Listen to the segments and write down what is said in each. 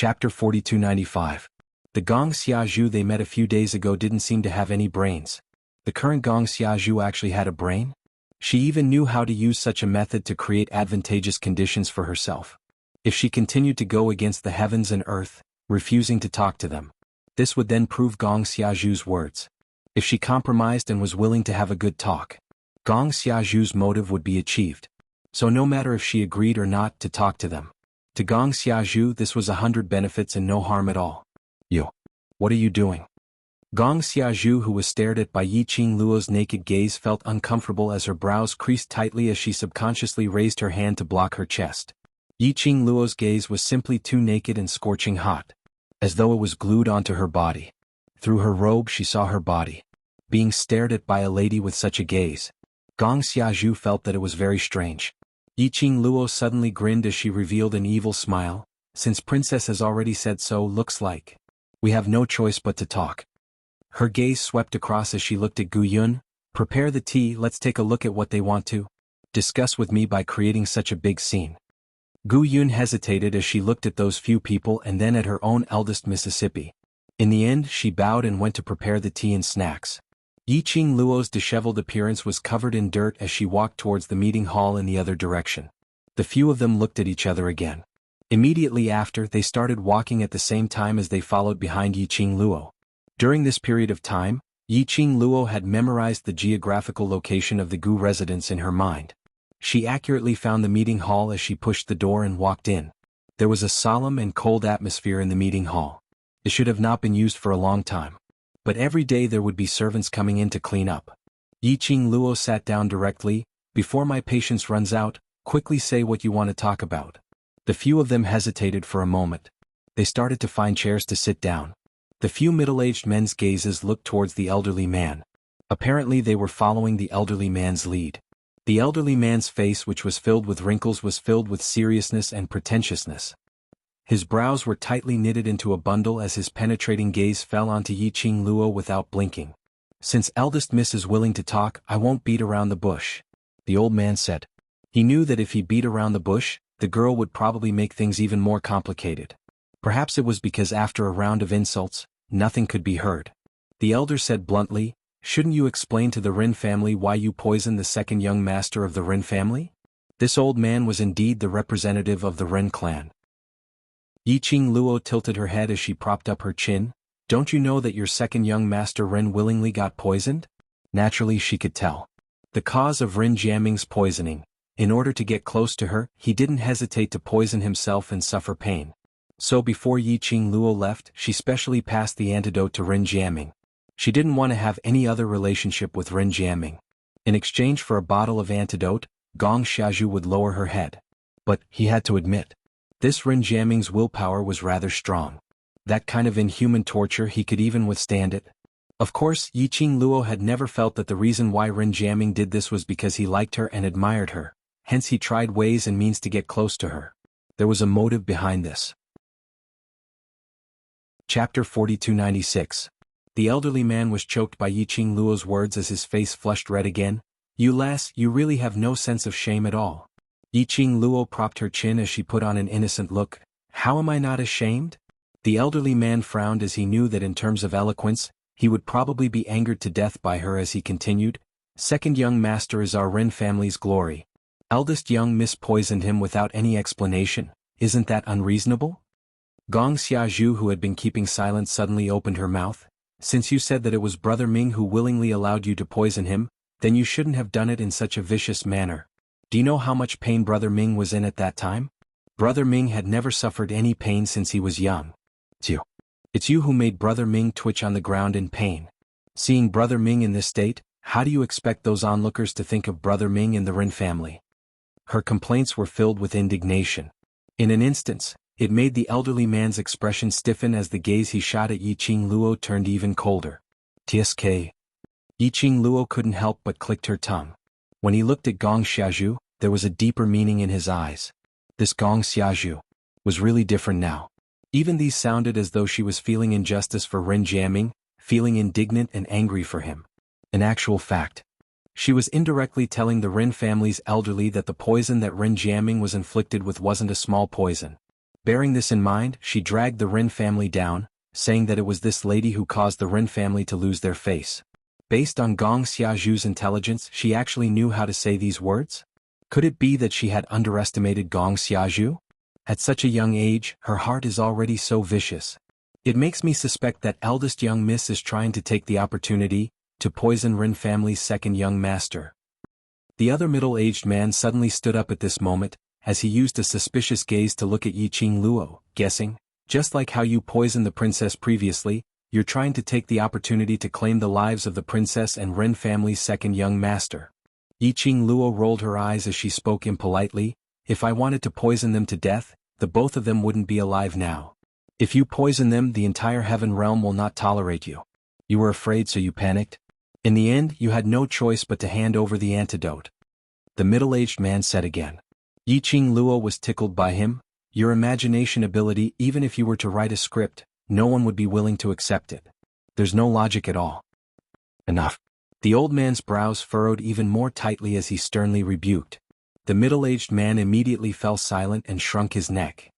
Chapter 4295. The Gong Xiazhu they met a few days ago didn't seem to have any brains. The current Gong Xiazhu actually had a brain? She even knew how to use such a method to create advantageous conditions for herself. If she continued to go against the heavens and earth, refusing to talk to them, this would then prove Gong Xiazhu's words. If she compromised and was willing to have a good talk, Gong Xiazhu's motive would be achieved. So no matter if she agreed or not to talk to them, to Gong Xiazhu this was 100 benefits and no harm at all. Yo. What are you doing? Gong Xiazhu, who was stared at by Yiqing Luo's naked gaze, felt uncomfortable as her brows creased tightly as she subconsciously raised her hand to block her chest. Yiqing Luo's gaze was simply too naked and scorching hot, as though it was glued onto her body. Through her robe she saw her body. Being stared at by a lady with such a gaze, Gong Xiazhu felt that it was very strange. Yiqing Luo suddenly grinned as she revealed an evil smile. Since Princess has already said so, looks like we have no choice but to talk. Her gaze swept across as she looked at Gu Yun. Prepare the tea, let's take a look at what they want to discuss with me by creating such a big scene. Gu Yun hesitated as she looked at those few people and then at her own eldest Mississippi. In the end she bowed and went to prepare the tea and snacks. Yiqing Luo's disheveled appearance was covered in dirt as she walked towards the meeting hall in the other direction. The few of them looked at each other again. Immediately after, they started walking at the same time as they followed behind Yiqing Luo. During this period of time, Yiqing Luo had memorized the geographical location of the Gu residence in her mind. She accurately found the meeting hall as she pushed the door and walked in. There was a solemn and cold atmosphere in the meeting hall. It should have not been used for a long time. But every day there would be servants coming in to clean up. Yiqing Luo sat down directly. Before my patience runs out, quickly say what you want to talk about. The few of them hesitated for a moment. They started to find chairs to sit down. The few middle-aged men's gazes looked towards the elderly man. Apparently they were following the elderly man's lead. The elderly man's face, which was filled with wrinkles, was filled with seriousness and pretentiousness. His brows were tightly knitted into a bundle as his penetrating gaze fell onto Yiqing Luo without blinking. Since eldest miss is willing to talk, I won't beat around the bush, the old man said. He knew that if he beat around the bush, the girl would probably make things even more complicated. Perhaps it was because after a round of insults, nothing could be heard. The elder said bluntly, shouldn't you explain to the Rin family why you poisoned the second young master of the Rin family? This old man was indeed the representative of the Rin clan. Yiqing Luo tilted her head as she propped up her chin. Don't you know that your second young master Rin willingly got poisoned? Naturally she could tell the cause of Rin Jiaming's poisoning. In order to get close to her, he didn't hesitate to poison himself and suffer pain. So before Yiqing Luo left, she specially passed the antidote to Rin Jiaming. She didn't want to have any other relationship with Rin Jiaming. In exchange for a bottle of antidote, Gong Xiazhu would lower her head. But, he had to admit, this Rin Jiaming's willpower was rather strong. That kind of inhuman torture, he could even withstand it. Of course, Yiqing Luo had never felt that the reason why Rin Jiaming did this was because he liked her and admired her. Hence he tried ways and means to get close to her. There was a motive behind this. Chapter 4296. The elderly man was choked by Yiqing Luo's words as his face flushed red again. You lass, you really have no sense of shame at all. Yiqing Luo propped her chin as she put on an innocent look. How am I not ashamed? The elderly man frowned as he knew that in terms of eloquence, he would probably be angered to death by her as he continued. Second young master is our Rin family's glory. Eldest young miss poisoned him without any explanation. Isn't that unreasonable? Gong Xiazhu, who had been keeping silent, suddenly opened her mouth. Since you said that it was Brother Ming who willingly allowed you to poison him, then you shouldn't have done it in such a vicious manner. Do you know how much pain Brother Ming was in at that time? Brother Ming had never suffered any pain since he was young. It's you who made Brother Ming twitch on the ground in pain. Seeing Brother Ming in this state, how do you expect those onlookers to think of Brother Ming and the Rin family? Her complaints were filled with indignation. In an instant, it made the elderly man's expression stiffen as the gaze he shot at Yiqing Luo turned even colder. Tsk. Yiqing Luo couldn't help but clicked her tongue. When he looked at Gong Xiazhu, there was a deeper meaning in his eyes. This Gong Xiazhu was really different now. Even these sounded as though she was feeling injustice for Rin Jiaming, feeling indignant and angry for him. In actual fact, she was indirectly telling the Rin family's elderly that the poison that Rin Jiaming was inflicted with wasn't a small poison. Bearing this in mind, she dragged the Rin family down, saying that it was this lady who caused the Rin family to lose their face. Based on Gong Xiaoju's intelligence, she actually knew how to say these words? Could it be that she had underestimated Gong Xiaoju? At such a young age, her heart is already so vicious. It makes me suspect that eldest young miss is trying to take the opportunity to poison Rin family's second young master. The other middle-aged man suddenly stood up at this moment, as he used a suspicious gaze to look at Yiqing Luo, guessing, just like how you poisoned the princess previously, you're trying to take the opportunity to claim the lives of the princess and Rin family's second young master. Yiqing Luo rolled her eyes as she spoke impolitely. If I wanted to poison them to death, the both of them wouldn't be alive now. If you poison them, the entire heaven realm will not tolerate you. You were afraid, so you panicked? In the end, you had no choice but to hand over the antidote. The middle-aged man said again. Yiqing Luo was tickled by him. Your imagination ability, even if you were to write a script, no one would be willing to accept it. There's no logic at all. Enough. The old man's brows furrowed even more tightly as he sternly rebuked. The middle-aged man immediately fell silent and shrunk his neck.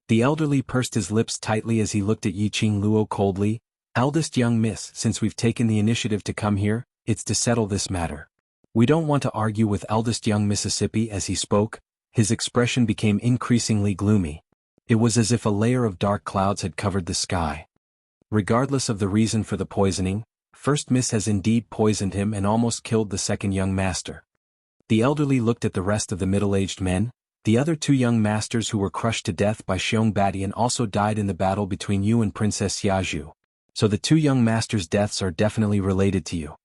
The elderly pursed his lips tightly as he looked at Yiqing Luo coldly. Eldest young miss, since we've taken the initiative to come here, it's to settle this matter. We don't want to argue with eldest young Mississippi. As he spoke, his expression became increasingly gloomy. It was as if a layer of dark clouds had covered the sky. Regardless of the reason for the poisoning, First Miss has indeed poisoned him and almost killed the second young master. The elderly looked at the rest of the middle-aged men. The other two young masters who were crushed to death by Xiong Badian also died in the battle between you and Princess Xiaozhu. So the two young masters' deaths are definitely related to you.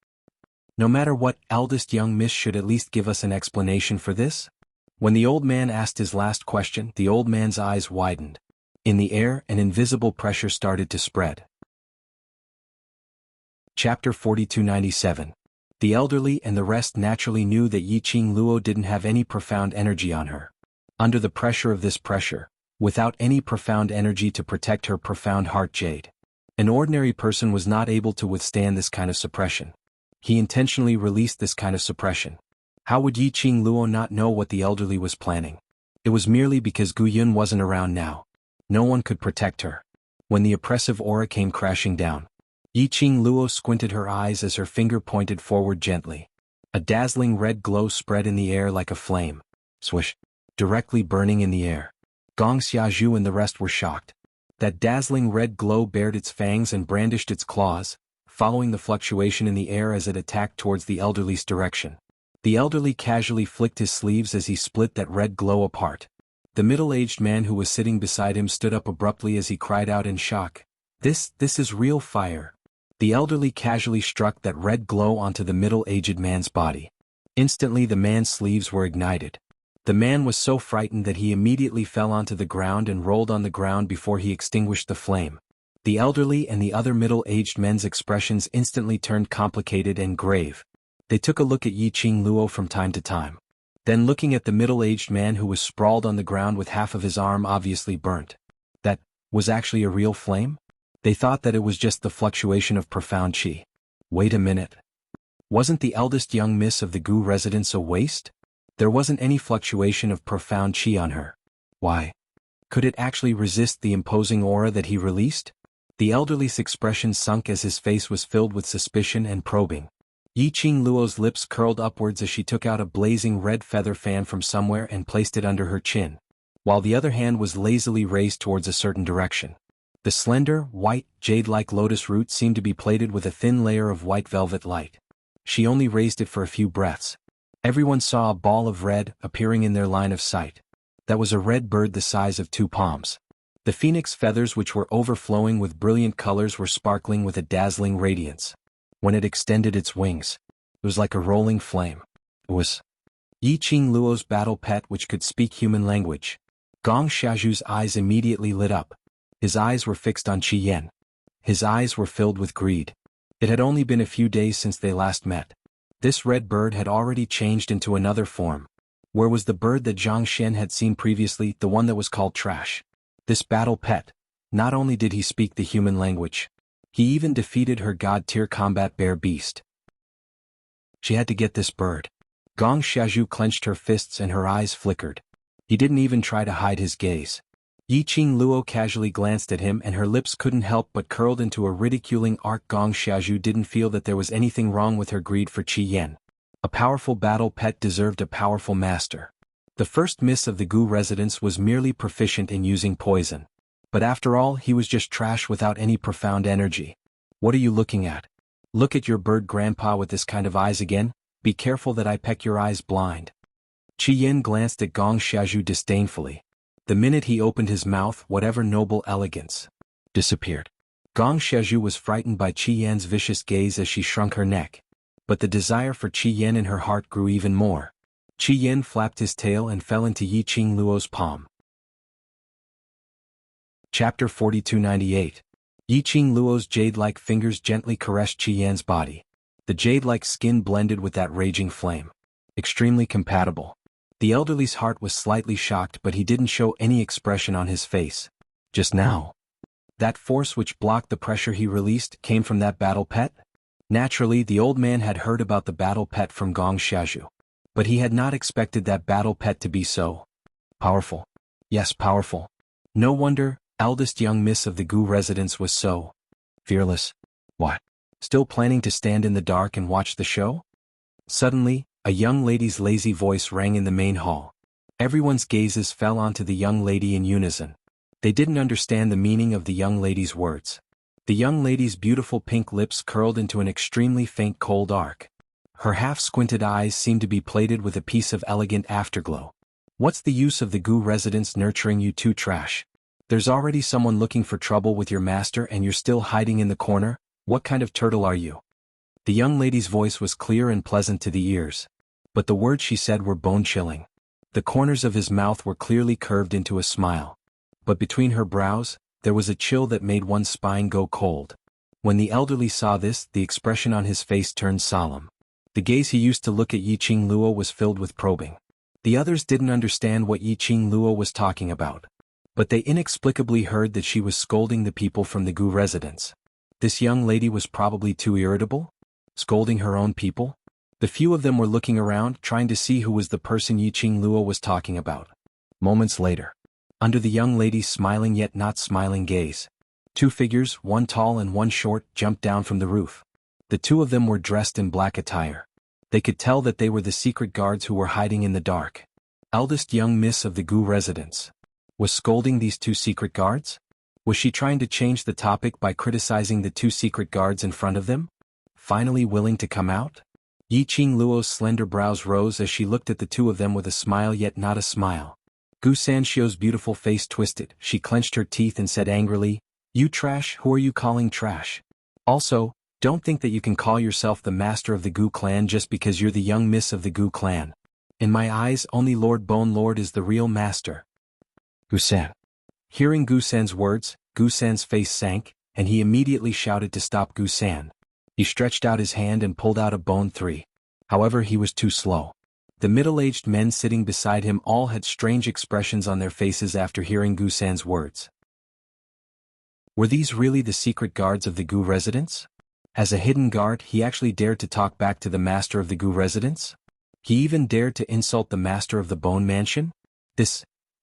No matter what, eldest young miss should at least give us an explanation for this? When the old man asked his last question, the old man's eyes widened. In the air, an invisible pressure started to spread. Chapter 4297. The elderly and the rest naturally knew that Yiqing Luo didn't have any profound energy on her. Under the pressure of this pressure, without any profound energy to protect her profound heart jade, an ordinary person was not able to withstand this kind of suppression. He intentionally released this kind of suppression. How would Yiqing Luo not know what the elderly was planning? It was merely because Gu Yun wasn't around now. No one could protect her. When the oppressive aura came crashing down, Yiqing Luo squinted her eyes as her finger pointed forward gently. A dazzling red glow spread in the air like a flame. Swish. Directly burning in the air. Gong Xiaozhu and the rest were shocked. That dazzling red glow bared its fangs and brandished its claws, following the fluctuation in the air as it attacked towards the elderly's direction. The elderly casually flicked his sleeves as he split that red glow apart. The middle-aged man who was sitting beside him stood up abruptly as he cried out in shock. This is real fire. The elderly casually struck that red glow onto the middle-aged man's body. Instantly the man's sleeves were ignited. The man was so frightened that he immediately fell onto the ground and rolled on the ground before he extinguished the flame. The elderly and the other middle-aged men's expressions instantly turned complicated and grave. They took a look at Yiqing Luo from time to time. Then looking at the middle-aged man who was sprawled on the ground with half of his arm obviously burnt. That was actually a real flame? They thought that it was just the fluctuation of profound qi. Wait a minute. Wasn't the eldest young miss of the Gu residence a waste? There wasn't any fluctuation of profound qi on her. Why? Could it actually resist the imposing aura that he released? The elderly's expression sunk as his face was filled with suspicion and probing. Yiqing Luo's lips curled upwards as she took out a blazing red feather fan from somewhere and placed it under her chin, while the other hand was lazily raised towards a certain direction. The slender, white, jade-like lotus root seemed to be plated with a thin layer of white velvet light. She only raised it for a few breaths. Everyone saw a ball of red appearing in their line of sight. That was a red bird the size of 2 palms. The phoenix feathers, which were overflowing with brilliant colors, were sparkling with a dazzling radiance. When it extended its wings, it was like a rolling flame. It was Yiqing Luo's battle pet, which could speak human language. Gong Xiaozhu's eyes immediately lit up. His eyes were fixed on Qi Yan. His eyes were filled with greed. It had only been a few days since they last met. This red bird had already changed into another form. Where was the bird that Zhang Xian had seen previously, the one that was called Trash? This battle pet. Not only did he speak the human language, he even defeated her god-tier combat bear beast. She had to get this bird. Gong Xiaozhu clenched her fists and her eyes flickered. He didn't even try to hide his gaze. Yi Qing Luo casually glanced at him and her lips couldn't help but curled into a ridiculing arc. Gong Xiaozhu didn't feel that there was anything wrong with her greed for Qi Yan. A powerful battle pet deserved a powerful master. The first miss of the Gu residence was merely proficient in using poison. But after all, he was just trash without any profound energy. What are you looking at? Look at your bird grandpa with this kind of eyes again. Be careful that I peck your eyes blind. Qi Yan glanced at Gong Xiaozhu disdainfully. The minute he opened his mouth, whatever noble elegance disappeared. Gong Xiaozhu was frightened by Qi Yan's vicious gaze as she shrunk her neck. But the desire for Qi Yan in her heart grew even more. Qi Yan flapped his tail and fell into Yi Qing Luo's palm. Chapter 4298. Yi Qing Luo's jade-like fingers gently caressed Qi Yan's body. The jade-like skin blended with that raging flame. Extremely compatible. The elderly's heart was slightly shocked, but he didn't show any expression on his face. Just now. That force which blocked the pressure he released came from that battle pet? Naturally, the old man had heard about the battle pet from Gong Xiaozhu. But he had not expected that battle pet to be so powerful. Yes, powerful. No wonder, eldest young miss of the Gu residence was so fearless. What? Still planning to stand in the dark and watch the show? Suddenly, a young lady's lazy voice rang in the main hall. Everyone's gazes fell onto the young lady in unison. They didn't understand the meaning of the young lady's words. The young lady's beautiful pink lips curled into an extremely faint cold arc. Her half-squinted eyes seemed to be plated with a piece of elegant afterglow. What's the use of the Gu residence nurturing you two trash? There's already someone looking for trouble with your master and you're still hiding in the corner? What kind of turtle are you? The young lady's voice was clear and pleasant to the ears. But the words she said were bone-chilling. The corners of his mouth were clearly curved into a smile. But between her brows, there was a chill that made one's spine go cold. When the elderly saw this, the expression on his face turned solemn. The gaze he used to look at Yi Qing Luo was filled with probing. The others didn't understand what Yi Qing Luo was talking about. But they inexplicably heard that she was scolding the people from the Gu residence. This young lady was probably too irritable? Scolding her own people? The few of them were looking around, trying to see who was the person Yi Qing Luo was talking about. Moments later, under the young lady's smiling yet not smiling gaze, two figures, one tall and one short, jumped down from the roof. The two of them were dressed in black attire. They could tell that they were the secret guards who were hiding in the dark. Eldest young miss of the Gu residence was scolding these two secret guards? Was she trying to change the topic by criticizing the two secret guards in front of them? Finally willing to come out? Yi Qing Luo's slender brows rose as she looked at the two of them with a smile yet not a smile. Gu Sanxiu's beautiful face twisted. She clenched her teeth and said angrily, "You trash, who are you calling trash? Also, don't think that you can call yourself the master of the Gu clan just because you're the young miss of the Gu clan. In my eyes, only Lord Bone Lord is the real master." Gusan. Hearing Gusan's words, Gusan's face sank, and he immediately shouted to stop Gusan. He stretched out his hand and pulled out a bone 3. However, he was too slow. The middle-aged men sitting beside him all had strange expressions on their faces after hearing Gusan's words. Were these really the secret guards of the Gu residence? As a hidden guard, he actually dared to talk back to the master of the Gu residence? He even dared to insult the master of the Bone Mansion?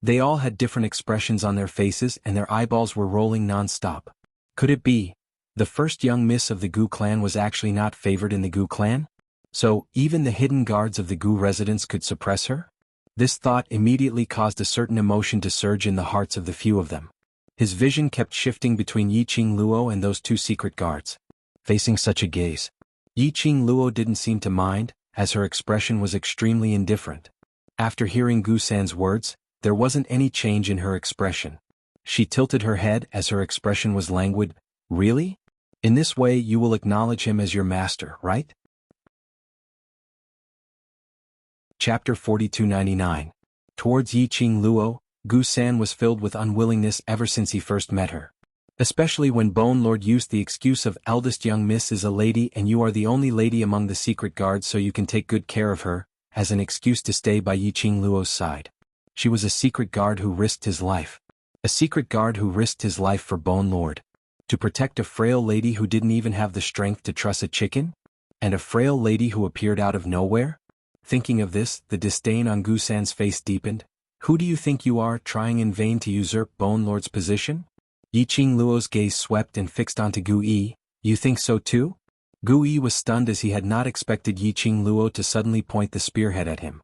They all had different expressions on their faces and their eyeballs were rolling non-stop. Could it be the first young miss of the Gu clan was actually not favored in the Gu clan? So, even the hidden guards of the Gu residence could suppress her? This thought immediately caused a certain emotion to surge in the hearts of the few of them. His vision kept shifting between Yi Qing Luo and those two secret guards. Facing such a gaze, Yi Qing Luo didn't seem to mind, as her expression was extremely indifferent. After hearing Gusan's words, there wasn't any change in her expression. She tilted her head as her expression was languid. Really? In this way you will acknowledge him as your master, right? Chapter 4299. Towards Yi Qing Luo, Gusan was filled with unwillingness ever since he first met her. Especially when Bone Lord used the excuse of eldest young miss is a lady and you are the only lady among the secret guards so you can take good care of her, as an excuse to stay by Yi Qing Luo's side. She was a secret guard who risked his life. A secret guard who risked his life for Bone Lord. To protect a frail lady who didn't even have the strength to truss a chicken? And a frail lady who appeared out of nowhere? Thinking of this, the disdain on Gusan's face deepened. Who do you think you are, trying in vain to usurp Bone Lord's position? Yiqing Luo's gaze swept and fixed onto Gu Yi. You think so too? Gu Yi was stunned as he had not expected Yiqing Luo to suddenly point the spearhead at him.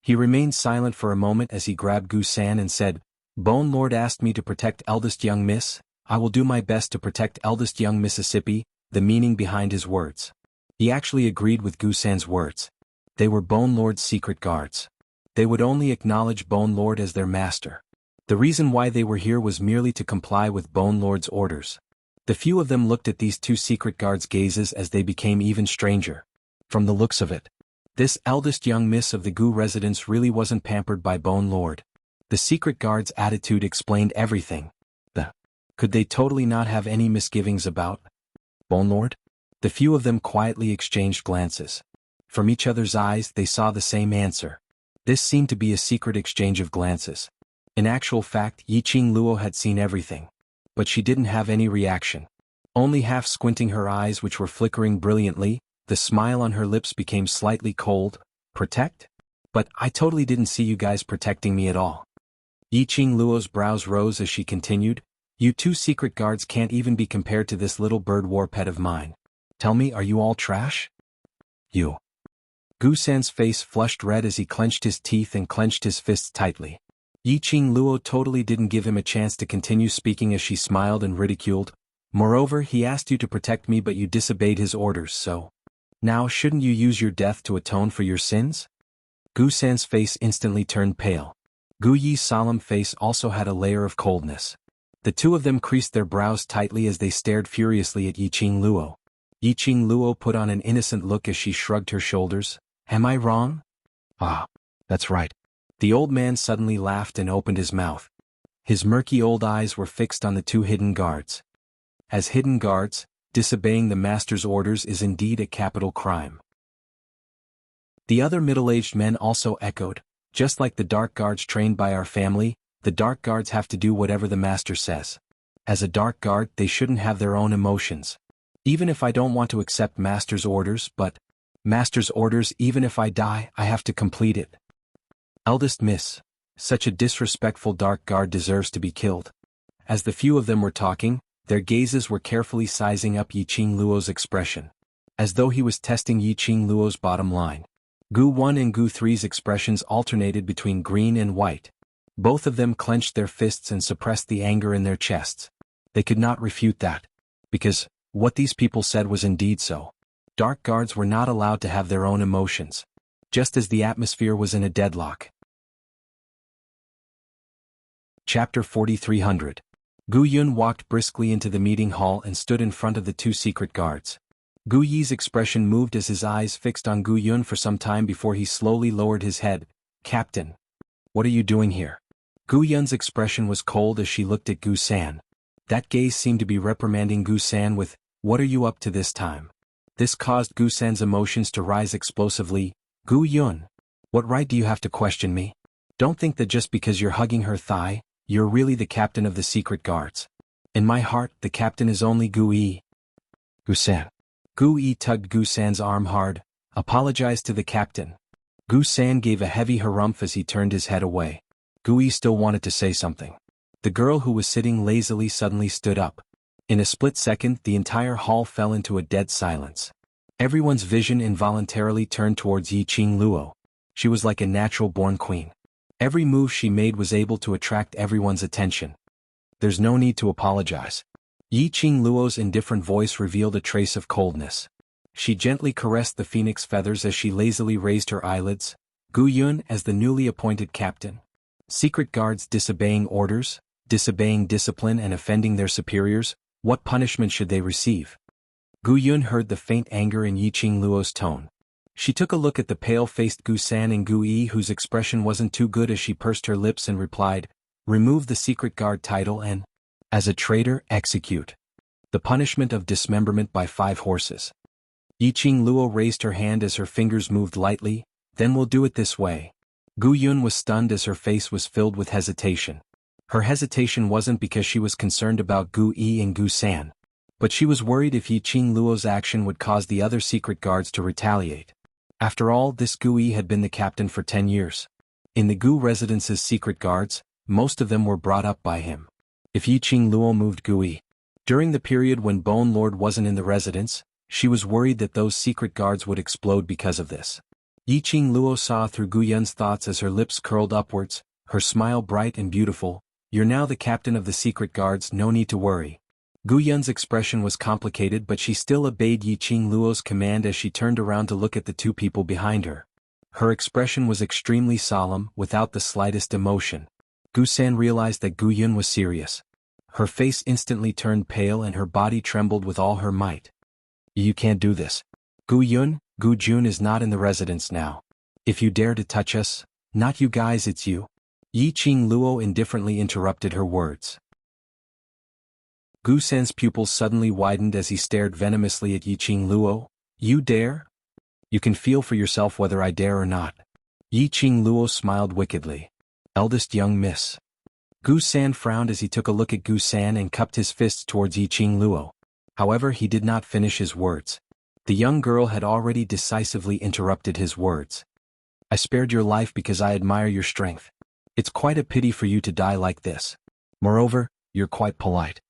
He remained silent for a moment as he grabbed Gu San and said, Bone Lord asked me to protect eldest young Miss. I will do my best to protect eldest young Mississippi. The meaning behind his words. He actually agreed with Gu San's words. They were Bone Lord's secret guards. They would only acknowledge Bone Lord as their master. The reason why they were here was merely to comply with Bone Lord's orders. The few of them looked at these two secret guards' gazes as they became even stranger. From the looks of it, this eldest young miss of the Gu residence really wasn't pampered by Bone Lord. The secret guard's attitude explained everything. Could they totally not have any misgivings about Bone Lord? The few of them quietly exchanged glances. From each other's eyes they saw the same answer. This seemed to be a secret exchange of glances. In actual fact, Yiqing Luo had seen everything. But she didn't have any reaction. Only half squinting her eyes, which were flickering brilliantly, the smile on her lips became slightly cold. Protect? But I totally didn't see you guys protecting me at all. Yiqing Luo's brows rose as she continued, You two secret guards can't even be compared to this little bird war pet of mine. Tell me, are you all trash? You. Gu San's face flushed red as he clenched his teeth and clenched his fists tightly. Yiqing Luo totally didn't give him a chance to continue speaking as she smiled and ridiculed. Moreover, he asked you to protect me but you disobeyed his orders, so now shouldn't you use your death to atone for your sins? Gu San's face instantly turned pale. Gu Yi's solemn face also had a layer of coldness. The two of them creased their brows tightly as they stared furiously at Yiqing Luo. Yiqing Luo put on an innocent look as she shrugged her shoulders. Am I wrong? Ah, that's right. The old man suddenly laughed and opened his mouth. His murky old eyes were fixed on the two hidden guards. As hidden guards, disobeying the master's orders is indeed a capital crime. The other middle-aged men also echoed, just like the dark guards trained by our family, the dark guards have to do whatever the master says. As a dark guard, they shouldn't have their own emotions. Even if I don't want to accept master's orders, but master's orders, even if I die, I have to complete it. Eldest Miss, such a disrespectful dark guard deserves to be killed. As the few of them were talking, their gazes were carefully sizing up Yiqing Luo's expression. As though he was testing Yiqing Luo's bottom line. Gu 1 and Gu 3's expressions alternated between green and white. Both of them clenched their fists and suppressed the anger in their chests. They could not refute that. Because what these people said was indeed so. Dark guards were not allowed to have their own emotions. Just as the atmosphere was in a deadlock. Chapter 4300. Gu Yun walked briskly into the meeting hall and stood in front of the two secret guards. Gu Yi's expression moved as his eyes fixed on Gu Yun for some time before he slowly lowered his head. Captain. What are you doing here? Gu Yun's expression was cold as she looked at Gu San. That gaze seemed to be reprimanding Gu San with, What are you up to this time? This caused Gu San's emotions to rise explosively. Gu Yun. What right do you have to question me? Don't think that just because you're hugging her thigh, you're really the captain of the secret guards. In my heart, the captain is only Gu Yi. Gu San. Gu Yi tugged Gu San's arm hard. Apologize to the captain. Gu San gave a heavy harumph as he turned his head away. Gu Yi still wanted to say something. The girl who was sitting lazily suddenly stood up. In a split second, the entire hall fell into a dead silence. Everyone's vision involuntarily turned towards Yiqing Luo. She was like a natural-born queen. Every move she made was able to attract everyone's attention. There's no need to apologize. Yiqing Luo's indifferent voice revealed a trace of coldness. She gently caressed the phoenix feathers as she lazily raised her eyelids. Gu Yun as the newly appointed captain. Secret guards disobeying orders, disobeying discipline and offending their superiors, what punishment should they receive? Gu Yun heard the faint anger in Yiqing Luo's tone. She took a look at the pale-faced Gu San and Gu Yi whose expression wasn't too good as she pursed her lips and replied, Remove the secret guard title and, as a traitor, execute. The punishment of dismemberment by 5 horses. Yiqing Luo raised her hand as her fingers moved lightly, Then we'll do it this way. Gu Yun was stunned as her face was filled with hesitation. Her hesitation wasn't because she was concerned about Gu Yi and Gu San. But she was worried if Yiqing Luo's action would cause the other secret guards to retaliate. After all, this Gu Yi had been the captain for 10 years. In the Gu residence's secret guards, most of them were brought up by him. If Yiqing Luo moved Gui during the period when Bone Lord wasn't in the residence, she was worried that those secret guards would explode because of this. Yiqing Luo saw through Gu Yun's thoughts as her lips curled upwards, her smile bright and beautiful. You're now the captain of the secret guards, no need to worry. Gu Yun's expression was complicated, but she still obeyed Yiqing Luo's command as she turned around to look at the two people behind her. Her expression was extremely solemn, without the slightest emotion. Gu San realized that Gu Yun was serious. Her face instantly turned pale and her body trembled with all her might. You can't do this. Gu Yun, Gu Jun is not in the residence now. If you dare to touch us, not you guys, it's you. Yiqing Luo indifferently interrupted her words. Gu San's pupils suddenly widened as he stared venomously at Yiqing Luo. You dare? You can feel for yourself whether I dare or not. Yiqing Luo smiled wickedly. Eldest young miss. Gu San frowned as he took a look at Gu San and cupped his fists towards Yiqing Luo. However, he did not finish his words. The young girl had already decisively interrupted his words. I spared your life because I admire your strength. It's quite a pity for you to die like this. Moreover, you're quite polite.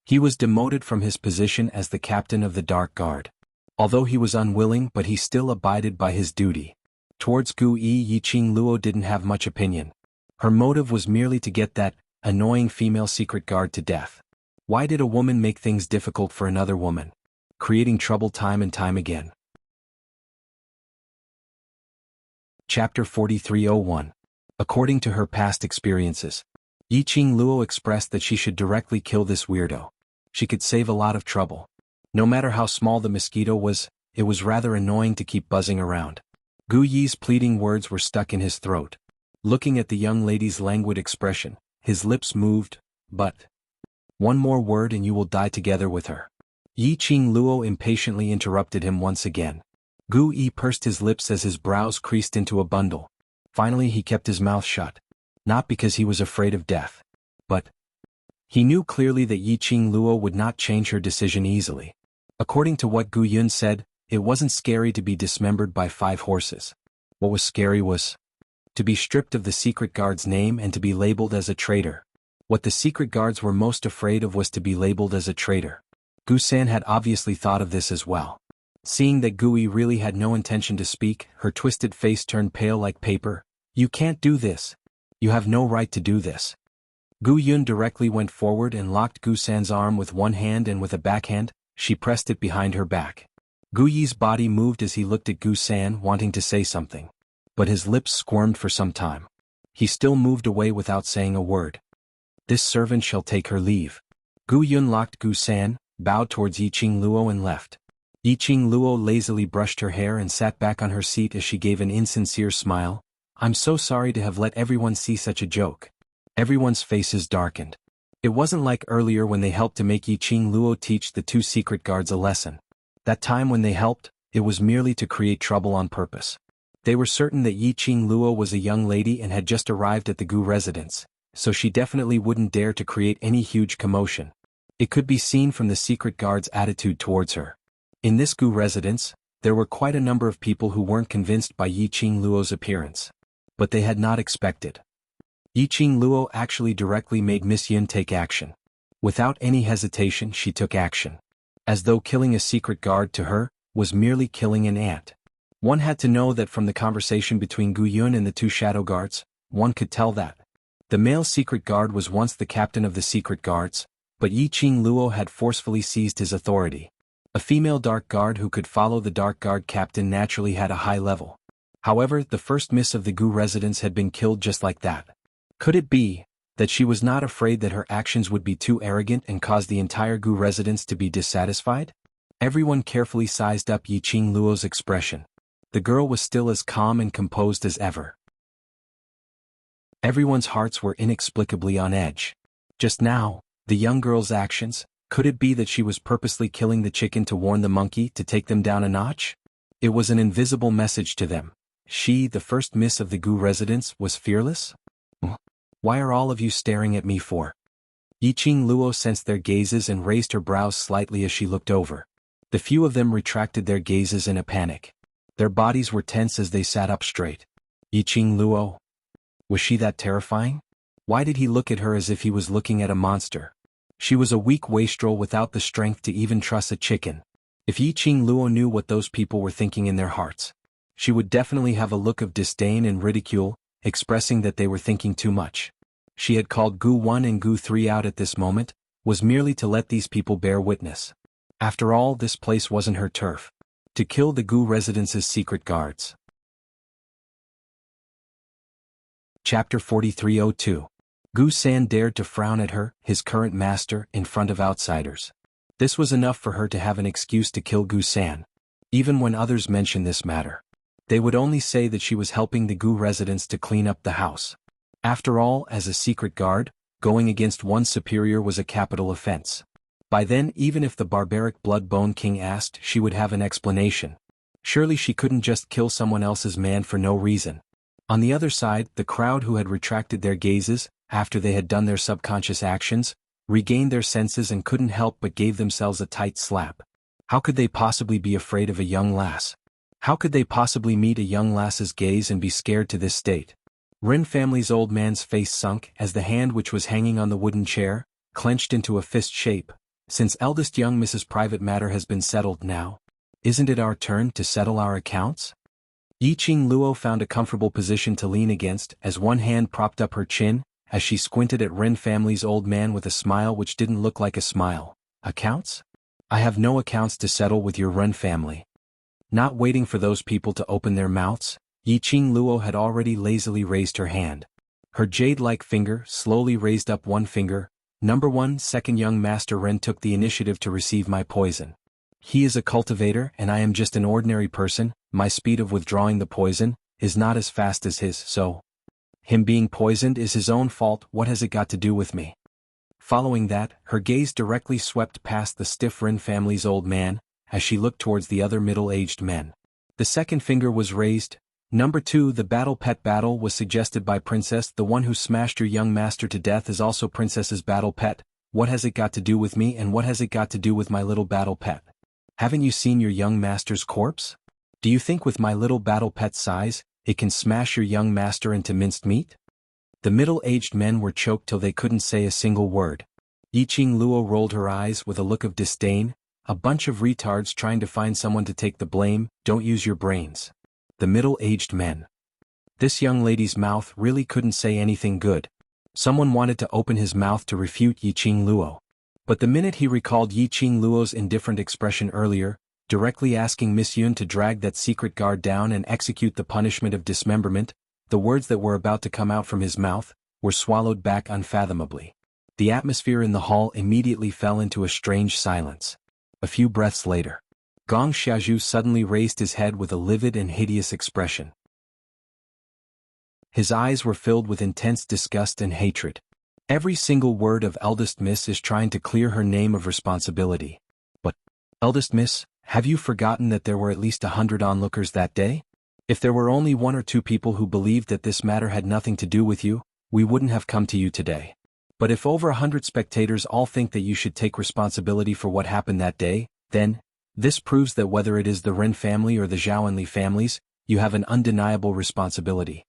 He was demoted from his position as the captain of the Dark Guard. Although he was unwilling, but he still abided by his duty. Towards Gu Yiqing Luo didn't have much opinion. Her motive was merely to get that annoying female secret guard to death. Why did a woman make things difficult for another woman, creating trouble time and time again? Chapter 4301. According to her past experiences, Yiqing Luo expressed that she should directly kill this weirdo. She could save a lot of trouble. No matter how small the mosquito was, it was rather annoying to keep buzzing around. Gu Yi's pleading words were stuck in his throat. Looking at the young lady's languid expression, his lips moved, but one more word and you will die together with her. Yiqing Luo impatiently interrupted him once again. Gu Yi pursed his lips as his brows creased into a bundle. Finally he kept his mouth shut. Not because he was afraid of death, but he knew clearly that Yiqing Luo would not change her decision easily. According to what Gu Yun said, it wasn't scary to be dismembered by 5 horses. What was scary was to be stripped of the secret guard's name and to be labeled as a traitor. What the secret guards were most afraid of was to be labeled as a traitor. Gu San had obviously thought of this as well. Seeing that Gu Yi really had no intention to speak, her twisted face turned pale like paper. You can't do this. You have no right to do this. Gu Yun directly went forward and locked Gu San's arm with one hand, and with a backhand, she pressed it behind her back. Gu Yi's body moved as he looked at Gu San, wanting to say something. But his lips squirmed for some time. He still moved away without saying a word. This servant shall take her leave. Gu Yun locked Gu San, bowed towards Yiqing Luo and left. Yiqing Luo lazily brushed her hair and sat back on her seat as she gave an insincere smile. I'm so sorry to have let everyone see such a joke. Everyone's faces darkened. It wasn't like earlier when they helped to make Yiqing Luo teach the 2 secret guards a lesson. That time when they helped, it was merely to create trouble on purpose. They were certain that Yiqing Luo was a young lady and had just arrived at the Gu residence, so she definitely wouldn't dare to create any huge commotion. It could be seen from the secret guard's attitude towards her. In this Gu residence, there were quite a number of people who weren't convinced by Yiqing Luo's appearance. But they had not expected. Yiqing Luo actually directly made Miss Yun take action. Without any hesitation, she took action. As though killing a secret guard to her was merely killing an ant. One had to know that from the conversation between Gu Yun and the 2 shadow guards, one could tell that the male secret guard was once the captain of the secret guards, but Yiqing Luo had forcefully seized his authority. A female dark guard who could follow the dark guard captain naturally had a high level. However, the first miss of the Gu residence had been killed just like that. Could it be that she was not afraid that her actions would be too arrogant and cause the entire Gu residence to be dissatisfied? Everyone carefully sized up Yiqing Luo's expression. The girl was still as calm and composed as ever. Everyone's hearts were inexplicably on edge. Just now, the young girl's actions, could it be that she was purposely killing the chicken to warn the monkey to take them down a notch? It was an invisible message to them. She, the first miss of the Gu residence, was fearless? Why are all of you staring at me for? Yiqing Luo sensed their gazes and raised her brows slightly as she looked over. The few of them retracted their gazes in a panic. Their bodies were tense as they sat up straight. Yiqing Luo, Was she that terrifying? Why did he look at her as if he was looking at a monster? She was a weak wastrel without the strength to even truss a chicken. If Yiqing Luo knew what those people were thinking in their hearts, she would definitely have a look of disdain and ridicule, expressing that they were thinking too much. She had called Gu 1 and Gu 3 out at this moment, was merely to let these people bear witness. After all, this place wasn't her turf. To kill the Gu residence's secret guards. Chapter 4302. Gu San dared to frown at her, his current master, in front of outsiders. This was enough for her to have an excuse to kill Gu San. Even when others mentioned this matter, they would only say that she was helping the Gu residents to clean up the house. After all, as a secret guard, going against one's superior was a capital offense. By then, even if the barbaric Blood-Bone King asked, she would have an explanation. Surely she couldn't just kill someone else's man for no reason. On the other side, the crowd who had retracted their gazes, after they had done their subconscious actions, regained their senses and couldn't help but gave themselves a tight slap. How could they possibly be afraid of a young lass? How could they possibly meet a young lass's gaze and be scared to this state? Ren family's old man's face sunk as the hand which was hanging on the wooden chair, clenched into a fist shape. Since eldest young Mrs. Private matter has been settled now, isn't it our turn to settle our accounts? Yiqing Luo found a comfortable position to lean against as one hand propped up her chin, as she squinted at Ren family's old man with a smile which didn't look like a smile. Accounts? I have no accounts to settle with your Ren family. Not waiting for those people to open their mouths, Yiqing Luo had already lazily raised her hand. Her jade-like finger slowly raised up one finger. Number 1, second young master Ren took the initiative to receive my poison. He is a cultivator and I am just an ordinary person. My speed of withdrawing the poison is not as fast as his, so him being poisoned is his own fault. What has it got to do with me? Following that, her gaze directly swept past the stiff Ren family's old man, as she looked towards the other middle-aged men. The second finger was raised. Number 2, the battle pet battle was suggested by Princess. The one who smashed your young master to death is also Princess's battle pet. What has it got to do with me and what has it got to do with my little battle pet? Haven't you seen your young master's corpse? Do you think with my little battle pet's size, it can smash your young master into minced meat? The middle-aged men were choked till they couldn't say a single word. Yiqing Luo rolled her eyes with a look of disdain. A bunch of retards trying to find someone to take the blame. Don't use your brains. The middle-aged men. This young lady's mouth really couldn't say anything good. Someone wanted to open his mouth to refute Yiqing Luo. But the minute he recalled Yiqing Luo's indifferent expression earlier, directly asking Miss Yun to drag that secret guard down and execute the punishment of dismemberment, the words that were about to come out from his mouth were swallowed back unfathomably. The atmosphere in the hall immediately fell into a strange silence. A few breaths later, Gong Xiaozhu suddenly raised his head with a livid and hideous expression. His eyes were filled with intense disgust and hatred. Every single word of Eldest Miss is trying to clear her name of responsibility. But, Eldest Miss, have you forgotten that there were at least 100 onlookers that day? If there were only 1 or 2 people who believed that this matter had nothing to do with you, we wouldn't have come to you today. But if over 100 spectators all think that you should take responsibility for what happened that day, then, this proves that whether it is the Ren family or the Zhaoenli families, you have an undeniable responsibility.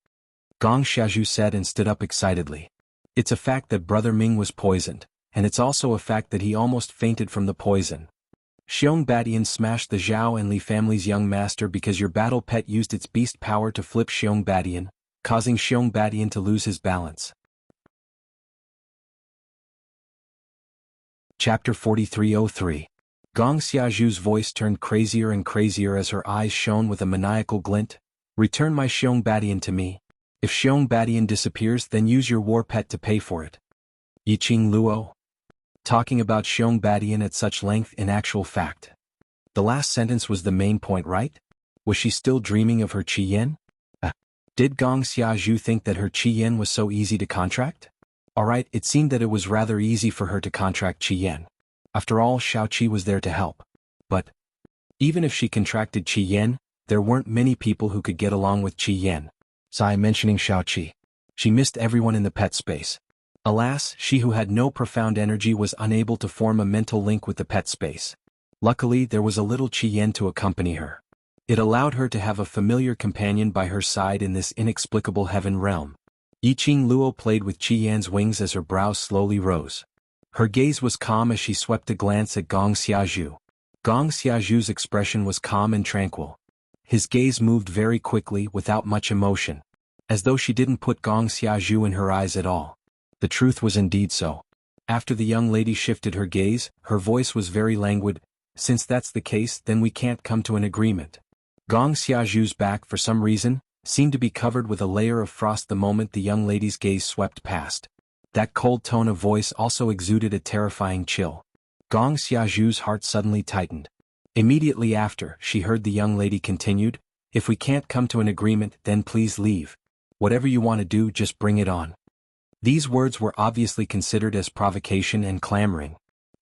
Gong Xiaozhu said and stood up excitedly. It's a fact that Brother Ming was poisoned, and it's also a fact that he almost fainted from the poison. Xiong Badian smashed the Zhaoenli family's young master because your battle pet used its beast power to flip Xiong Badian, causing Xiong Badian to lose his balance. Chapter 4303. Gong Xiaozhu's voice turned crazier and crazier as her eyes shone with a maniacal glint. Return my Xiong Badian to me. If Xiong Badian disappears, then use your war pet to pay for it. Yiqing Luo. Talking about Xiong Badian at such length in actual fact. The last sentence was the main point, right? Was she still dreaming of her Qi Yan? Did Gong Xiaozhu think that her Qi Yan was so easy to contract? Alright, it seemed that it was rather easy for her to contract Qi Yan. After all, Shao Qi was there to help. But, even if she contracted Qi Yan, there weren't many people who could get along with Qi Yan. Sigh mentioning Shao Qi. She missed everyone in the pet space. Alas, she who had no profound energy was unable to form a mental link with the pet space. Luckily, there was a little Qi Yan to accompany her. It allowed her to have a familiar companion by her side in this inexplicable heaven realm. Yiqing Luo played with Qi Yan's wings as her brows slowly rose. Her gaze was calm as she swept a glance at Gong Xiaozhu. Gong Xiaozhu's expression was calm and tranquil. His gaze moved very quickly without much emotion, as though she didn't put Gong Xiaozhu in her eyes at all. The truth was indeed so. After the young lady shifted her gaze, her voice was very languid. Since that's the case, then we can't come to an agreement. Gong Xiaozhu's back, for some reason, seemed to be covered with a layer of frost the moment the young lady's gaze swept past. That cold tone of voice also exuded a terrifying chill. Gong Xiaozhu's heart suddenly tightened. Immediately after, she heard the young lady continued, "If we can't come to an agreement, then please leave. Whatever you want to do, just bring it on." These words were obviously considered as provocation and clamoring.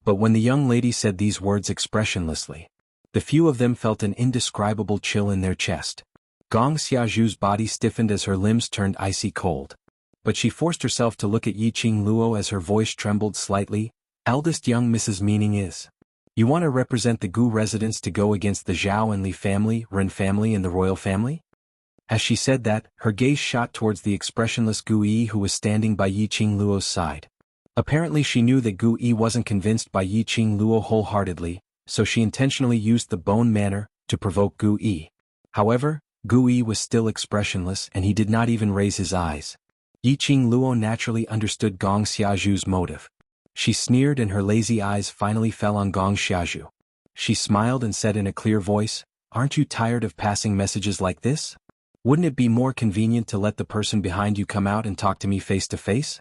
But when the young lady said these words expressionlessly, the few of them felt an indescribable chill in their chest. Gong Xiaozhu's body stiffened as her limbs turned icy cold. But she forced herself to look at Yiqing Luo as her voice trembled slightly. "Eldest young Mrs. Meaning is. You want to represent the Gu residents to go against the Zhao and Li family, Ren family and the royal family?" As she said that, her gaze shot towards the expressionless Gu Yi who was standing by Yiqing Luo's side. Apparently she knew that Gu Yi wasn't convinced by Yiqing Luo wholeheartedly, so she intentionally used the bone manner to provoke Gu Yi. However, Gu Yi was still expressionless and he did not even raise his eyes. Yiqing Luo naturally understood Gong Xiaozhu's motive. She sneered and her lazy eyes finally fell on Gong Xiaozhu. She smiled and said in a clear voice, "Aren't you tired of passing messages like this? Wouldn't it be more convenient to let the person behind you come out and talk to me face to face?"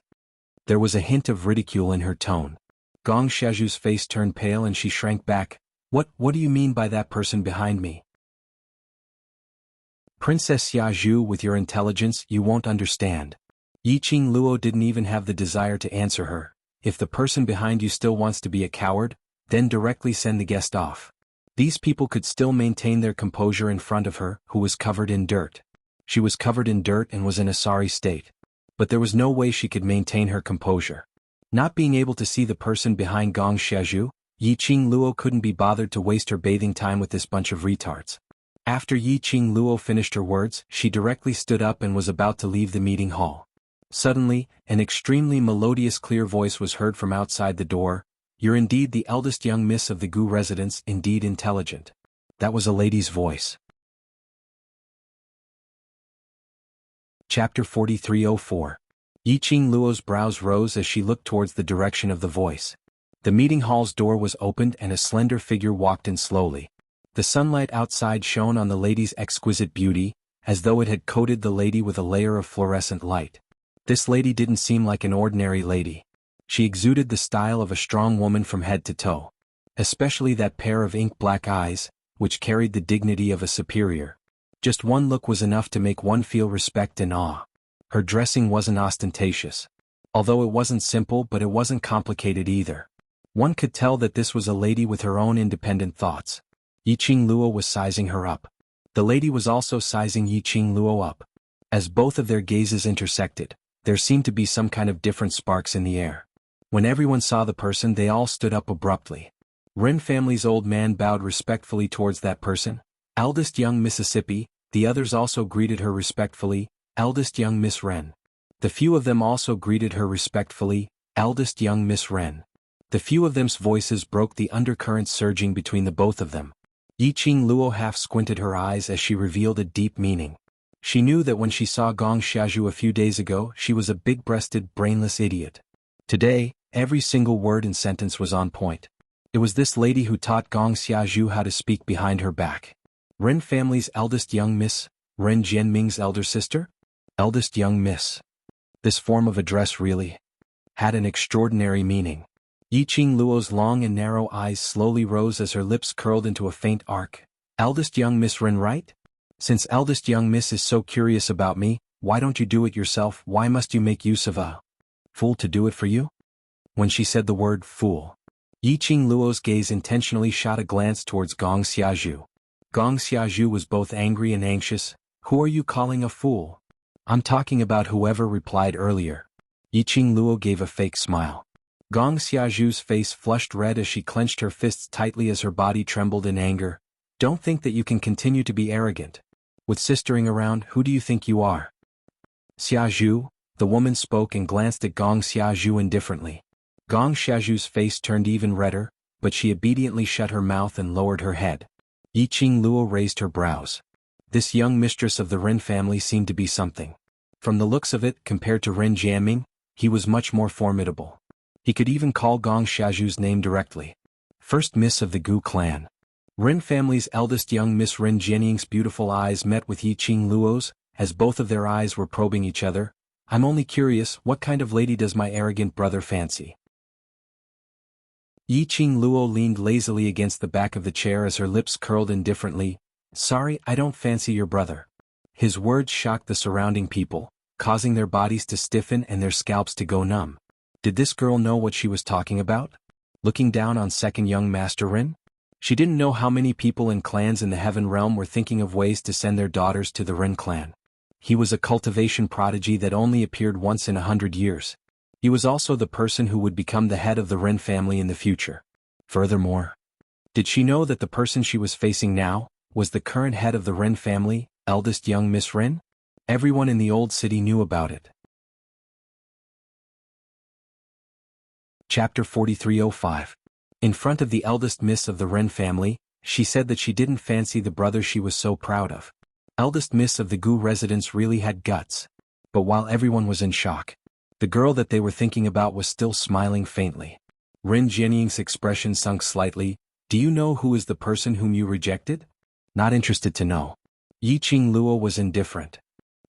There was a hint of ridicule in her tone. Gong Xiaozhu's face turned pale and she shrank back. What do you mean by that person behind me?" "Princess Xiaozhu, with your intelligence, you won't understand." Yiqing Luo didn't even have the desire to answer her. "If the person behind you still wants to be a coward, then directly send the guest off." These people could still maintain their composure in front of her, who was covered in dirt. She was covered in dirt and was in a sorry state. But there was no way she could maintain her composure. Not being able to see the person behind Gong Xiaozhu, Yiqing Luo couldn't be bothered to waste her bathing time with this bunch of retards. After Yiqing Luo finished her words, she directly stood up and was about to leave the meeting hall. Suddenly, an extremely melodious clear voice was heard from outside the door. "You're indeed the eldest young miss of the Gu residence, indeed intelligent." That was a lady's voice. Chapter 4304. Yiqing Luo's brows rose as she looked towards the direction of the voice. The meeting hall's door was opened and a slender figure walked in slowly. The sunlight outside shone on the lady's exquisite beauty, as though it had coated the lady with a layer of fluorescent light. This lady didn't seem like an ordinary lady. She exuded the style of a strong woman from head to toe. Especially that pair of ink-black eyes, which carried the dignity of a superior. Just one look was enough to make one feel respect and awe. Her dressing wasn't ostentatious. Although it wasn't simple, but it wasn't complicated either. One could tell that this was a lady with her own independent thoughts. Yiqing Luo was sizing her up. The lady was also sizing Yiqing Luo up. As both of their gazes intersected, there seemed to be some kind of different sparks in the air. When everyone saw the person, they all stood up abruptly. Ren family's old man bowed respectfully towards that person. "Eldest young Mississippi," the others also greeted her respectfully. "Eldest young Miss Ren." The few of them also greeted her respectfully. "Eldest young Miss Ren." The few of them's voices broke the undercurrent surging between the both of them. Yiqing Luo half squinted her eyes as she revealed a deep meaning. She knew that when she saw Gong Xiaozhu a few days ago, she was a big-breasted, brainless idiot. Today, every single word and sentence was on point. It was this lady who taught Gong Xiaozhu how to speak behind her back. Ren family's eldest young miss, Ren Jianming's elder sister? Eldest young miss. This form of address really had an extraordinary meaning. Yiqing Luo's long and narrow eyes slowly rose as her lips curled into a faint arc. "Eldest young Miss Ren, right? Since eldest young miss is so curious about me, why don't you do it yourself? Why must you make use of a fool to do it for you?" When she said the word fool, Yiqing Luo's gaze intentionally shot a glance towards Gong Xiaozhu. Gong Xiaozhu was both angry and anxious. "Who are you calling a fool?" "I'm talking about whoever replied earlier." Yiqing Luo gave a fake smile. Gong Xiaozhu's face flushed red as she clenched her fists tightly as her body trembled in anger. "Don't think that you can continue to be arrogant. With sistering around, who do you think you are?" "Xiaozhu, The woman spoke and glanced at Gong Xiaozhu indifferently. Gong Xiaozhu's face turned even redder, but she obediently shut her mouth and lowered her head. Yi Qingluo raised her brows. This young mistress of the Ren family seemed to be something. From the looks of it, compared to Ren Jiaming, he was much more formidable. He could even call Gong Xiaozhu's name directly. First Miss of the Gu clan. Ren family's eldest young Miss Ren Jianying's beautiful eyes met with Yi Qingluo's, as both of their eyes were probing each other. I'm only curious, what kind of lady does my arrogant brother fancy? Yi Qingluo leaned lazily against the back of the chair as her lips curled indifferently. Sorry, I don't fancy your brother. His words shocked the surrounding people, causing their bodies to stiffen and their scalps to go numb. Did this girl know what she was talking about? Looking down on second young Master Ren? She didn't know how many people and clans in the Heaven Realm were thinking of ways to send their daughters to the Ren clan. He was a cultivation prodigy that only appeared once in 100 years. He was also the person who would become the head of the Ren family in the future. Furthermore, did she know that the person she was facing now was the current head of the Ren family, eldest young Miss Ren? Everyone in the old city knew about it. Chapter 4305. In front of the eldest miss of the Ren family, she said that she didn't fancy the brother she was so proud of. Eldest miss of the Gu residence really had guts. But while everyone was in shock, the girl that they were thinking about was still smiling faintly. Ren Jianying's expression sunk slightly. Do you know who is the person whom you rejected? Not interested to know. Yi Qingluo was indifferent.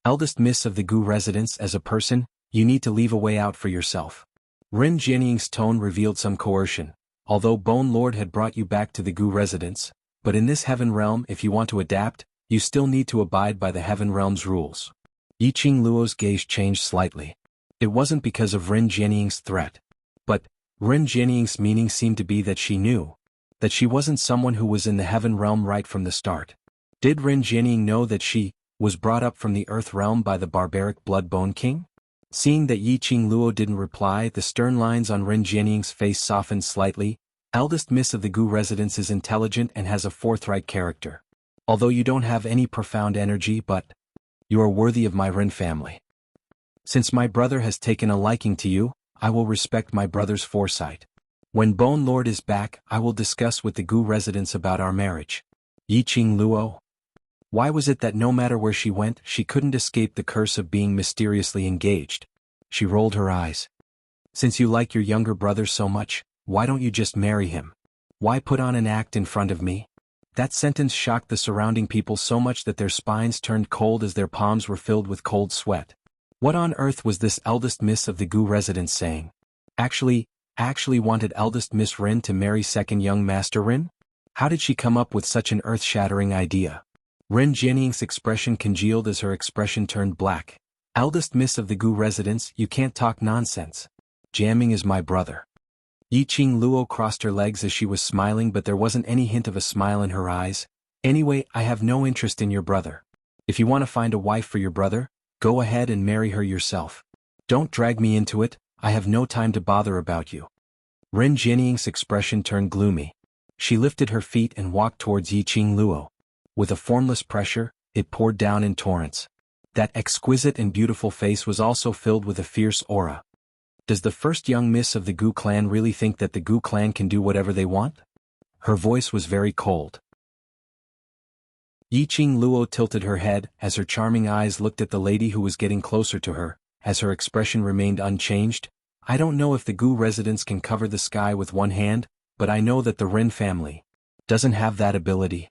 Eldest miss of the Gu residence, as a person, you need to leave a way out for yourself. Ren Jianying's tone revealed some coercion. Although Bone Lord had brought you back to the Gu residence, but in this Heaven Realm, if you want to adapt, you still need to abide by the Heaven Realm's rules. Yi Qingluo's gaze changed slightly. It wasn't because of Ren Jianying's threat. But Ren Jianying's meaning seemed to be that she knew that she wasn't someone who was in the Heaven Realm right from the start. Did Ren Jianying know that she was brought up from the Earth Realm by the barbaric Blood-Bone King? Seeing that Yi Qingluo didn't reply, the stern lines on Ren Jianying's face softened slightly. Eldest miss of the Gu residence is intelligent and has a forthright character. Although you don't have any profound energy, but you are worthy of my Ren family. Since my brother has taken a liking to you, I will respect my brother's foresight. When Bone Lord is back, I will discuss with the Gu residents about our marriage. Yi Qingluo. Why was it that no matter where she went, she couldn't escape the curse of being mysteriously engaged? She rolled her eyes. Since you like your younger brother so much, why don't you just marry him? Why put on an act in front of me? That sentence shocked the surrounding people so much that their spines turned cold as their palms were filled with cold sweat. What on earth was this eldest miss of the Gu residence saying? Actually wanted eldest Miss Ren to marry second young Master Ren? How did she come up with such an earth-shattering idea? Ren Jianying's expression congealed as her expression turned black. Eldest miss of the Gu residence, you can't talk nonsense. Jiaming is my brother. Yi Qingluo crossed her legs as she was smiling, but there wasn't any hint of a smile in her eyes. Anyway, I have no interest in your brother. If you want to find a wife for your brother, go ahead and marry her yourself. Don't drag me into it, I have no time to bother about you. Ren Jianying's expression turned gloomy. She lifted her feet and walked towards Yi Qingluo. With a formless pressure, it poured down in torrents. That exquisite and beautiful face was also filled with a fierce aura. Does the first young miss of the Gu clan really think that the Gu clan can do whatever they want? Her voice was very cold. Yi Qingluo tilted her head as her charming eyes looked at the lady who was getting closer to her, as her expression remained unchanged. I don't know if the Gu residents can cover the sky with one hand, but I know that the Ren family doesn't have that ability.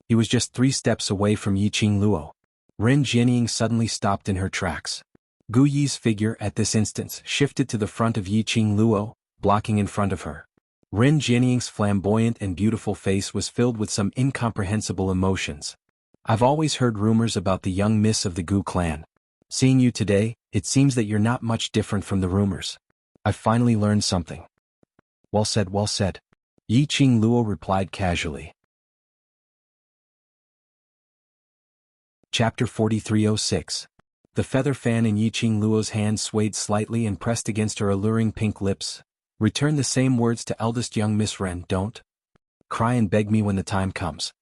He was just 3 steps away from Yi Qingluo. Ren Jianying suddenly stopped in her tracks. Gu Yi's figure at this instant shifted to the front of Yi Qingluo, blocking in front of her. Ren Jianying's flamboyant and beautiful face was filled with some incomprehensible emotions. I've always heard rumors about the young miss of the Gu clan. Seeing you today, it seems that you're not much different from the rumors. I've finally learned something. Well said, well said. Yi Qingluo replied casually. Chapter 4306. The feather fan in Yi Qingluo's hand swayed slightly and pressed against her alluring pink lips. Return the same words to eldest young Miss Ren, don't cry and beg me when the time comes.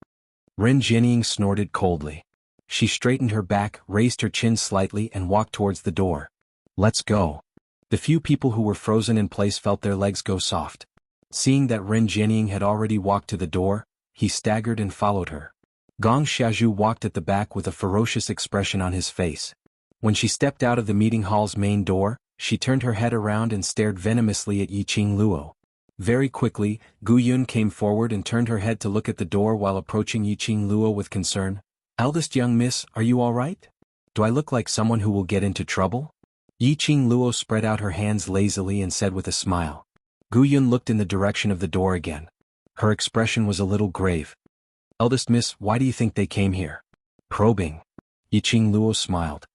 Ren Jianying snorted coldly. She straightened her back, raised her chin slightly and walked towards the door. Let's go. The few people who were frozen in place felt their legs go soft. Seeing that Ren Jianying had already walked to the door, he staggered and followed her. Gong Xiaozhu walked at the back with a ferocious expression on his face. When she stepped out of the meeting hall's main door, she turned her head around and stared venomously at Yiqing Luo. Very quickly, Gu Yun came forward and turned her head to look at the door while approaching Yiqing Luo with concern. "Eldest young miss, are you all right? Do I look like someone who will get into trouble?" Yiqing Luo spread out her hands lazily and said with a smile. Gu Yun looked in the direction of the door again. Her expression was a little grave. "Eldest miss, why do you think they came here?" "Probing." Yiqing Luo smiled.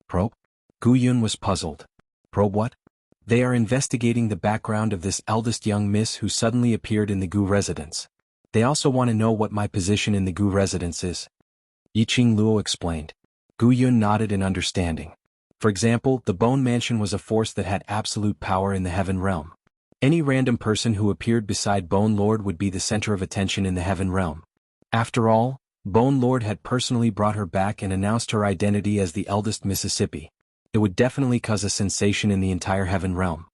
"Probe?" Gu Yun was puzzled. "Probe what?" "They are investigating the background of this eldest young miss who suddenly appeared in the Gu residence. They also want to know what my position in the Gu residence is." Yiqing Luo explained. Gu Yun nodded in understanding. For example, the Bone Mansion was a force that had absolute power in the Heaven Realm. Any random person who appeared beside Bone Lord would be the center of attention in the Heaven Realm. After all, Bone Lord had personally brought her back and announced her identity as the eldest Mississippi. It would definitely cause a sensation in the entire Heaven Realm.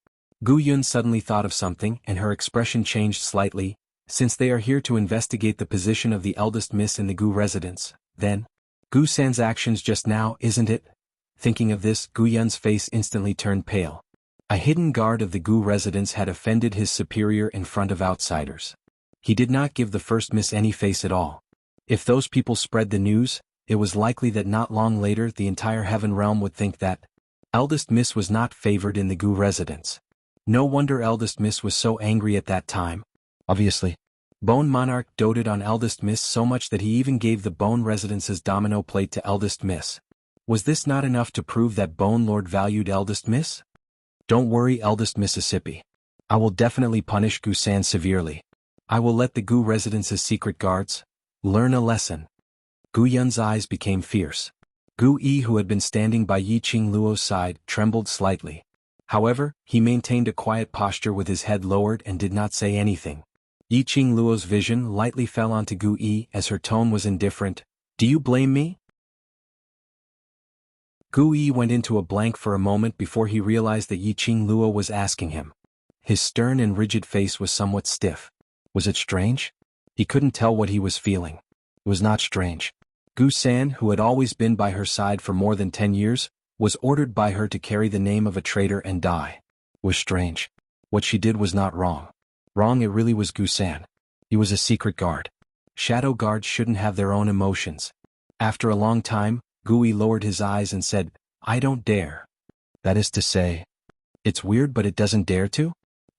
Gu Yun suddenly thought of something and her expression changed slightly. "Since they are here to investigate the position of the eldest miss in the Gu residence, then Gu San's actions just now, isn't it?" Thinking of this, Gu Yun's face instantly turned pale. A hidden guard of the Gu residence had offended his superior in front of outsiders. He did not give the first miss any face at all. If those people spread the news, it was likely that not long later the entire Heaven Realm would think that eldest miss was not favored in the Gu residence. No wonder eldest miss was so angry at that time. Obviously, Bone Monarch doted on eldest miss so much that he even gave the Bone residence's domino plate to eldest miss. Was this not enough to prove that Bone Lord valued eldest miss? "Don't worry, eldest Mississippi. I will definitely punish Gu San severely. I will let the Gu residence's secret guards learn a lesson." Gu Yun's eyes became fierce. Gu Yi, who had been standing by Yiqing Luo's side, trembled slightly. However, he maintained a quiet posture with his head lowered and did not say anything. Yiqing Luo's vision lightly fell onto Gu Yi as her tone was indifferent. "Do you blame me?" Gu Yi went into a blank for a moment before he realized that Yiqing Luo was asking him. His stern and rigid face was somewhat stiff. Was it strange? He couldn't tell what he was feeling. It was not strange. Gu San, who had always been by her side for more than 10 years, was ordered by her to carry the name of a traitor and die. It was strange. What she did was not wrong. Wrong it really was Gu San. He was a secret guard. Shadow guards shouldn't have their own emotions. After a long time, Gu Yi lowered his eyes and said, "I don't dare." That is to say, it's weird but it doesn't dare to?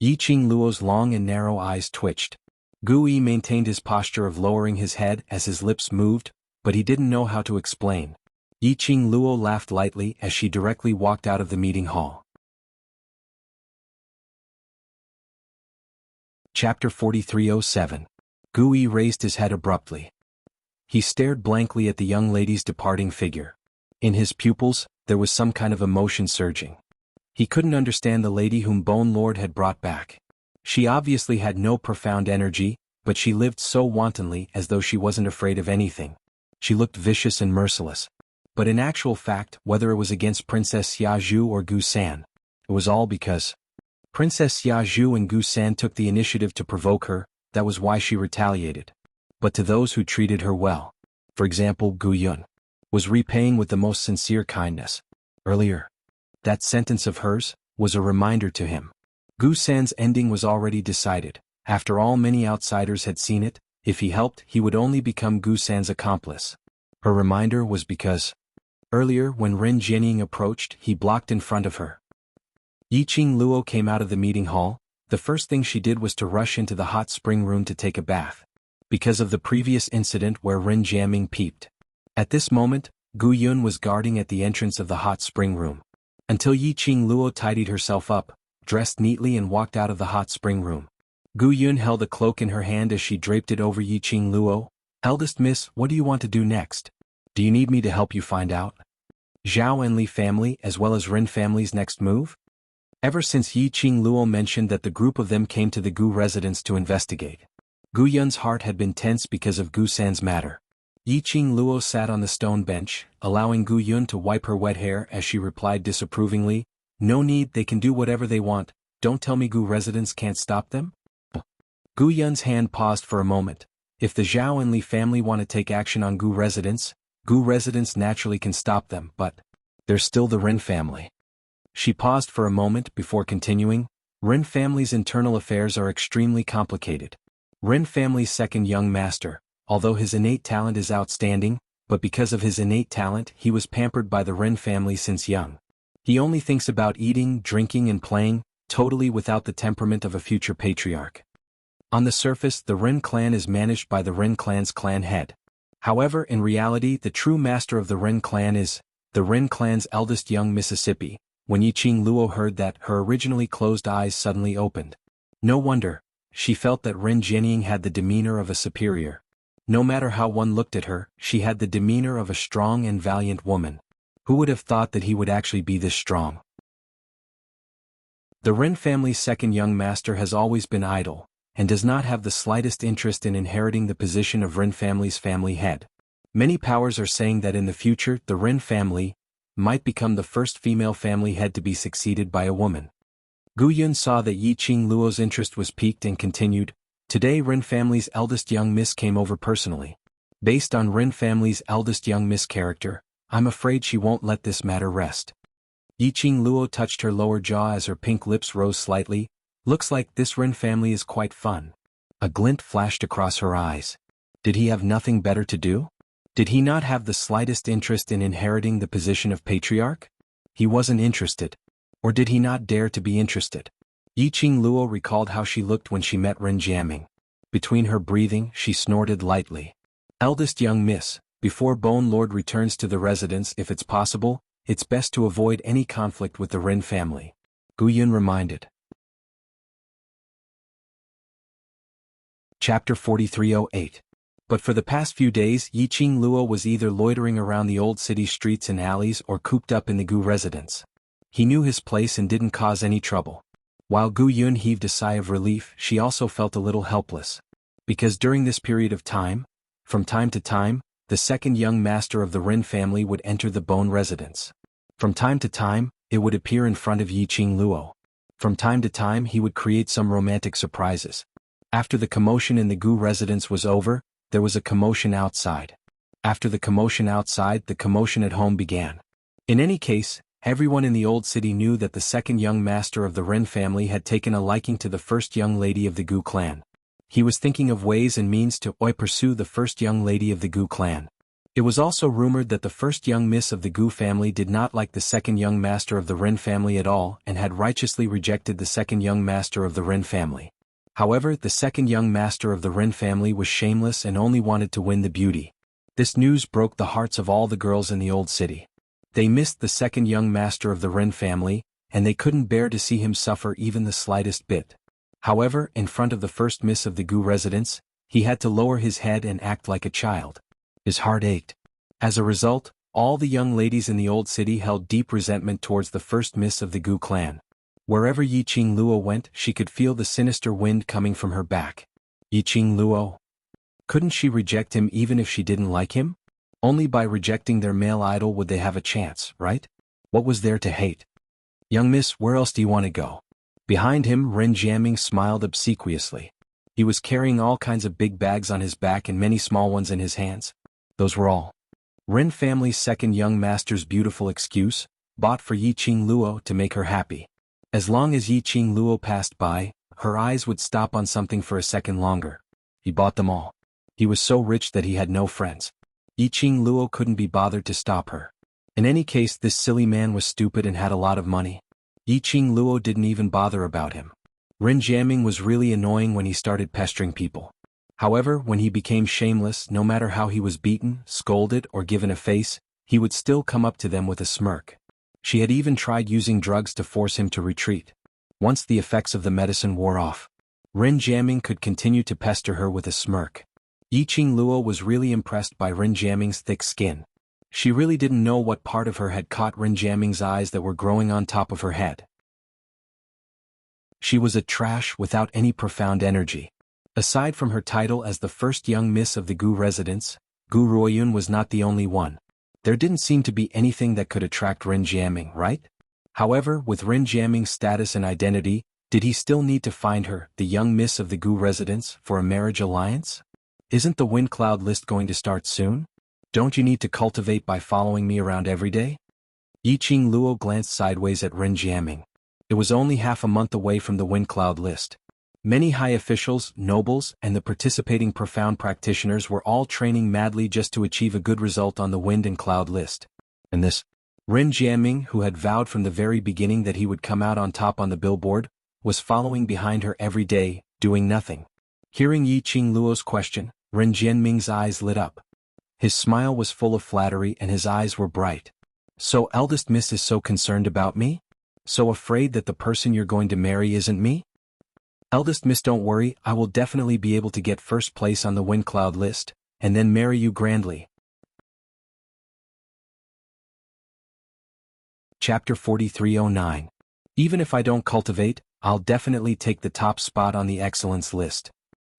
Yiqing Luo's long and narrow eyes twitched. Gu Yi maintained his posture of lowering his head as his lips moved, but he didn't know how to explain. Yiqing Luo laughed lightly as she directly walked out of the meeting hall. Chapter 4307. Gu Yi raised his head abruptly. He stared blankly at the young lady's departing figure. In his pupils, there was some kind of emotion surging. He couldn't understand the lady whom Bone Lord had brought back. She obviously had no profound energy, but she lived so wantonly as though she wasn't afraid of anything. She looked vicious and merciless. But in actual fact, whether it was against Princess Xiaozhu or Gu San, it was all because Princess Xiaozhu and Gu San took the initiative to provoke her. That was why she retaliated. But to those who treated her well, for example Gu Yun, was repaying with the most sincere kindness. Earlier, that sentence of hers was a reminder to him. Gu San's ending was already decided. After all, many outsiders had seen it. If he helped, he would only become Gu San's accomplice. Her reminder was because earlier when Ren Jianying approached, he blocked in front of her. Yiqing Luo came out of the meeting hall. The first thing she did was to rush into the hot spring room to take a bath. Because of the previous incident where Ren Jianying peeped. At this moment, Gu Yun was guarding at the entrance of the hot spring room. Until Yiqing Luo tidied herself up, dressed neatly and walked out of the hot spring room. Gu Yun held a cloak in her hand as she draped it over Yiqing Luo. "Eldest miss, what do you want to do next? Do you need me to help you find out Zhao and Li family as well as Ren family's next move?" Ever since Yiqing Luo mentioned that the group of them came to the Gu residence to investigate, Gu Yun's heart had been tense because of Gu San's matter. Yiqing Luo sat on the stone bench, allowing Gu Yun to wipe her wet hair as she replied disapprovingly, No need, they can do whatever they want, don't tell me Gu residents can't stop them? Gu Yun's hand paused for a moment. If the Zhao and Li family want to take action on Gu residents naturally can stop them, but there's still the Ren family. She paused for a moment before continuing. Ren family's internal affairs are extremely complicated. Ren family's second young master, although his innate talent is outstanding, but because of his innate talent he was pampered by the Ren family since young. He only thinks about eating, drinking and playing, totally without the temperament of a future patriarch. On the surface, the Ren clan is managed by the Ren clan's clan head. However, in reality, the true master of the Ren clan is the Ren clan's eldest young Mississippi. When Yiqing Luo heard that, her originally closed eyes suddenly opened. No wonder, she felt that Ren Jianying had the demeanor of a superior. No matter how one looked at her, she had the demeanor of a strong and valiant woman. Who would have thought that he would actually be this strong? The Ren family's second young master has always been idle, and does not have the slightest interest in inheriting the position of Ren family's family head. Many powers are saying that in the future the Ren family might become the first female family head to be succeeded by a woman. Gu Yun saw that Yiqing Luo's interest was piqued and continued, "Today Ren family's eldest young miss came over personally. Based on Ren family's eldest young miss character, I'm afraid she won't let this matter rest." Yiqing Luo touched her lower jaw as her pink lips rose slightly. "Looks like this Ren family is quite fun." A glint flashed across her eyes. Did he have nothing better to do? Did he not have the slightest interest in inheriting the position of patriarch? He wasn't interested. Or did he not dare to be interested? Yiqing Luo recalled how she looked when she met Ren Jiaming. Between her breathing, she snorted lightly. "Eldest young miss, before Bone Lord returns to the residence, if it's possible, it's best to avoid any conflict with the Ren family," Gu Yun reminded. Chapter 4308. But for the past few days Yiqing Luo was either loitering around the old city streets and alleys or cooped up in the Gu residence. He knew his place and didn't cause any trouble. While Gu Yun heaved a sigh of relief, she also felt a little helpless. Because during this period of time, from time to time, the second young master of the Ren family would enter the Bone residence. From time to time, it would appear in front of Yiqing Luo. From time to time he would create some romantic surprises. After the commotion in the Gu residence was over, there was a commotion outside. After the commotion outside, the commotion at home began. In any case, everyone in the old city knew that the second young master of the Ren family had taken a liking to the first young lady of the Gu clan. He was thinking of ways and means to pursue the first young lady of the Gu clan. It was also rumored that the first young miss of the Gu family did not like the second young master of the Ren family at all and had righteously rejected the second young master of the Ren family. However, the second young master of the Ren family was shameless and only wanted to win the beauty. This news broke the hearts of all the girls in the old city. They missed the second young master of the Ren family, and they couldn't bear to see him suffer even the slightest bit. However, in front of the first miss of the Gu residence, he had to lower his head and act like a child. His heart ached. As a result, all the young ladies in the old city held deep resentment towards the first miss of the Gu clan. Wherever Yiqing Luo went, she could feel the sinister wind coming from her back. Yiqing Luo? Couldn't she reject him even if she didn't like him? Only by rejecting their male idol would they have a chance, right? What was there to hate? "Young miss, where else do you want to go?" Behind him, Ren Jiaming smiled obsequiously. He was carrying all kinds of big bags on his back and many small ones in his hands. Those were all Ren family's second young master's beautiful excuse, bought for Yiqing Luo to make her happy. As long as Yiqing Luo passed by, her eyes would stop on something for a second longer. He bought them all. He was so rich that he had no friends. Yiqing Luo couldn't be bothered to stop her. In any case, this silly man was stupid and had a lot of money. Yiqing Luo didn't even bother about him. Ren Jiaming was really annoying when he started pestering people. However, when he became shameless, no matter how he was beaten, scolded, or given a face, he would still come up to them with a smirk. She had even tried using drugs to force him to retreat. Once the effects of the medicine wore off, Ren Jiaming could continue to pester her with a smirk. Yiqing Luo was really impressed by Ren Jiaming's thick skin. She really didn't know what part of her had caught Ren Jiaming's eyes that were growing on top of her head. She was a trash without any profound energy. Aside from her title as the first young miss of the Gu residence, Gu Ruoyun was not the only one. There didn't seem to be anything that could attract Ren Jiaming, right? However, with Rin Jiaming's status and identity, did he still need to find her, the young miss of the Gu residence, for a marriage alliance? Isn't the wind cloud list going to start soon? Don't you need to cultivate by following me around every day? Yiqing Luo glanced sideways at Rin Jiaming. It was only half a month away from the wind cloud list. Many high officials, nobles, and the participating profound practitioners were all training madly just to achieve a good result on the wind and cloud list. And this Rin Jiaming, who had vowed from the very beginning that he would come out on top on the billboard, was following behind her every day, doing nothing. Hearing Yiqing Luo's question, Rin Jianming's eyes lit up. His smile was full of flattery and his eyes were bright. So eldest miss is so concerned about me? So afraid that the person you're going to marry isn't me? Eldest miss, don't worry, I will definitely be able to get first place on the wind cloud list, and then marry you grandly. Chapter 4309. Even if I don't cultivate, I'll definitely take the top spot on the excellence list.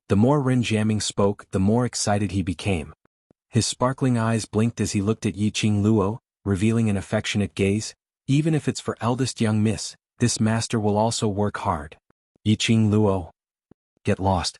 The more Rin Jiaming spoke, the more excited he became. His sparkling eyes blinked as he looked at Yiqing Luo, revealing an affectionate gaze. Even if it's for eldest young miss, this master will also work hard. Yiqing Luo. Get lost.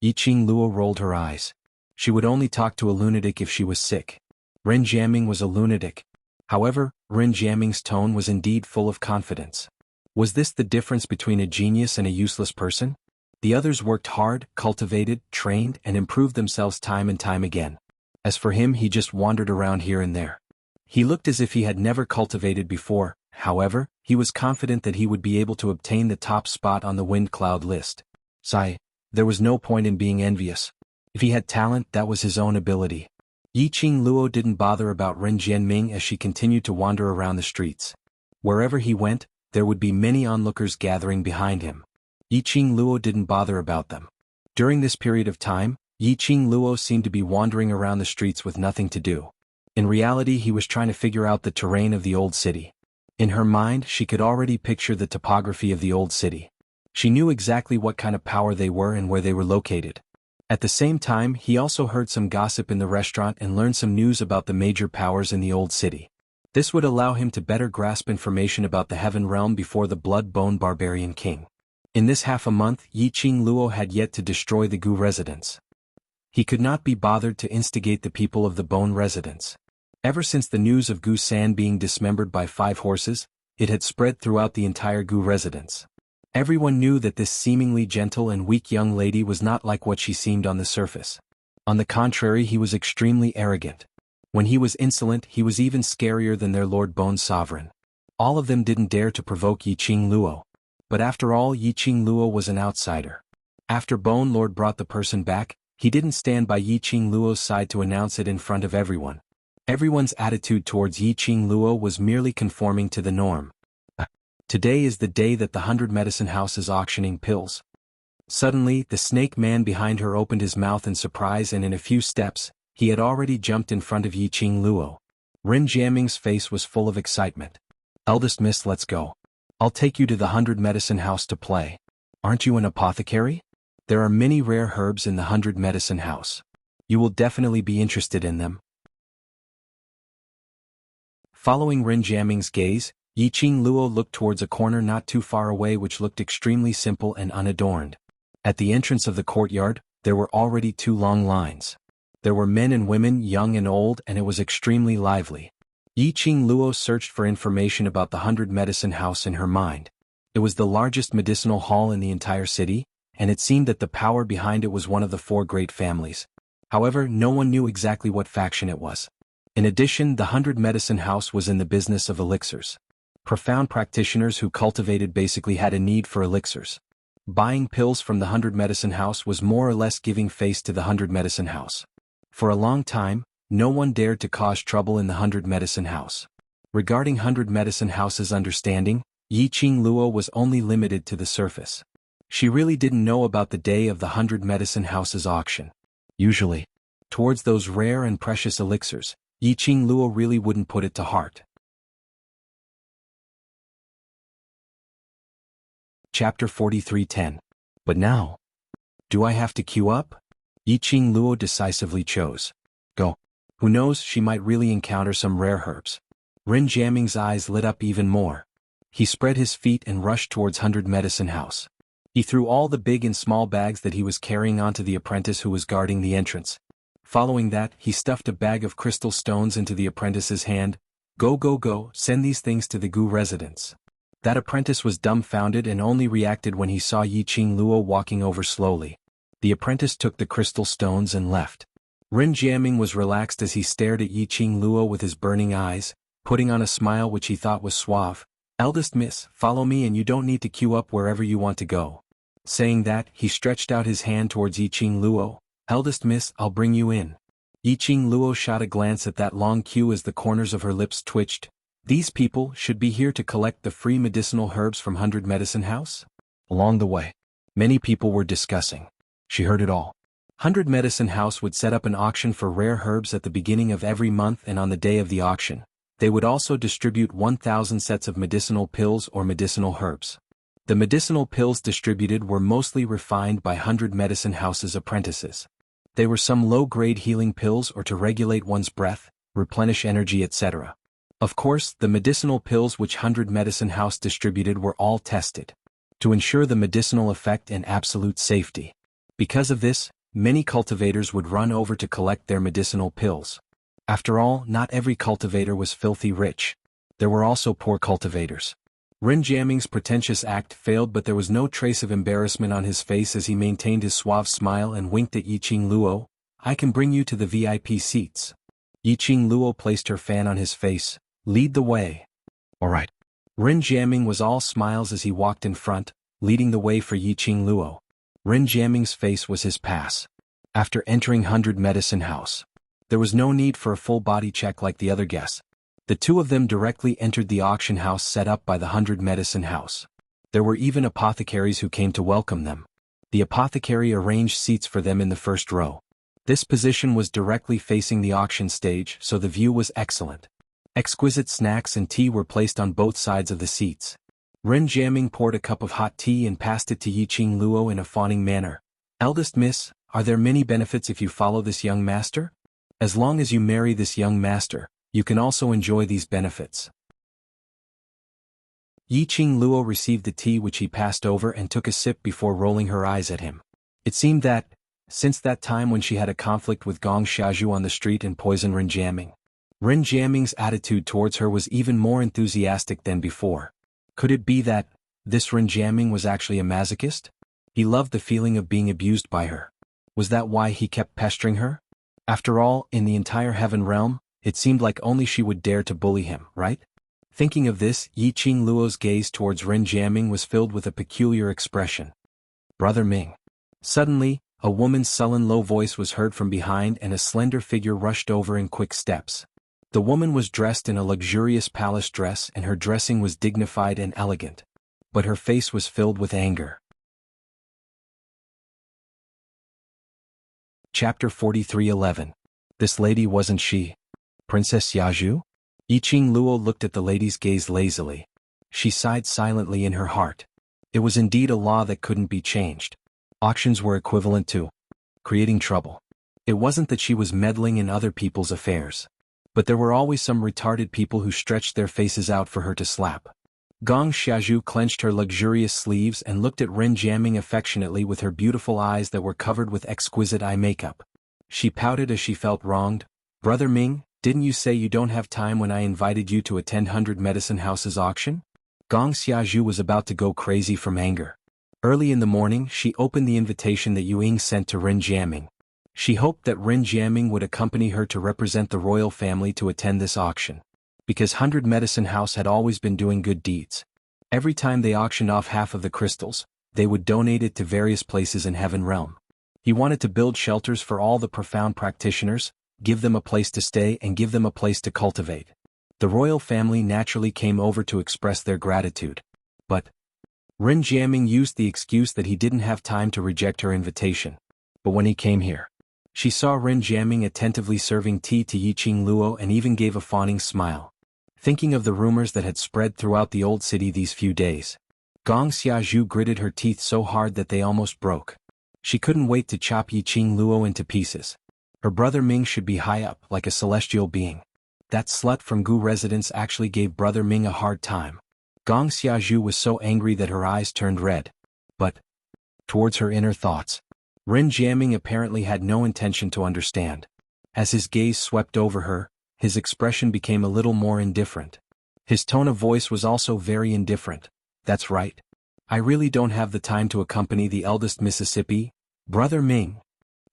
Yiqing Luo rolled her eyes. She would only talk to a lunatic if she was sick. Rin Jiaming was a lunatic. However, Rin Jiaming's tone was indeed full of confidence. Was this the difference between a genius and a useless person? The others worked hard, cultivated, trained, and improved themselves time and time again. As for him, he just wandered around here and there. He looked as if he had never cultivated before. However, he was confident that he would be able to obtain the top spot on the wind cloud list. Sigh, there was no point in being envious. If he had talent, that was his own ability. Yiqing Luo didn't bother about Rin Jianming as she continued to wander around the streets. Wherever he went, there would be many onlookers gathering behind him. Yiqing Luo didn't bother about them. During this period of time, Yiqing Luo seemed to be wandering around the streets with nothing to do. In reality, he was trying to figure out the terrain of the old city. In her mind, she could already picture the topography of the old city. She knew exactly what kind of power they were and where they were located. At the same time, he also heard some gossip in the restaurant and learned some news about the major powers in the old city. This would allow him to better grasp information about the Heaven Realm before the Blood-Bone Barbarian King. In this half a month, Yiqing Luo had yet to destroy the Gu residence. He could not be bothered to instigate the people of the Bone residence. Ever since the news of Gu San being dismembered by 5 horses, it had spread throughout the entire Gu residence. Everyone knew that this seemingly gentle and weak young lady was not like what she seemed on the surface. On the contrary, he was extremely arrogant. When he was insolent, he was even scarier than their Lord Bone Sovereign. All of them didn't dare to provoke Yiqing Luo. But after all, Yiqing Luo was an outsider. After Bone Lord brought the person back, he didn't stand by Yiqing Luo's side to announce it in front of everyone. Everyone's attitude towards Yiqing Luo was merely conforming to the norm. Today is the day that the 100 Medicine House is auctioning pills. Suddenly, the snake man behind her opened his mouth in surprise, and in a few steps, he had already jumped in front of Yiqing Luo. Rin Jiaming's face was full of excitement. Eldest miss, let's go. I'll take you to the 100 Medicine House to play. Aren't you an apothecary? There are many rare herbs in the 100 Medicine House. You will definitely be interested in them. Following Rin Jiaming's gaze, Yiqing Luo looked towards a corner not too far away which looked extremely simple and unadorned. At the entrance of the courtyard, there were already 2 long lines. There were men and women, young and old, and it was extremely lively. Yiqing Luo searched for information about the 100 Medicine House in her mind. It was the largest medicinal hall in the entire city, and it seemed that the power behind it was one of the 4 great families. However, no one knew exactly what faction it was. In addition, the 100 Medicine House was in the business of elixirs. Profound practitioners who cultivated basically had a need for elixirs. Buying pills from the 100 Medicine House was more or less giving face to the 100 Medicine House. For a long time, no one dared to cause trouble in the 100 Medicine House. Regarding 100 Medicine House's understanding, Yiqing Luo was only limited to the surface. She really didn't know about the day of the 100 Medicine House's auction. Usually, towards those rare and precious elixirs, Yiqing Luo really wouldn't put it to heart. Chapter 4310. But now, do I have to queue up? Yiqing Luo decisively chose. Go. Who knows, she might really encounter some rare herbs. Rin Jiaming's eyes lit up even more. He spread his feet and rushed towards 100 Medicine House. He threw all the big and small bags that he was carrying onto the apprentice who was guarding the entrance. Following that, he stuffed a bag of crystal stones into the apprentice's hand. Go go go, send these things to the Gu residence. That apprentice was dumbfounded and only reacted when he saw Yiqing Luo walking over slowly. The apprentice took the crystal stones and left. Ren Jiaming was relaxed as he stared at Yiqing Luo with his burning eyes, putting on a smile which he thought was suave. Eldest miss, follow me and you don't need to queue up wherever you want to go. Saying that, he stretched out his hand towards Yiqing Luo. Eldest miss, I'll bring you in. Yiqing Luo shot a glance at that long queue as the corners of her lips twitched. These people should be here to collect the free medicinal herbs from 100 Medicine House? Along the way, many people were discussing. She heard it all. 100 Medicine House would set up an auction for rare herbs at the beginning of every month, and on the day of the auction, they would also distribute 1,000 sets of medicinal pills or medicinal herbs. The medicinal pills distributed were mostly refined by 100 Medicine House's apprentices. They were some low-grade healing pills or to regulate one's breath, replenish energy, etc. Of course, the medicinal pills which 100 Medicine House distributed were all tested to ensure the medicinal effect and absolute safety. Because of this, many cultivators would run over to collect their medicinal pills. After all, not every cultivator was filthy rich. There were also poor cultivators. Ren Jiaming's pretentious act failed, but there was no trace of embarrassment on his face as he maintained his suave smile and winked at Yiqing Luo. I can bring you to the VIP seats. Yiqing Luo placed her fan on his face. Lead the way. All right. Ren Jiaming was all smiles as he walked in front, leading the way for Yiqing Luo. Ren Jiaming's face was his pass. After entering 100 Medicine House, there was no need for a full body check like the other guests. The two of them directly entered the auction house set up by the 100 Medicine House. There were even apothecaries who came to welcome them. The apothecary arranged seats for them in the first row. This position was directly facing the auction stage, so the view was excellent. Exquisite snacks and tea were placed on both sides of the seats. Ren Jiaming poured a cup of hot tea and passed it to Yiqing Luo in a fawning manner. Eldest miss, are there many benefits if you follow this young master? As long as you marry this young master, you can also enjoy these benefits. Yiqing Luo received the tea which he passed over and took a sip before rolling her eyes at him. It seemed that, since that time when she had a conflict with Gong Xiazhu on the street and poisoned Ren Jiaming's attitude towards her was even more enthusiastic than before. Could it be that this Ren Jiaming was actually a masochist? He loved the feeling of being abused by her. Was that why he kept pestering her? After all, in the entire heaven realm, it seemed like only she would dare to bully him, right? Thinking of this, Yiqing Luo's gaze towards Ren Jiaming was filled with a peculiar expression. Brother Ming. Suddenly, a woman's sullen low voice was heard from behind and a slender figure rushed over in quick steps. The woman was dressed in a luxurious palace dress and her dressing was dignified and elegant. But her face was filled with anger. Chapter 43:11. This lady wasn't she? Princess Jianghu? Yiqing Luo looked at the lady's gaze lazily. She sighed silently in her heart. It was indeed a law that couldn't be changed. Auctions were equivalent to creating trouble. It wasn't that she was meddling in other people's affairs. But there were always some retarded people who stretched their faces out for her to slap. Gong Xiazhu clenched her luxurious sleeves and looked at Ren Jiaming affectionately with her beautiful eyes that were covered with exquisite eye makeup. She pouted as she felt wronged. Brother Ming, didn't you say you don't have time when I invited you to attend 100 Medicine House's auction? Gong Xiazhu was about to go crazy from anger. Early in the morning, she opened the invitation that Yu Ying sent to Ren Jiaming. She hoped that Ren Jiaming would accompany her to represent the royal family to attend this auction. Because 100 Medicine House had always been doing good deeds. Every time they auctioned off half of the crystals, they would donate it to various places in Heaven Realm. He wanted to build shelters for all the profound practitioners, give them a place to stay and give them a place to cultivate. The royal family naturally came over to express their gratitude. But Ren Jiaming used the excuse that he didn't have time to reject her invitation. But when he came here, she saw Ren Jiaming attentively serving tea to Yiqing Luo and even gave a fawning smile. Thinking of the rumors that had spread throughout the old city these few days, Gong Xiazhu gritted her teeth so hard that they almost broke. She couldn't wait to chop Yiqing Luo into pieces. Her brother Ming should be high up like a celestial being. That slut from Gu residence actually gave brother Ming a hard time. Gong Xiaozhu was so angry that her eyes turned red. But, towards her inner thoughts, Ren Jiaming apparently had no intention to understand. As his gaze swept over her, his expression became a little more indifferent. His tone of voice was also very indifferent. That's right. I really don't have the time to accompany the eldest Mississippi, Brother Ming.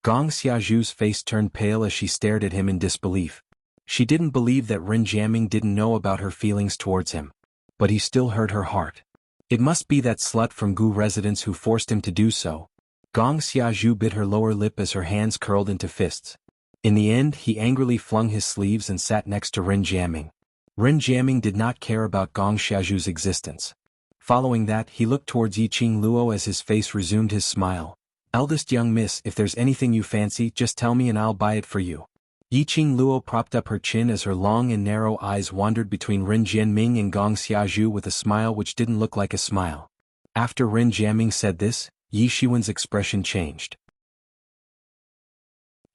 Gong Xiaozhu's face turned pale as she stared at him in disbelief. She didn't believe that Ren Jiaming didn't know about her feelings towards him. But he still hurt her heart. It must be that slut from Gu residence who forced him to do so. Gong Xiaozhu bit her lower lip as her hands curled into fists. In the end, he angrily flung his sleeves and sat next to Ren Jiaming. Ren Jiaming did not care about Gong Xiaozhu's existence. Following that, he looked towards Yiqing Luo as his face resumed his smile. Eldest young miss, if there's anything you fancy, just tell me and I'll buy it for you. Yiqing Luo propped up her chin as her long and narrow eyes wandered between Ren Jianming and Gong Xiaozhu with a smile which didn't look like a smile. After Ren Jiaming said this, Yi Shiwen's expression changed.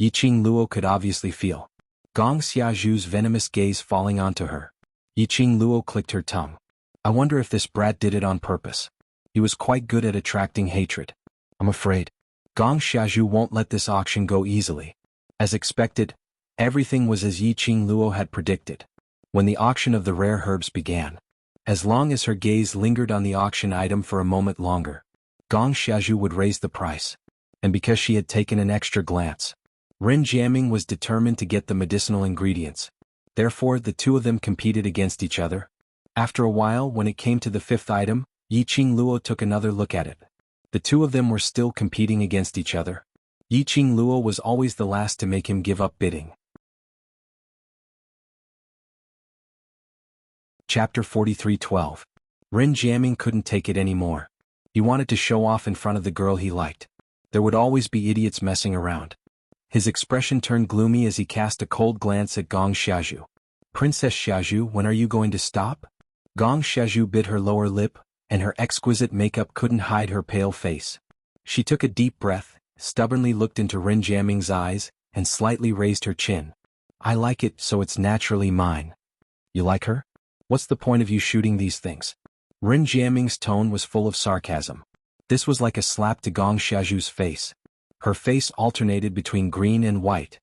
Yiqing Luo could obviously feel Gong Xiaozhu's venomous gaze falling onto her. Yiqing Luo clicked her tongue. I wonder if this brat did it on purpose. He was quite good at attracting hatred. I'm afraid Gong Xiaozhu won't let this auction go easily. As expected, everything was as Yiqing Luo had predicted. When the auction of the rare herbs began, as long as her gaze lingered on the auction item for a moment longer, Gong Xiaozhu would raise the price. And because she had taken an extra glance, Ren Jiaming was determined to get the medicinal ingredients. Therefore, the two of them competed against each other. After a while, when it came to the fifth item, Yiqing Luo took another look at it. The two of them were still competing against each other. Yiqing Luo was always the last to make him give up bidding. Chapter 43:12. Ren Jiaming couldn't take it anymore. He wanted to show off in front of the girl he liked. There would always be idiots messing around. His expression turned gloomy as he cast a cold glance at Gong Xiaozhu. Princess Xiaozhu, when are you going to stop? Gong Xiaozhu bit her lower lip, and her exquisite makeup couldn't hide her pale face. She took a deep breath, stubbornly looked into Ren Jiaming's eyes, and slightly raised her chin. I like it, so it's naturally mine. You like her? What's the point of you shooting these things? Ren Jiaming's tone was full of sarcasm. This was like a slap to Gong Xiaozhu's face. Her face alternated between green and white.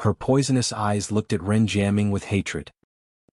Her poisonous eyes looked at Ren Jiaming with hatred.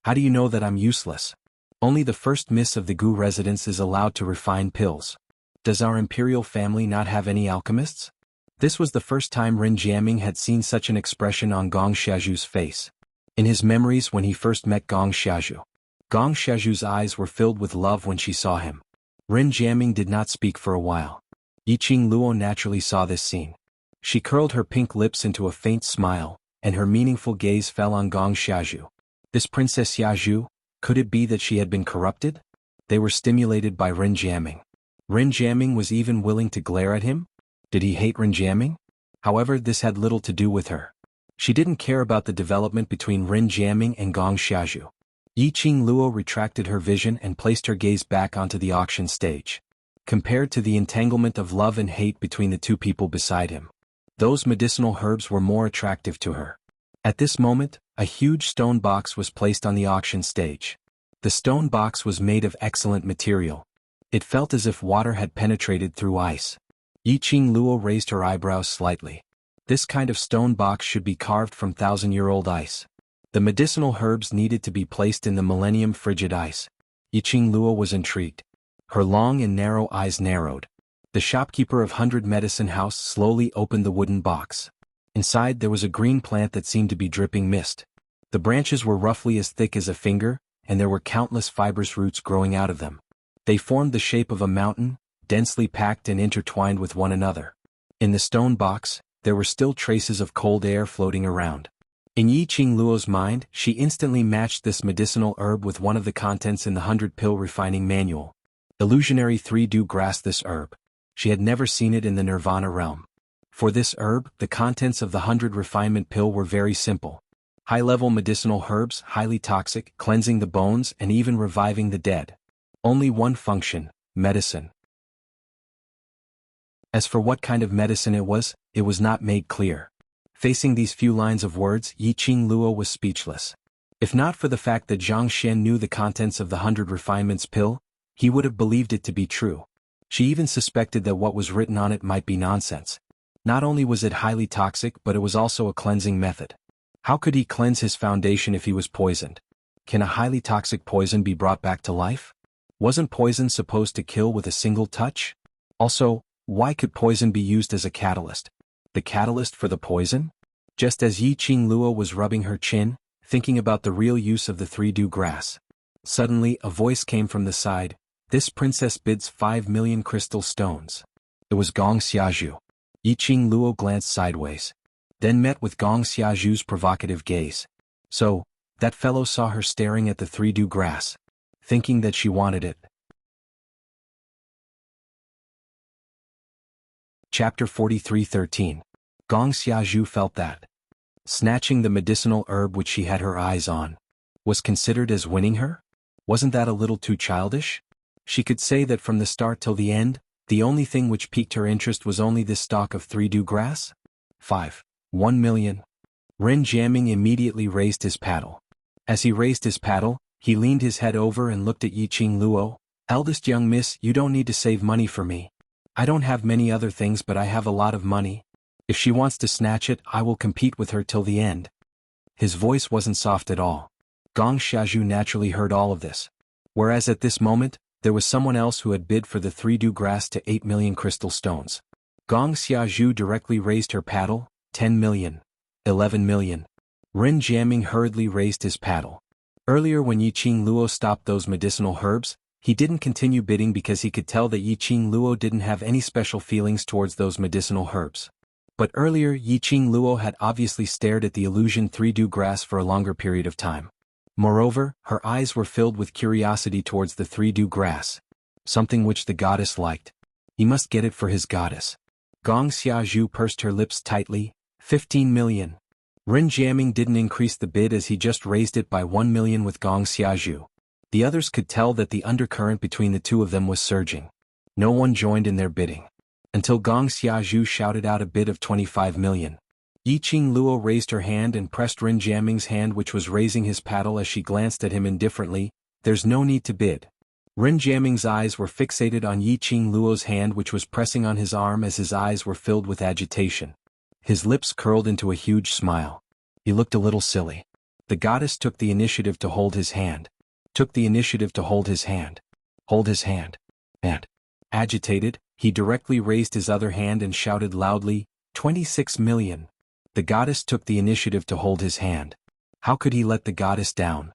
How do you know that I'm useless? Only the first miss of the Gu residence is allowed to refine pills. Does our imperial family not have any alchemists? This was the first time Ren Jiaming had seen such an expression on Gong Xiaozhu's face. In his memories when he first met Gong Xiaozhu, Gong Xiaozhu's eyes were filled with love when she saw him. Ren Jiaming did not speak for a while. Yiqing Luo naturally saw this scene. She curled her pink lips into a faint smile, and her meaningful gaze fell on Gong Xiaozhu. This Princess Xiaozhu, could it be that she had been corrupted? They were stimulated by Ren Jiaming. Ren Jiaming was even willing to glare at him? Did he hate Ren Jiaming? However, this had little to do with her. She didn't care about the development between Ren Jiaming and Gong Xiaozhu. Yiqing Luo retracted her vision and placed her gaze back onto the auction stage. Compared to the entanglement of love and hate between the two people beside him, those medicinal herbs were more attractive to her. At this moment, a huge stone box was placed on the auction stage. The stone box was made of excellent material. It felt as if water had penetrated through ice. Yiqing Luo raised her eyebrows slightly. This kind of stone box should be carved from thousand-year-old ice. The medicinal herbs needed to be placed in the millennium frigid ice. Yiqing Luo was intrigued. Her long and narrow eyes narrowed. The shopkeeper of 100 Medicine House slowly opened the wooden box. Inside there was a green plant that seemed to be dripping mist. The branches were roughly as thick as a finger, and there were countless fibrous roots growing out of them. They formed the shape of a mountain, densely packed and intertwined with one another. In the stone box, there were still traces of cold air floating around. In Yiqing Luo's mind, she instantly matched this medicinal herb with one of the contents in the 100-pill refining manual. Illusionary 3 do grasp this herb. She had never seen it in the Nirvana realm. For this herb, the contents of the 100 refinement pill were very simple. High-level medicinal herbs, highly toxic, cleansing the bones and even reviving the dead. Only one function, medicine. As for what kind of medicine it was not made clear. Facing these few lines of words, Yiqing Luo was speechless. If not for the fact that Zhang Shen knew the contents of the 100 refinements pill, he would have believed it to be true. She even suspected that what was written on it might be nonsense. Not only was it highly toxic, but it was also a cleansing method. How could he cleanse his foundation if he was poisoned? Can a highly toxic poison be brought back to life? Wasn't poison supposed to kill with a single touch? Also, why could poison be used as a catalyst? The catalyst for the poison? Just as Yi Qing Luo was rubbing her chin, thinking about the real use of the three-dew grass, suddenly a voice came from the side. This princess bids 5 million crystal stones. It was Gong Xiazhu. Yi Qing Luo glanced sideways, then met with Gong Xiazhu's provocative gaze. So, that fellow saw her staring at the three-dew grass, thinking that she wanted it. Chapter 43:13. Gong Xiazhu felt that snatching the medicinal herb which she had her eyes on was considered as winning her? Wasn't that a little too childish? She could say that from the start till the end, the only thing which piqued her interest was only this stalk of three-dew grass? 1 million. Ren Jiaming immediately raised his paddle. As he raised his paddle, he leaned his head over and looked at Yi Qing Luo. Eldest young miss, you don't need to save money for me. I don't have many other things, but I have a lot of money. If she wants to snatch it, I will compete with her till the end. His voice wasn't soft at all. Gong Xiazhu naturally heard all of this. Whereas at this moment, there was someone else who had bid for the three-dew grass to 8 million crystal stones. Gong Xiazhu directly raised her paddle. 10 million. 11 million. Ren Jiaming hurriedly raised his paddle. Earlier when Yi Qing Luo stopped those medicinal herbs, he didn't continue bidding because he could tell that Yi Qing Luo didn't have any special feelings towards those medicinal herbs. But earlier Yi Qing Luo had obviously stared at the illusion three-dew grass for a longer period of time. Moreover, her eyes were filled with curiosity towards the three-dew grass, something which the goddess liked. He must get it for his goddess. Gong Xiazhu pursed her lips tightly. 15 million. Ren Jiaming didn't increase the bid as he just raised it by 1 million with Gong Xiazhu. The others could tell that the undercurrent between the two of them was surging. No one joined in their bidding. Until Gong Xiazhu shouted out a bid of 25 million. Yi Qing Luo raised her hand and pressed Ren Jiaming's hand, which was raising his paddle as she glanced at him indifferently. There's no need to bid. Ren Jiaming's eyes were fixated on Yi Qing Luo's hand, which was pressing on his arm as his eyes were filled with agitation. His lips curled into a huge smile. He looked a little silly. The goddess took the initiative to hold his hand. Hold his hand. And, agitated, he directly raised his other hand and shouted loudly, 26 million. The goddess took the initiative to hold his hand. How could he let the goddess down?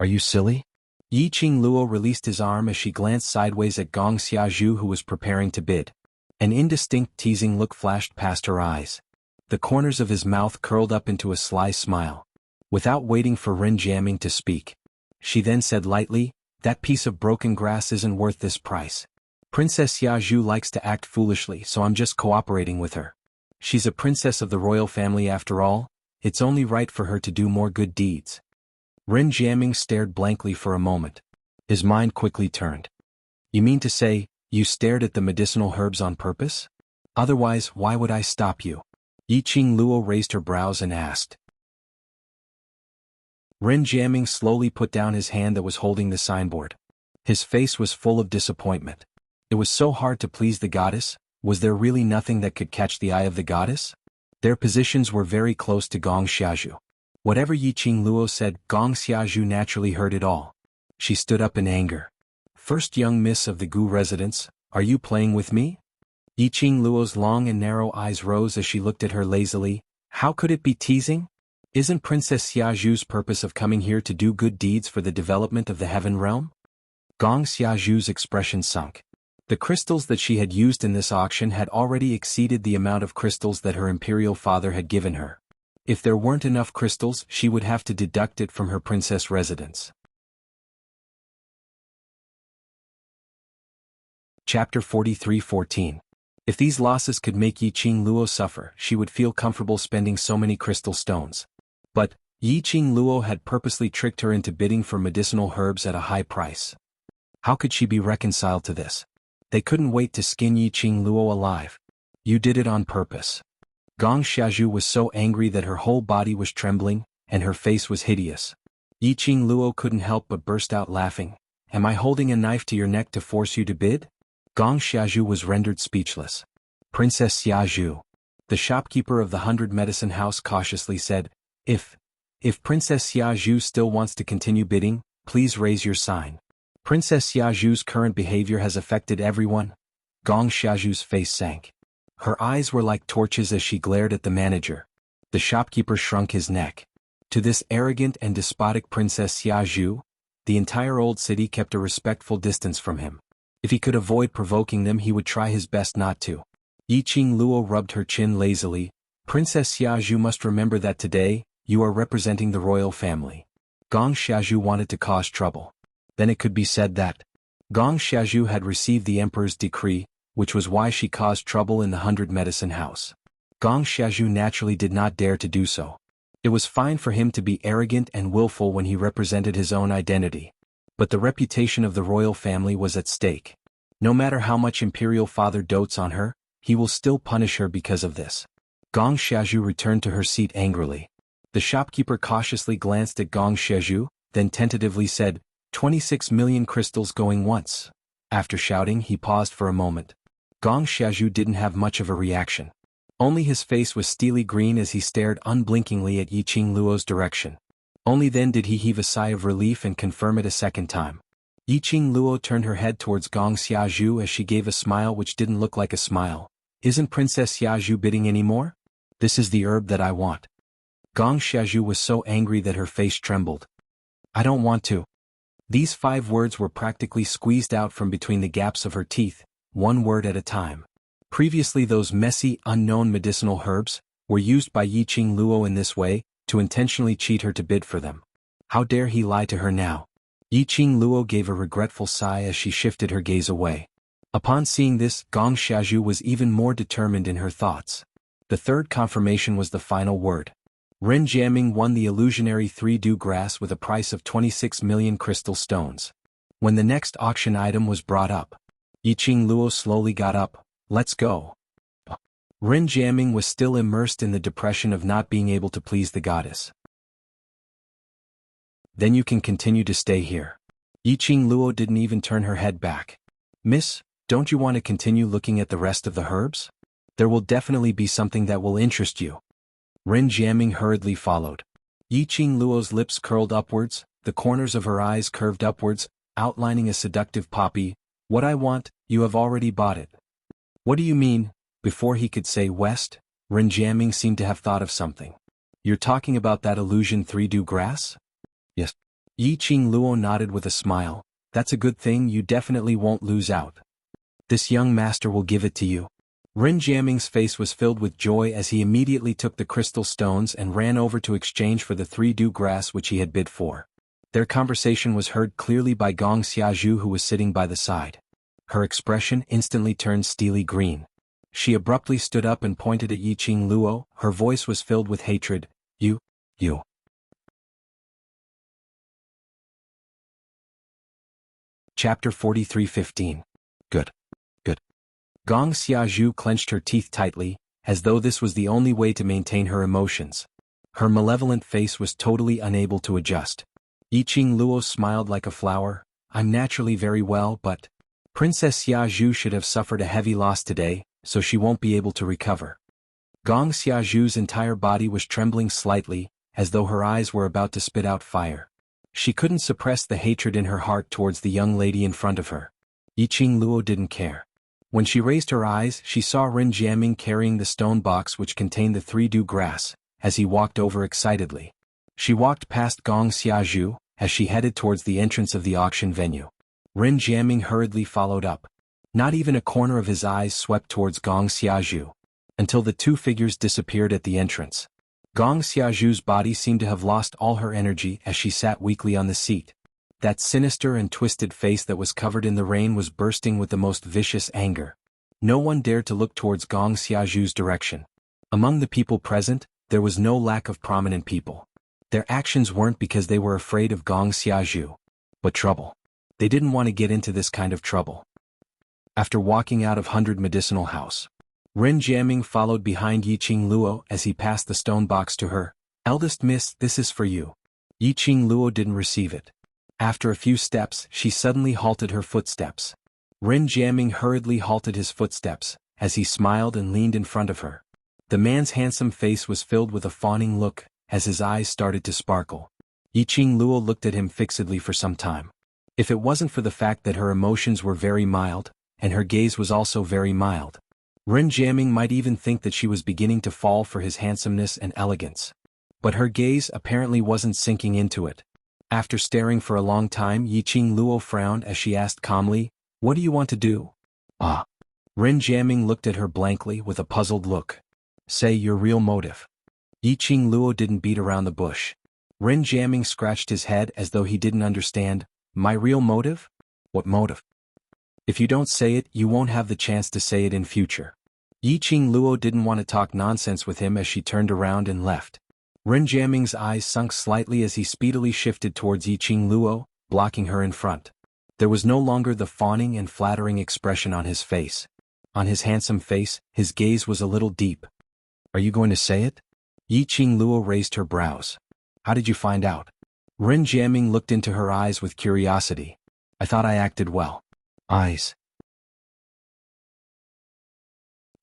Are you silly? Yi Qing Luo released his arm as she glanced sideways at Gong Xiazhu, who was preparing to bid. An indistinct teasing look flashed past her eyes. The corners of his mouth curled up into a sly smile. Without waiting for Ren Jiaming to speak, she then said lightly, that piece of broken grass isn't worth this price. Princess Xiazhu likes to act foolishly, so I'm just cooperating with her. She's a princess of the royal family after all. It's only right for her to do more good deeds. Ren Jiaming stared blankly for a moment. His mind quickly turned. You mean to say, you stared at the medicinal herbs on purpose? Otherwise, why would I stop you? Yi Qing Luo raised her brows and asked. Ren Jiaming slowly put down his hand that was holding the signboard. His face was full of disappointment. It was so hard to please the goddess. Was there really nothing that could catch the eye of the goddess? Their positions were very close to Gong Xiazhu. Whatever Yi Qing Luo said, Gong Xiazhu naturally heard it all. She stood up in anger. First young miss of the Gu residence, are you playing with me? Yi Qing Luo's long and narrow eyes rose as she looked at her lazily. How could it be teasing? Isn't Princess Xiazhu's purpose of coming here to do good deeds for the development of the heaven realm? Gong Xiazhu's expression sunk. The crystals that she had used in this auction had already exceeded the amount of crystals that her imperial father had given her. If there weren't enough crystals, she would have to deduct it from her princess residence. Chapter 43:14. If these losses could make Yi Qing Luo suffer, she would feel comfortable spending so many crystal stones. But, Yi Qing Luo had purposely tricked her into bidding for medicinal herbs at a high price. How could she be reconciled to this? They couldn't wait to skin Yi Qing Luo alive. You did it on purpose. Gong Xiazhu was so angry that her whole body was trembling, and her face was hideous. Yi Qing Luo couldn't help but burst out laughing, Am I holding a knife to your neck to force you to bid? Gong Xiaozhu was rendered speechless. Princess Xiaozhu. The shopkeeper of the 100 Medicine House cautiously said, If Princess Xiaozhu still wants to continue bidding, please raise your sign. Princess Xiaozhu's current behavior has affected everyone. Gong Xiaozhu's face sank. Her eyes were like torches as she glared at the manager. The shopkeeper shrunk his neck. To this arrogant and despotic Princess Xiaozhu, the entire old city kept a respectful distance from him. If he could avoid provoking them, he would try his best not to. Yiqing Luo rubbed her chin lazily. Princess Xiaozhu must remember that today, you are representing the royal family. Gong Xiaozhu wanted to cause trouble. Then it could be said that Gong Xiaozhu had received the emperor's decree, which was why she caused trouble in the 100 Medicine House. Gong Xiaozhu naturally did not dare to do so. It was fine for him to be arrogant and willful when he represented his own identity. But the reputation of the royal family was at stake. No matter how much imperial father dotes on her, he will still punish her because of this. Gong Xiaozhu returned to her seat angrily. The shopkeeper cautiously glanced at Gong Xiaozhu, then tentatively said, 26 million crystals going once. After shouting, he paused for a moment. Gong Xiaozhu didn't have much of a reaction. Only his face was steely green as he stared unblinkingly at Yiqing Luo's direction. Only then did he heave a sigh of relief and confirm it a second time. Yiqing Luo turned her head towards Gong Xiaozhu as she gave a smile which didn't look like a smile. Isn't Princess Xiaozhu bidding anymore? This is the herb that I want. Gong Xiaozhu was so angry that her face trembled. I don't want to. These 5 words were practically squeezed out from between the gaps of her teeth, one word at a time. Previously those messy, unknown medicinal herbs were used by Yiqing Luo in this way, to intentionally cheat her to bid for them. How dare he lie to her now? Yiqing Luo gave a regretful sigh as she shifted her gaze away. Upon seeing this, Gong Xiaozhu was even more determined in her thoughts. The third confirmation was the final word. Ren Jiaming won the illusionary 3-dew grass with a price of 26 million crystal stones. When the next auction item was brought up, Yiqing Luo slowly got up. Let's go. Ren Jiaming was still immersed in the depression of not being able to please the goddess. Then you can continue to stay here. Yiqing Luo didn't even turn her head back. Miss, don't you want to continue looking at the rest of the herbs? There will definitely be something that will interest you. Ren Jiaming hurriedly followed. Yiqing Luo's lips curled upwards, the corners of her eyes curved upwards, outlining a seductive poppy. What I want, you have already bought it. What do you mean? Before he could say West, Ren Jiaming seemed to have thought of something. You're talking about that illusion 3-dew grass? Yes. Yiqing Luo nodded with a smile. That's a good thing, you definitely won't lose out. This young master will give it to you. Ren Jiaming's face was filled with joy as he immediately took the crystal stones and ran over to exchange for the 3-dew grass which he had bid for. Their conversation was heard clearly by Gong Xiaozhu, who was sitting by the side. Her expression instantly turned steely green. She abruptly stood up and pointed at Yiqing Luo. Her voice was filled with hatred. You. Chapter 43:15. Good. Gong Xiaozhu clenched her teeth tightly, as though this was the only way to maintain her emotions. Her malevolent face was totally unable to adjust. Yiqing Luo smiled like a flower. I'm naturally very well, but Princess Xiaozhu should have suffered a heavy loss today, so she won't be able to recover. Gong Xiaozhu's entire body was trembling slightly, as though her eyes were about to spit out fire. She couldn't suppress the hatred in her heart towards the young lady in front of her. Yiqing Luo didn't care. When she raised her eyes, she saw Ren Jiaming carrying the stone box which contained the 3-dew grass, as he walked over excitedly. She walked past Gong Xiaozhu, as she headed towards the entrance of the auction venue. Ren Jiaming hurriedly followed up. Not even a corner of his eyes swept towards Gong Xiaozhu, until the 2 figures disappeared at the entrance. Gong Xiaozhu's body seemed to have lost all her energy as she sat weakly on the seat. That sinister and twisted face that was covered in the rain was bursting with the most vicious anger. No one dared to look towards Gong Xiaozhu's direction. Among the people present, there was no lack of prominent people. Their actions weren't because they were afraid of Gong Xiaozhu, but trouble. They didn't want to get into this kind of trouble. After walking out of 100 Medicinal House, Ren Jiaming followed behind Yiqing Luo as he passed the stone box to her. Eldest miss, this is for you. Yiqing Luo didn't receive it. After a few steps, she suddenly halted her footsteps. Ren Jiaming hurriedly halted his footsteps, as he smiled and leaned in front of her. The man's handsome face was filled with a fawning look, as his eyes started to sparkle. Yiqing Luo looked at him fixedly for some time. If it wasn't for the fact that her emotions were very mild, and her gaze was also very mild, Ren Jiaming might even think that she was beginning to fall for his handsomeness and elegance. But her gaze apparently wasn't sinking into it. After staring for a long time, Yiqing Luo frowned as she asked calmly, "What do you want to do?" "Ah." Ren Jiaming looked at her blankly with a puzzled look. "Say your real motive." Yiqing Luo didn't beat around the bush. Ren Jiaming scratched his head as though he didn't understand. "My real motive? What motive? If you don't say it, you won't have the chance to say it in future." Yiqing Luo didn't want to talk nonsense with him as she turned around and left. Ren Jiaming's eyes sunk slightly as he speedily shifted towards Yiqing Luo, blocking her in front. There was no longer the fawning and flattering expression on his face. On his handsome face, his gaze was a little deep. "Are you going to say it?" Yiqing Luo raised her brows. "How did you find out?" Ren Jiaming looked into her eyes with curiosity. "I thought I acted well." "Eyes."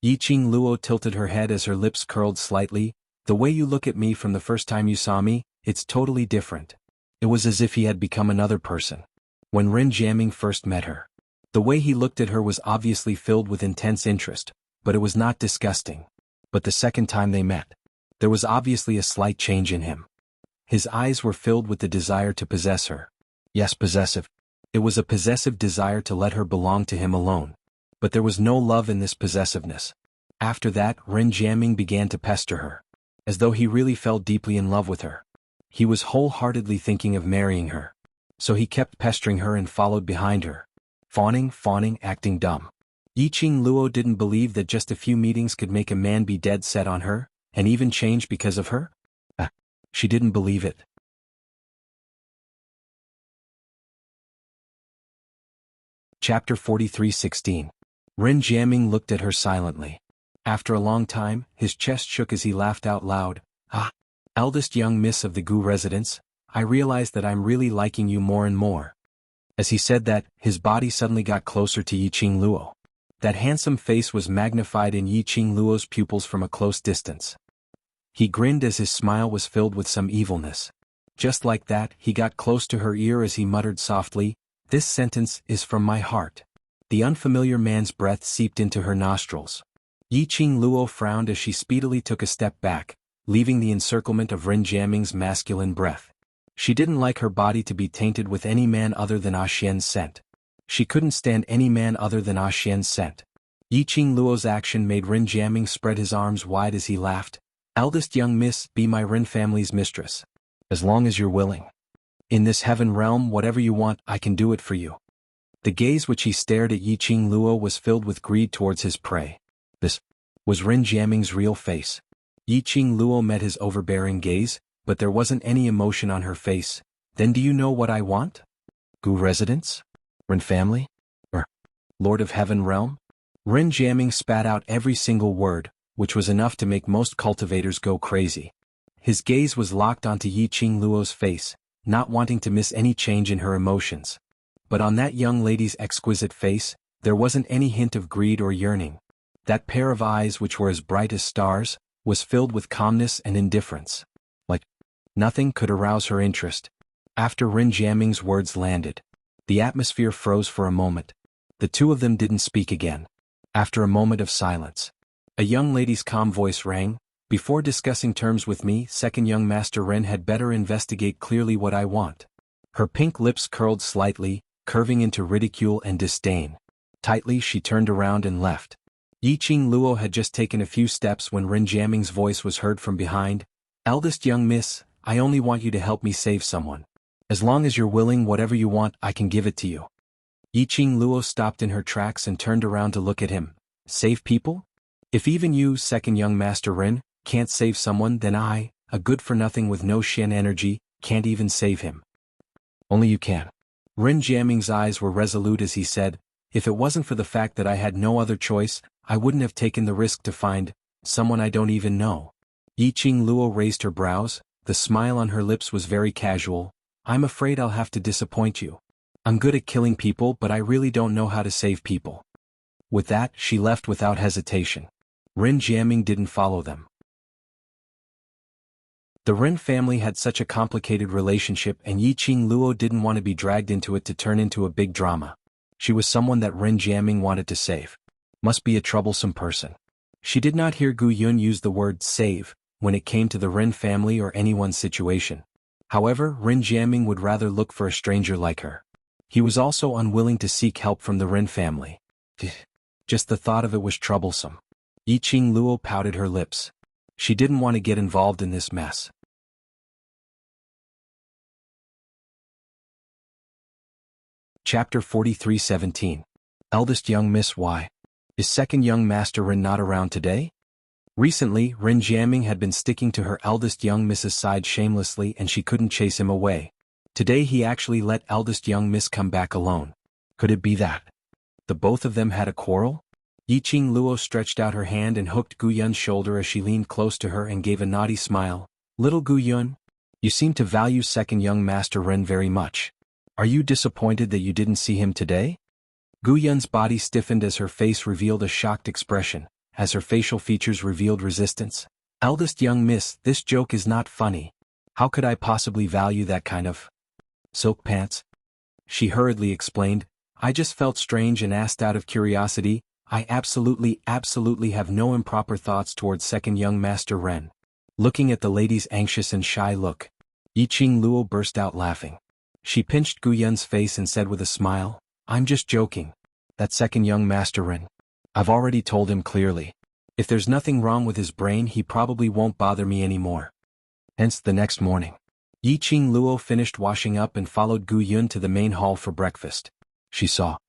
Yiqing Luo tilted her head as her lips curled slightly. "The way you look at me from the first time you saw me, it's totally different." It was as if he had become another person. When Ren Jiaming first met her, the way he looked at her was obviously filled with intense interest, but it was not disgusting. But the second time they met, there was obviously a slight change in him. His eyes were filled with the desire to possess her. Yes, possessive. It was a possessive desire to let her belong to him alone. But there was no love in this possessiveness. After that, Ren Jiaming began to pester her, as though he really fell deeply in love with her. He was wholeheartedly thinking of marrying her. So he kept pestering her and followed behind her. Fawning, acting dumb. Yiqing Luo didn't believe that just a few meetings could make a man be dead set on her, and even change because of her. She didn't believe it. Chapter 43:16. Ren Jiaming looked at her silently. After a long time, his chest shook as he laughed out loud. "Ah, eldest young miss of the Gu residence, I realize that I'm really liking you more and more." As he said that, his body suddenly got closer to Yiqing Luo. That handsome face was magnified in Yiqing Luo's pupils from a close distance. He grinned as his smile was filled with some evilness. Just like that, he got close to her ear as he muttered softly, "This sentence is from my heart." The unfamiliar man's breath seeped into her nostrils. Yiqing Luo frowned as she speedily took a step back, leaving the encirclement of Ren Jiaming's masculine breath. She didn't like her body to be tainted with any man other than Ah Xian's scent. She couldn't stand any man other than Ah Xian's scent. Yiqing Luo's action made Ren Jiaming spread his arms wide as he laughed. "Eldest young miss, be my Ren family's mistress. As long as you're willing. In this heaven realm, whatever you want, I can do it for you." The gaze which he stared at Yiqing Luo was filled with greed towards his prey. This was Ren Jiaming's real face. Yiqing Luo met his overbearing gaze, but there wasn't any emotion on her face. "Then do you know what I want? Gu residence? Ren family? Or Lord of Heaven realm?" Ren Jiaming spat out every single word, which was enough to make most cultivators go crazy. His gaze was locked onto Yiqing Luo's face, not wanting to miss any change in her emotions. But on that young lady's exquisite face, there wasn't any hint of greed or yearning. That pair of eyes, which were as bright as stars, was filled with calmness and indifference. Like nothing could arouse her interest. After Ren Jiaming's words landed, the atmosphere froze for a moment. The two of them didn't speak again. After a moment of silence, a young lady's calm voice rang. "Before discussing terms with me, second young Master Ren had better investigate clearly what I want." Her pink lips curled slightly, curving into ridicule and disdain. Tightly she turned around and left. Yiqing Luo had just taken a few steps when Ren Jiaming's voice was heard from behind. "Eldest young miss, I only want you to help me save someone. As long as you're willing, whatever you want, I can give it to you." Yiqing Luo stopped in her tracks and turned around to look at him. "Save people? If even you, second young Master Ren, can't save someone, then I, a good-for-nothing with no Xian energy, can't even save him." "Only you can." Ren Jiaming's eyes were resolute as he said, "If it wasn't for the fact that I had no other choice, I wouldn't have taken the risk to find someone I don't even know." Yiqing Luo raised her brows. The smile on her lips was very casual. I'm afraid I'll have to disappoint you. I'm good at killing people, but I really don't know how to save people." With that, she left without hesitation. Ren Jiaming didn't follow them. The Ren family had such a complicated relationship, and Yiqing Luo didn't want to be dragged into it to turn into a big drama. She was someone that Ren Jiaming wanted to save. Must be a troublesome person. She did not hear Gu Yun use the word save when it came to the Ren family or anyone's situation. However, Ren Jiaming would rather look for a stranger like her. He was also unwilling to seek help from the Ren family. Just the thought of it was troublesome. Yiqing Luo pouted her lips. She didn't want to get involved in this mess. Chapter 43:17. Eldest young Miss Y. Is second young Master Ren not around today? Recently, Ren Jiaming had been sticking to her eldest young Miss's side shamelessly, and she couldn't chase him away. Today he actually let eldest young Miss come back alone. Could it be that the both of them had a quarrel? Yiqing Luo stretched out her hand and hooked Gu Yun's shoulder as she leaned close to her and gave a naughty smile. "Little Gu Yun, you seem to value second young Master Ren very much. Are you disappointed that you didn't see him today?" Gu Yun's body stiffened as her face revealed a shocked expression, as her facial features revealed resistance. "Eldest young Miss, this joke is not funny. How could I possibly value that kind of silk pants?" She hurriedly explained. "I just felt strange and asked out of curiosity. I absolutely have no improper thoughts towards second young Master Ren." Looking at the lady's anxious and shy look, Yiqing Luo burst out laughing. She pinched Gu Yun's face and said with a smile, "I'm just joking. That second young Master Ren, I've already told him clearly. If there's nothing wrong with his brain, he probably won't bother me anymore." Hence the next morning, Yiqing Luo finished washing up and followed Gu Yun to the main hall for breakfast. She saw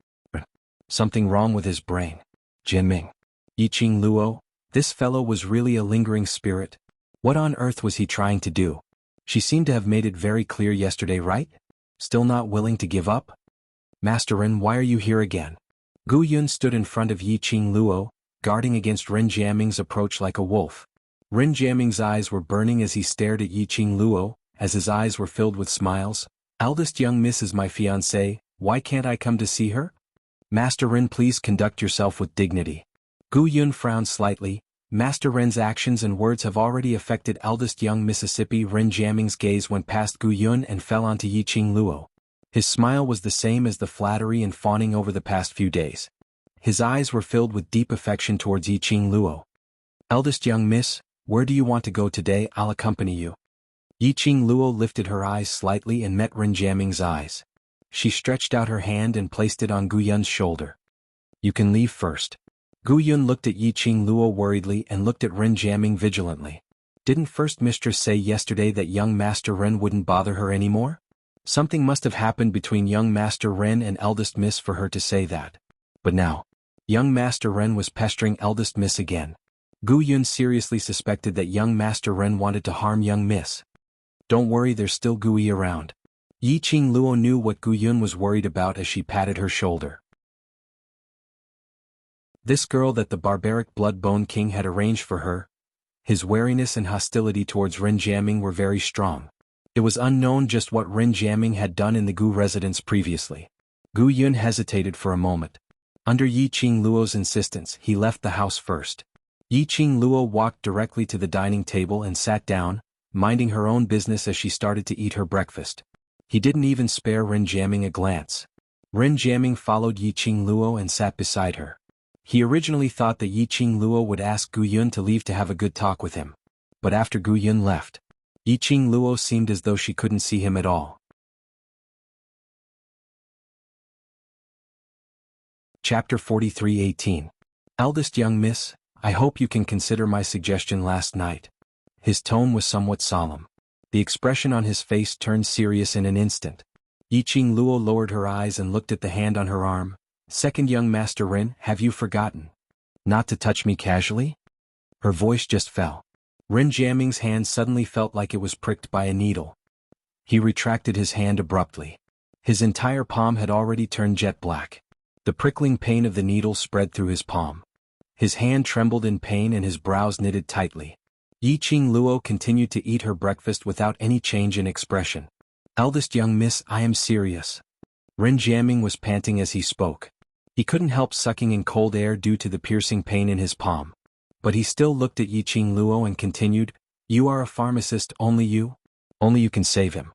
something wrong with his brain. Jinming. Yiqing Luo, this fellow was really a lingering spirit. What on earth was he trying to do? She seemed to have made it very clear yesterday, right? Still not willing to give up? "Master Ren, why are you here again?" Gu Yun stood in front of Yiqing Luo, guarding against Ren Jiaming's approach like a wolf. Ren Jiaming's eyes were burning as he stared at Yiqing Luo, as his eyes were filled with smiles. "Eldest young Miss is my fiancée, why can't I come to see her?" "Master Ren, please conduct yourself with dignity." Gu Yun frowned slightly. Master Ren's actions and words have already affected eldest young Mississippi. Ren Jiaming's gaze went past Gu Yun and fell onto Yiqing Luo. His smile was the same as the flattery and fawning over the past few days. His eyes were filled with deep affection towards Yiqing Luo. "Eldest young Miss, where do you want to go today? I'll accompany you." Yiqing Luo lifted her eyes slightly and met Ren Jiaming's eyes. She stretched out her hand and placed it on Gu Yun's shoulder. "You can leave first." Gu Yun looked at Yiqing Luo worriedly and looked at Ren Jiaming vigilantly. Didn't First Mistress say yesterday that young Master Ren wouldn't bother her anymore? Something must have happened between young Master Ren and eldest Miss for her to say that. But now, young Master Ren was pestering eldest Miss again. Gu Yun seriously suspected that young Master Ren wanted to harm young Miss. "Don't worry, there's still Gui around." Yiqing Luo knew what Gu Yun was worried about as she patted her shoulder. This girl that the barbaric Blood-Bone King had arranged for her, his wariness and hostility towards Ren Jiaming were very strong. It was unknown just what Ren Jiaming had done in the Gu residence previously. Gu Yun hesitated for a moment. Under Yiqing Luo's insistence, he left the house first. Yiqing Luo walked directly to the dining table and sat down, minding her own business as she started to eat her breakfast. He didn't even spare Ren Jiaming a glance. Ren Jiaming followed Yiqing Luo and sat beside her. He originally thought that Yiqing Luo would ask Gu Yun to leave to have a good talk with him. But after Gu Yun left, Yiqing Luo seemed as though she couldn't see him at all. Chapter 43:18. Eldest young Miss, I hope you can consider my suggestion last night. His tone was somewhat solemn. The expression on his face turned serious in an instant. Yiqing Luo lowered her eyes and looked at the hand on her arm. "Second young Master Ren, have you forgotten not to touch me casually?" Her voice just fell. Ren Jiaming's hand suddenly felt like it was pricked by a needle. He retracted his hand abruptly. His entire palm had already turned jet black. The prickling pain of the needle spread through his palm. His hand trembled in pain and his brows knitted tightly. Yiqing Luo continued to eat her breakfast without any change in expression. Eldest young miss, I am serious. Ren Jiaming was panting as he spoke. He couldn't help sucking in cold air due to the piercing pain in his palm. But he still looked at Yiqing Luo and continued, "You are a pharmacist, only you? Only you can save him."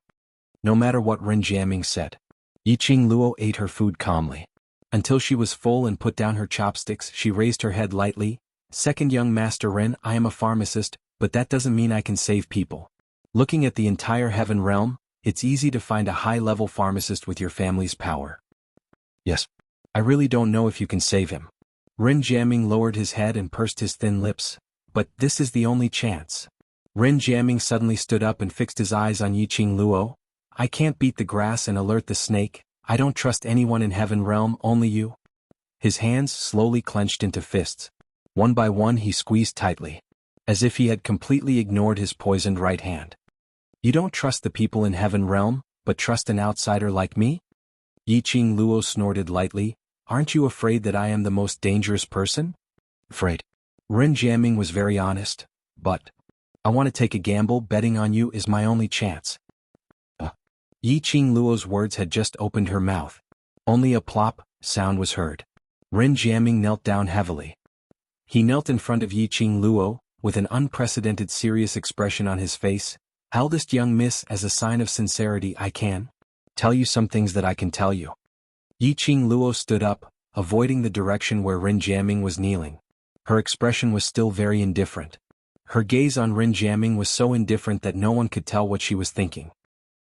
No matter what Ren Jiaming said. Yiqing Luo ate her food calmly. Until she was full and put down her chopsticks, she raised her head lightly. "Second young Master Ren, I am a pharmacist, but that doesn't mean I can save people. Looking at the entire heaven realm, it's easy to find a high-level pharmacist with your family's power. Yes. I really don't know if you can save him." Ren Jiaming lowered his head and pursed his thin lips. "But this is the only chance." Ren Jiaming suddenly stood up and fixed his eyes on Yiqing Luo. "I can't beat the grass and alert the snake. I don't trust anyone in heaven realm, only you." His hands slowly clenched into fists. One by one he squeezed tightly, as if he had completely ignored his poisoned right hand. "You don't trust the people in heaven realm, but trust an outsider like me?" Yiqing Luo snorted lightly. "Aren't you afraid that I am the most dangerous person?" "Afraid?" Ren Jiaming was very honest. "But I want to take a gamble. Betting on you is my only chance." Yiqing Luo's words had just opened her mouth. Only a plop sound was heard. Ren Jiaming knelt down heavily. He knelt in front of Yiqing Luo, with an unprecedented serious expression on his face. "Eldest young miss, as a sign of sincerity I can tell you some things that I can tell you." Yiqing Luo stood up, avoiding the direction where Ren Jiaming was kneeling. Her expression was still very indifferent. Her gaze on Ren Jiaming was so indifferent that no one could tell what she was thinking.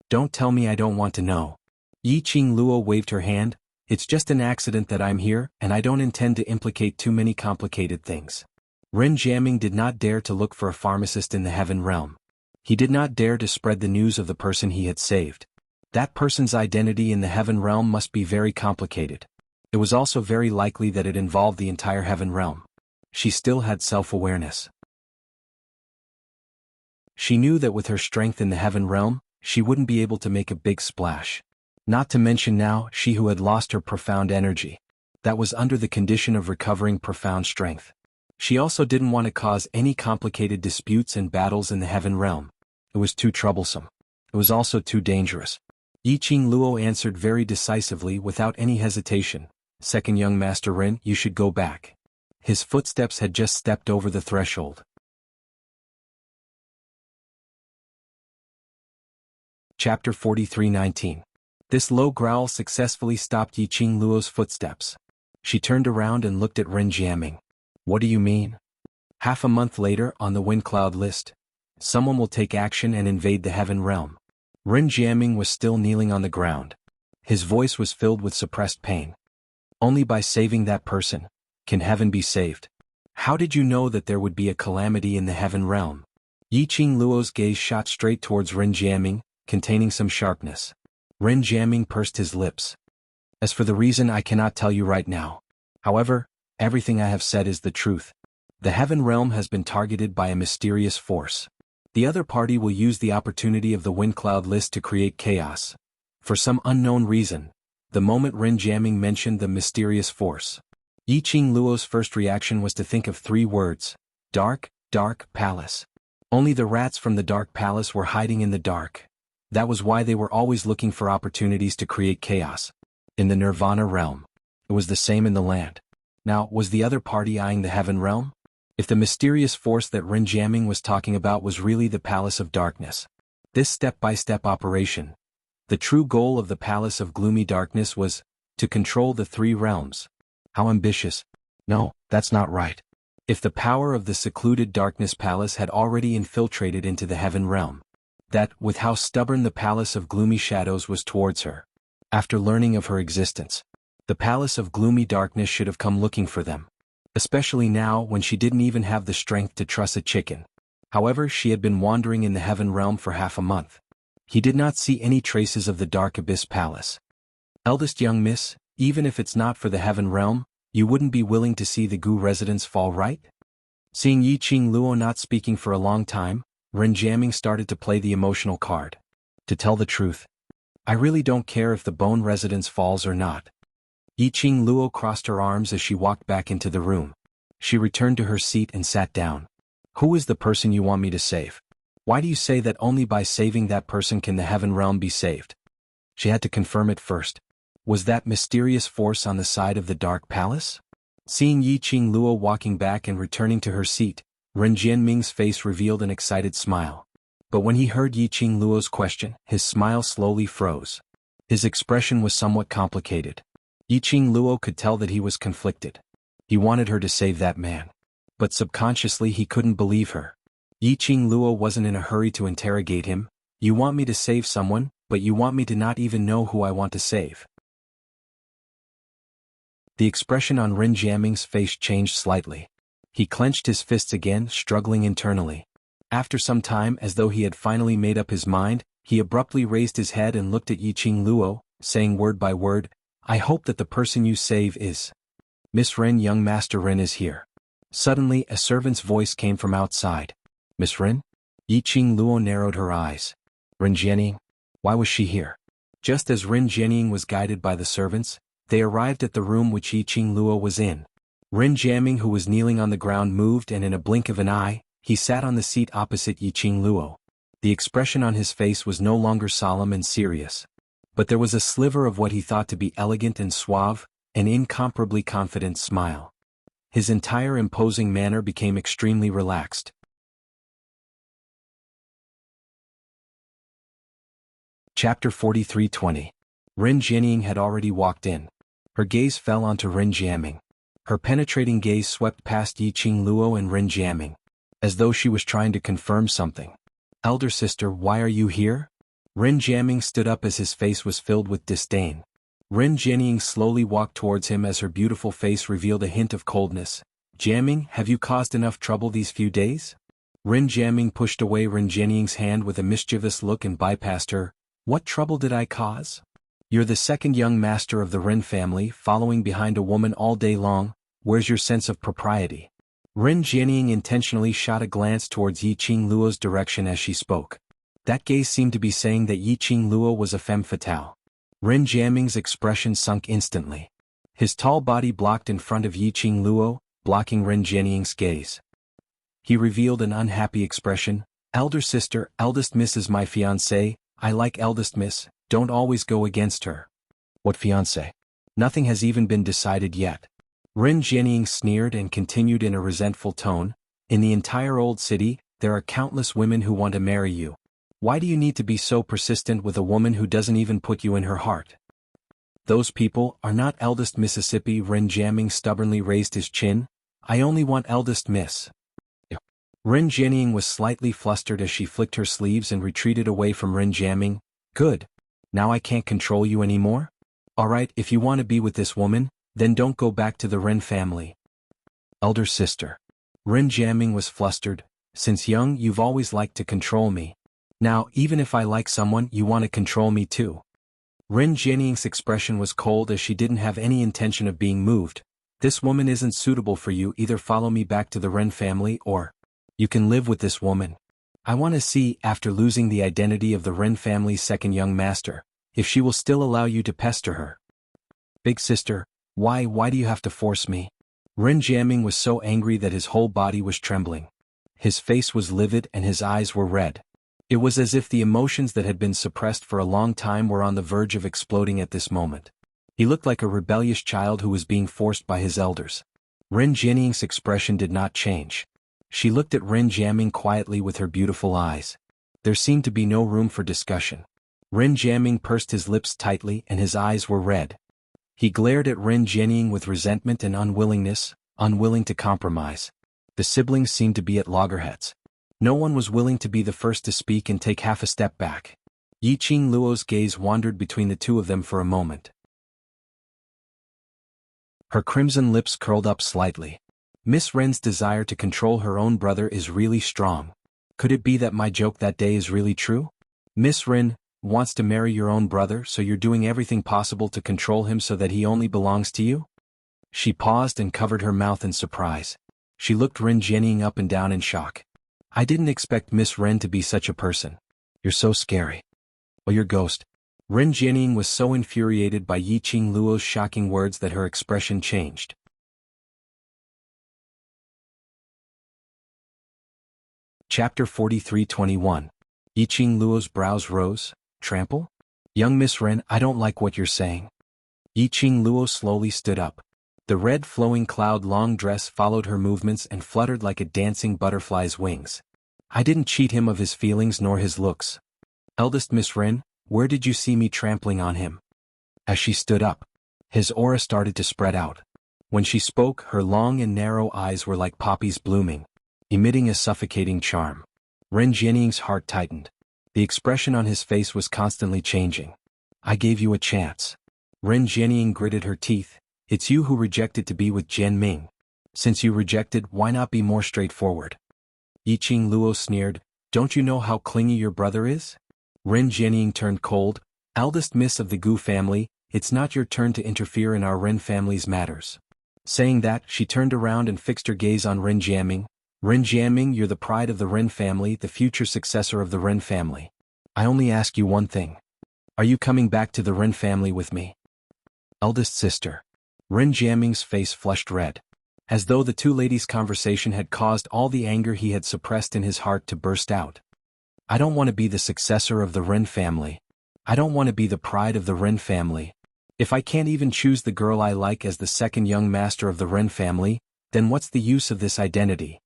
"Don't tell me I don't want to know." Yiqing Luo waved her hand. "It's just an accident that I'm here, and I don't intend to implicate too many complicated things." Ren Jiaming did not dare to look for a pharmacist in the heaven realm. He did not dare to spread the news of the person he had saved. That person's identity in the heaven realm must be very complicated. It was also very likely that it involved the entire heaven realm. She still had self-awareness. She knew that with her strength in the heaven realm, she wouldn't be able to make a big splash. Not to mention now, she who had lost her profound energy. That was under the condition of recovering profound strength. She also didn't want to cause any complicated disputes and battles in the heaven realm. It was too troublesome. It was also too dangerous. Yiqing Luo answered very decisively without any hesitation. "Second young Master Ren, you should go back." His footsteps had just stepped over the threshold. Chapter 43:19. This low growl successfully stopped Yiqing Luo's footsteps. She turned around and looked at Ren Jiaming. "What do you mean?" "Half a month later, on the wind cloud list, someone will take action and invade the heaven realm." Ren Jiaming was still kneeling on the ground. His voice was filled with suppressed pain. "Only by saving that person can heaven be saved." "How did you know that there would be a calamity in the heaven realm?" Yiqing Luo's gaze shot straight towards Ren Jiaming, containing some sharpness. Ren Jiaming pursed his lips. "As for the reason, I cannot tell you right now. However, everything I have said is the truth. The heaven realm has been targeted by a mysterious force. The other party will use the opportunity of the wind cloud list to create chaos. For some unknown reason, the moment Ren Jiaming mentioned the mysterious force, Yiqing Luo's first reaction was to think of 3 words: dark, dark palace. Only the rats from the dark palace were hiding in the dark. That was why they were always looking for opportunities to create chaos. In the Nirvana realm, it was the same in the land. Now, was the other party eyeing the heaven realm? If the mysterious force that Ren Jiaming was talking about was really the Palace of Darkness, this step-by-step operation, the true goal of the Palace of Gloomy Darkness was to control the 3 realms. How ambitious. No, that's not right. If the power of the secluded Darkness Palace had already infiltrated into the heaven realm, that, with how stubborn the Palace of Gloomy Shadows was towards her, after learning of her existence, the Palace of Gloomy Darkness should have come looking for them. Especially now when she didn't even have the strength to truss a chicken. However, she had been wandering in the heaven realm for half a month. He did not see any traces of the Dark Abyss Palace. "Eldest young miss, even if it's not for the heaven realm, you wouldn't be willing to see the Gu residence fall, right?" Seeing Yiqing Luo not speaking for a long time, Ren Jiaming started to play the emotional card. "To tell the truth, I really don't care if the bone residence falls or not." Yiqing Luo crossed her arms as she walked back into the room. She returned to her seat and sat down. "Who is the person you want me to save?" Why do you say that only by saving that person can the heaven realm be saved? She had to confirm it first. Was that mysterious force on the side of the dark palace? Seeing Yi Qingluo walking back and returning to her seat, Ren Jianming's face revealed an excited smile. But when he heard Yi Qingluo's question, his smile slowly froze. His expression was somewhat complicated. Yi Qingluo could tell that he was conflicted. He wanted her to save that man. But subconsciously he couldn't believe her. Yi Qingluo wasn't in a hurry to interrogate him. You want me to save someone, but you want me to not even know who I want to save. The expression on Ren Jianming's face changed slightly. He clenched his fists again, struggling internally. After some time, as though he had finally made up his mind, he abruptly raised his head and looked at Yi Qingluo, saying word by word, "I hope that the person you save is Miss Ren. Young Master Ren is here." Suddenly, a servant's voice came from outside. "Miss Ren?" Yi Qingluo narrowed her eyes. "Ren Jianming? Why was she here?" Just as Ren Jianming was guided by the servants, they arrived at the room which Yi Qingluo was in. Ren Jianming, who was kneeling on the ground, moved, and in a blink of an eye, he sat on the seat opposite Yi Qingluo. The expression on his face was no longer solemn and serious. But there was a sliver of what he thought to be elegant and suave, an incomparably confident smile. His entire imposing manner became extremely relaxed. Chapter 43:20. Ren Jianming had already walked in. Her gaze fell onto Ren Jianming. Her penetrating gaze swept past Yi Qingluo and Ren Jianming, as though she was trying to confirm something. "Elder sister, why are you here?" Ren Jianming stood up as his face was filled with disdain. Ren Jianming slowly walked towards him as her beautiful face revealed a hint of coldness. "Jianming, have you caused enough trouble these few days?" Ren Jianming pushed away Ren Jianming's hand with a mischievous look and bypassed her. "What trouble did I cause? You're the second young master of the Ren family, following behind a woman all day long. Where's your sense of propriety?" Ren Jianming intentionally shot a glance towards Yi Qingluo's direction as she spoke. That gaze seemed to be saying that Yi Qingluo was a femme fatale. Ren Jianming's expression sunk instantly. His tall body blocked in front of Yi Qingluo, blocking Ren Jianming's gaze. He revealed an unhappy expression. "Elder sister, eldest miss is my fiancée. I like eldest miss, don't always go against her." "What fiancé? Nothing has even been decided yet." Ren Jianming sneered and continued in a resentful tone, "In the entire old city, there are countless women who want to marry you. Why do you need to be so persistent with a woman who doesn't even put you in her heart?" "Those people are not eldest Mississippi." Ren Jianming stubbornly raised his chin. "I only want eldest miss." Ren Jianming was slightly flustered as she flicked her sleeves and retreated away from Ren Jianming. "Good. Now I can't control you anymore? Alright, if you want to be with this woman, then don't go back to the Ren family." "Elder sister." Ren Jianming was flustered. "Since young, you've always liked to control me. Now, even if I like someone, you want to control me too." Ren Jianming's expression was cold as she didn't have any intention of being moved. "This woman isn't suitable for you. Either follow me back to the Ren family or you can live with this woman. I want to see, after losing the identity of the Ren family's second young master, if she will still allow you to pester her." "Big sister, why do you have to force me?" Ren Jianming was so angry that his whole body was trembling. His face was livid and his eyes were red. It was as if the emotions that had been suppressed for a long time were on the verge of exploding at this moment. He looked like a rebellious child who was being forced by his elders. Ren Jianming's expression did not change. She looked at Ren Jianming quietly with her beautiful eyes. There seemed to be no room for discussion. Ren Jianming pursed his lips tightly and his eyes were red. He glared at Ren Jianming with resentment and unwillingness, unwilling to compromise. The siblings seemed to be at loggerheads. No one was willing to be the first to speak and take half a step back. Yi Qingluo's gaze wandered between the two of them for a moment. Her crimson lips curled up slightly. "Miss Ren's desire to control her own brother is really strong. Could it be that my joke that day is really true? Miss Ren wants to marry your own brother, so you're doing everything possible to control him so that he only belongs to you?" She paused and covered her mouth in surprise. She looked Ren Jianming up and down in shock. "I didn't expect Miss Ren to be such a person. You're so scary. Oh, your ghost." Ren Jianming was so infuriated by Yi Qingluo's shocking words that her expression changed. Chapter 43-21. Yiqing Luo's brows rose. Trample? Young Miss Ren, I don't like what you're saying. Yiqing Luo slowly stood up. The red flowing cloud-long dress followed her movements and fluttered like a dancing butterfly's wings. I didn't cheat him of his feelings nor his looks. Eldest Miss Ren, where did you see me trampling on him? As she stood up, his aura started to spread out. When she spoke, her long and narrow eyes were like poppies blooming, emitting a suffocating charm. Ren Jianying's heart tightened. The expression on his face was constantly changing. I gave you a chance. Ren Jianying gritted her teeth. It's you who rejected to be with Jian Ming. Since you rejected, why not be more straightforward? Yiqing Luo sneered. Don't you know how clingy your brother is? Ren Jianying turned cold. Eldest miss of the Gu family, it's not your turn to interfere in our Ren family's matters. Saying that, she turned around and fixed her gaze on Ren Jiaming. Ren Jiaming, you're the pride of the Ren family, the future successor of the Ren family. I only ask you one thing. Are you coming back to the Ren family with me? Eldest sister. Ren Jiaming's face flushed red. As though the two ladies' conversation had caused all the anger he had suppressed in his heart to burst out. I don't want to be the successor of the Ren family. I don't want to be the pride of the Ren family. If I can't even choose the girl I like as the second young master of the Ren family, then what's the use of this identity?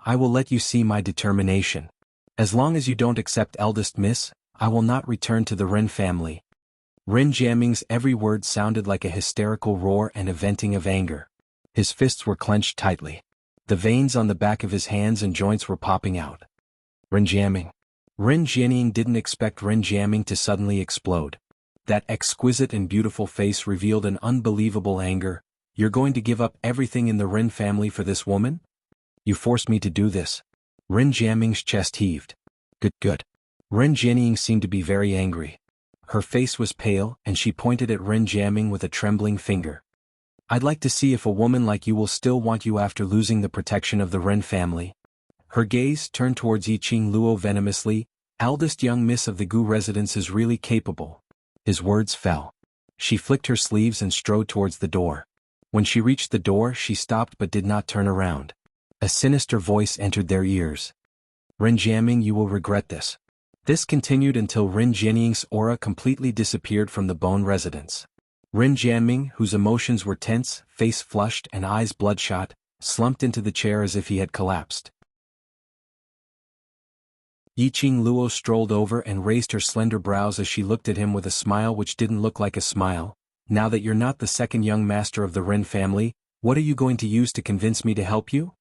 I will let you see my determination. As long as you don't accept eldest miss, I will not return to the Ren family. Ren Jiaming's every word sounded like a hysterical roar and a venting of anger. His fists were clenched tightly. The veins on the back of his hands and joints were popping out. Ren Jiaming. Ren Jianying didn't expect Ren Jiaming to suddenly explode. That exquisite and beautiful face revealed an unbelievable anger. You're going to give up everything in the Ren family for this woman? You forced me to do this. Ren Jiaming's chest heaved. Good. Ren Jianying seemed to be very angry. Her face was pale, and she pointed at Ren Jiaming with a trembling finger. I'd like to see if a woman like you will still want you after losing the protection of the Ren family. Her gaze turned towards Yiqing Luo venomously. Eldest young miss of the Gu residence is really capable. His words fell. She flicked her sleeves and strode towards the door. When she reached the door, she stopped but did not turn around. A sinister voice entered their ears. Ren Jiaming, you will regret this. This continued until Ren Jianying's aura completely disappeared from the Bone residence. Ren Jiaming, whose emotions were tense, face flushed and eyes bloodshot, slumped into the chair as if he had collapsed. Yiqing Luo strolled over and raised her slender brows as she looked at him with a smile which didn't look like a smile. Now that you're not the second young master of the Ren family, what are you going to use to convince me to help you?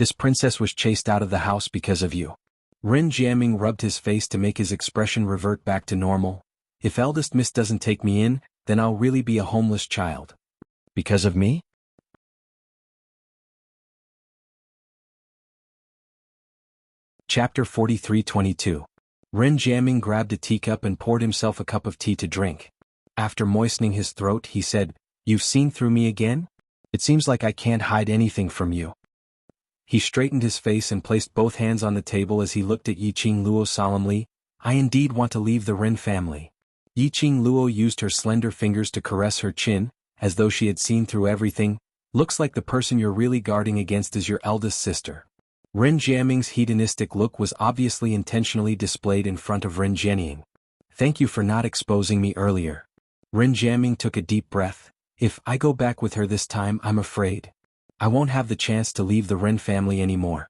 This princess was chased out of the house because of you. Ren Jiaming rubbed his face to make his expression revert back to normal. If eldest miss doesn't take me in, then I'll really be a homeless child. Because of me? Chapter 43-22. Ren Jiaming grabbed a teacup and poured himself a cup of tea to drink. After moistening his throat, he said, You've seen through me again? It seems like I can't hide anything from you. He straightened his face and placed both hands on the table as he looked at Yiqing Luo solemnly. I indeed want to leave the Ren family. Yiqing Luo used her slender fingers to caress her chin, as though she had seen through everything. Looks like the person you're really guarding against is your eldest sister. Ren Jiaming's hedonistic look was obviously intentionally displayed in front of Ren Jianying. Thank you for not exposing me earlier. Ren Jiaming took a deep breath. If I go back with her this time, I'm afraid I won't have the chance to leave the Ren family anymore.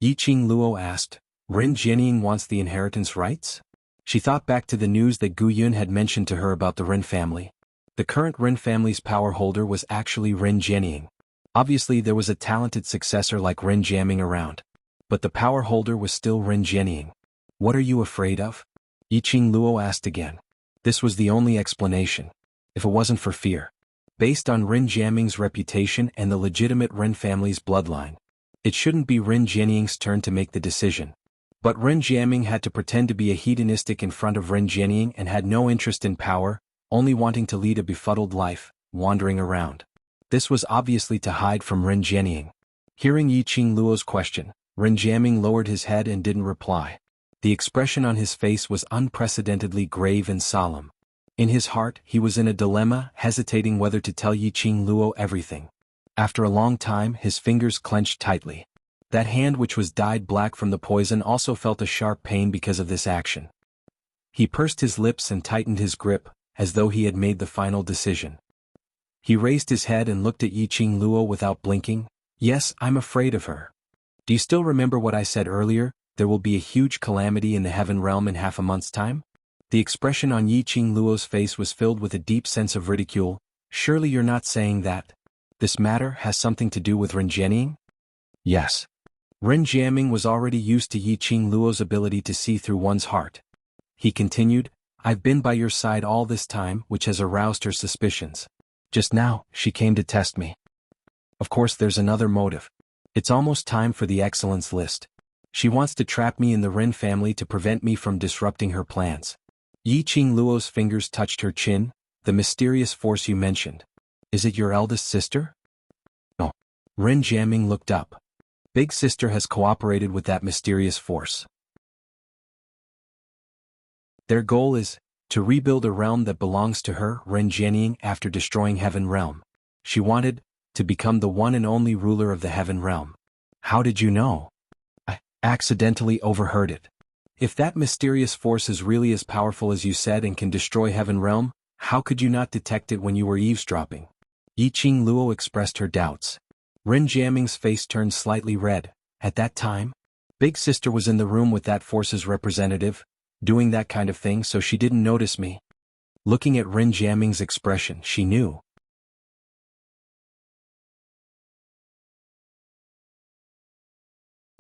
Yiqing Luo asked, Ren Jianying wants the inheritance rights? She thought back to the news that Gu Yun had mentioned to her about the Ren family. The current Ren family's power holder was actually Ren Jianying. Obviously there was a talented successor like Ren Jiaming around. But the power holder was still Ren Jianying. What are you afraid of? Yiqing Luo asked again. This was the only explanation. If it wasn't for fear. Based on Ren Jiaming's reputation and the legitimate Ren family's bloodline, it shouldn't be Ren Jianying's turn to make the decision. But Ren Jiaming had to pretend to be a hedonistic in front of Ren Jianying and had no interest in power, only wanting to lead a befuddled life, wandering around. This was obviously to hide from Ren Jianying. Hearing Yiqing Luo's question, Ren Jiaming lowered his head and didn't reply. The expression on his face was unprecedentedly grave and solemn. In his heart, he was in a dilemma, hesitating whether to tell Yiqing Luo everything. After a long time, his fingers clenched tightly. That hand which was dyed black from the poison also felt a sharp pain because of this action. He pursed his lips and tightened his grip, as though he had made the final decision. He raised his head and looked at Yiqing Luo without blinking. Yes, I'm afraid of her. Do you still remember what I said earlier? There will be a huge calamity in the heaven realm in half a month's time? The expression on Yiqing Luo's face was filled with a deep sense of ridicule. Surely you're not saying that this matter has something to do with Ren Jianying? Yes. Ren Jianying was already used to Yiqing Luo's ability to see through one's heart. He continued, I've been by your side all this time, which has aroused her suspicions. Just now, she came to test me. Of course there's another motive. It's almost time for the excellence list. She wants to trap me in the Ren family to prevent me from disrupting her plans. Yiqing Luo's fingers touched her chin. The mysterious force you mentioned. Is it your eldest sister? No. Ren Jianying looked up. Big sister has cooperated with that mysterious force. Their goal is to rebuild a realm that belongs to her, Ren Jianying, after destroying Heaven Realm. She wanted to become the one and only ruler of the Heaven Realm. How did you know? I accidentally overheard it. If that mysterious force is really as powerful as you said and can destroy Heaven Realm, how could you not detect it when you were eavesdropping? Yiqing Luo expressed her doubts. Ren Jianying's face turned slightly red. At that time, Big Sister was in the room with that force's representative, doing that kind of thing, so she didn't notice me. Looking at Ren Jianying's expression, she knew.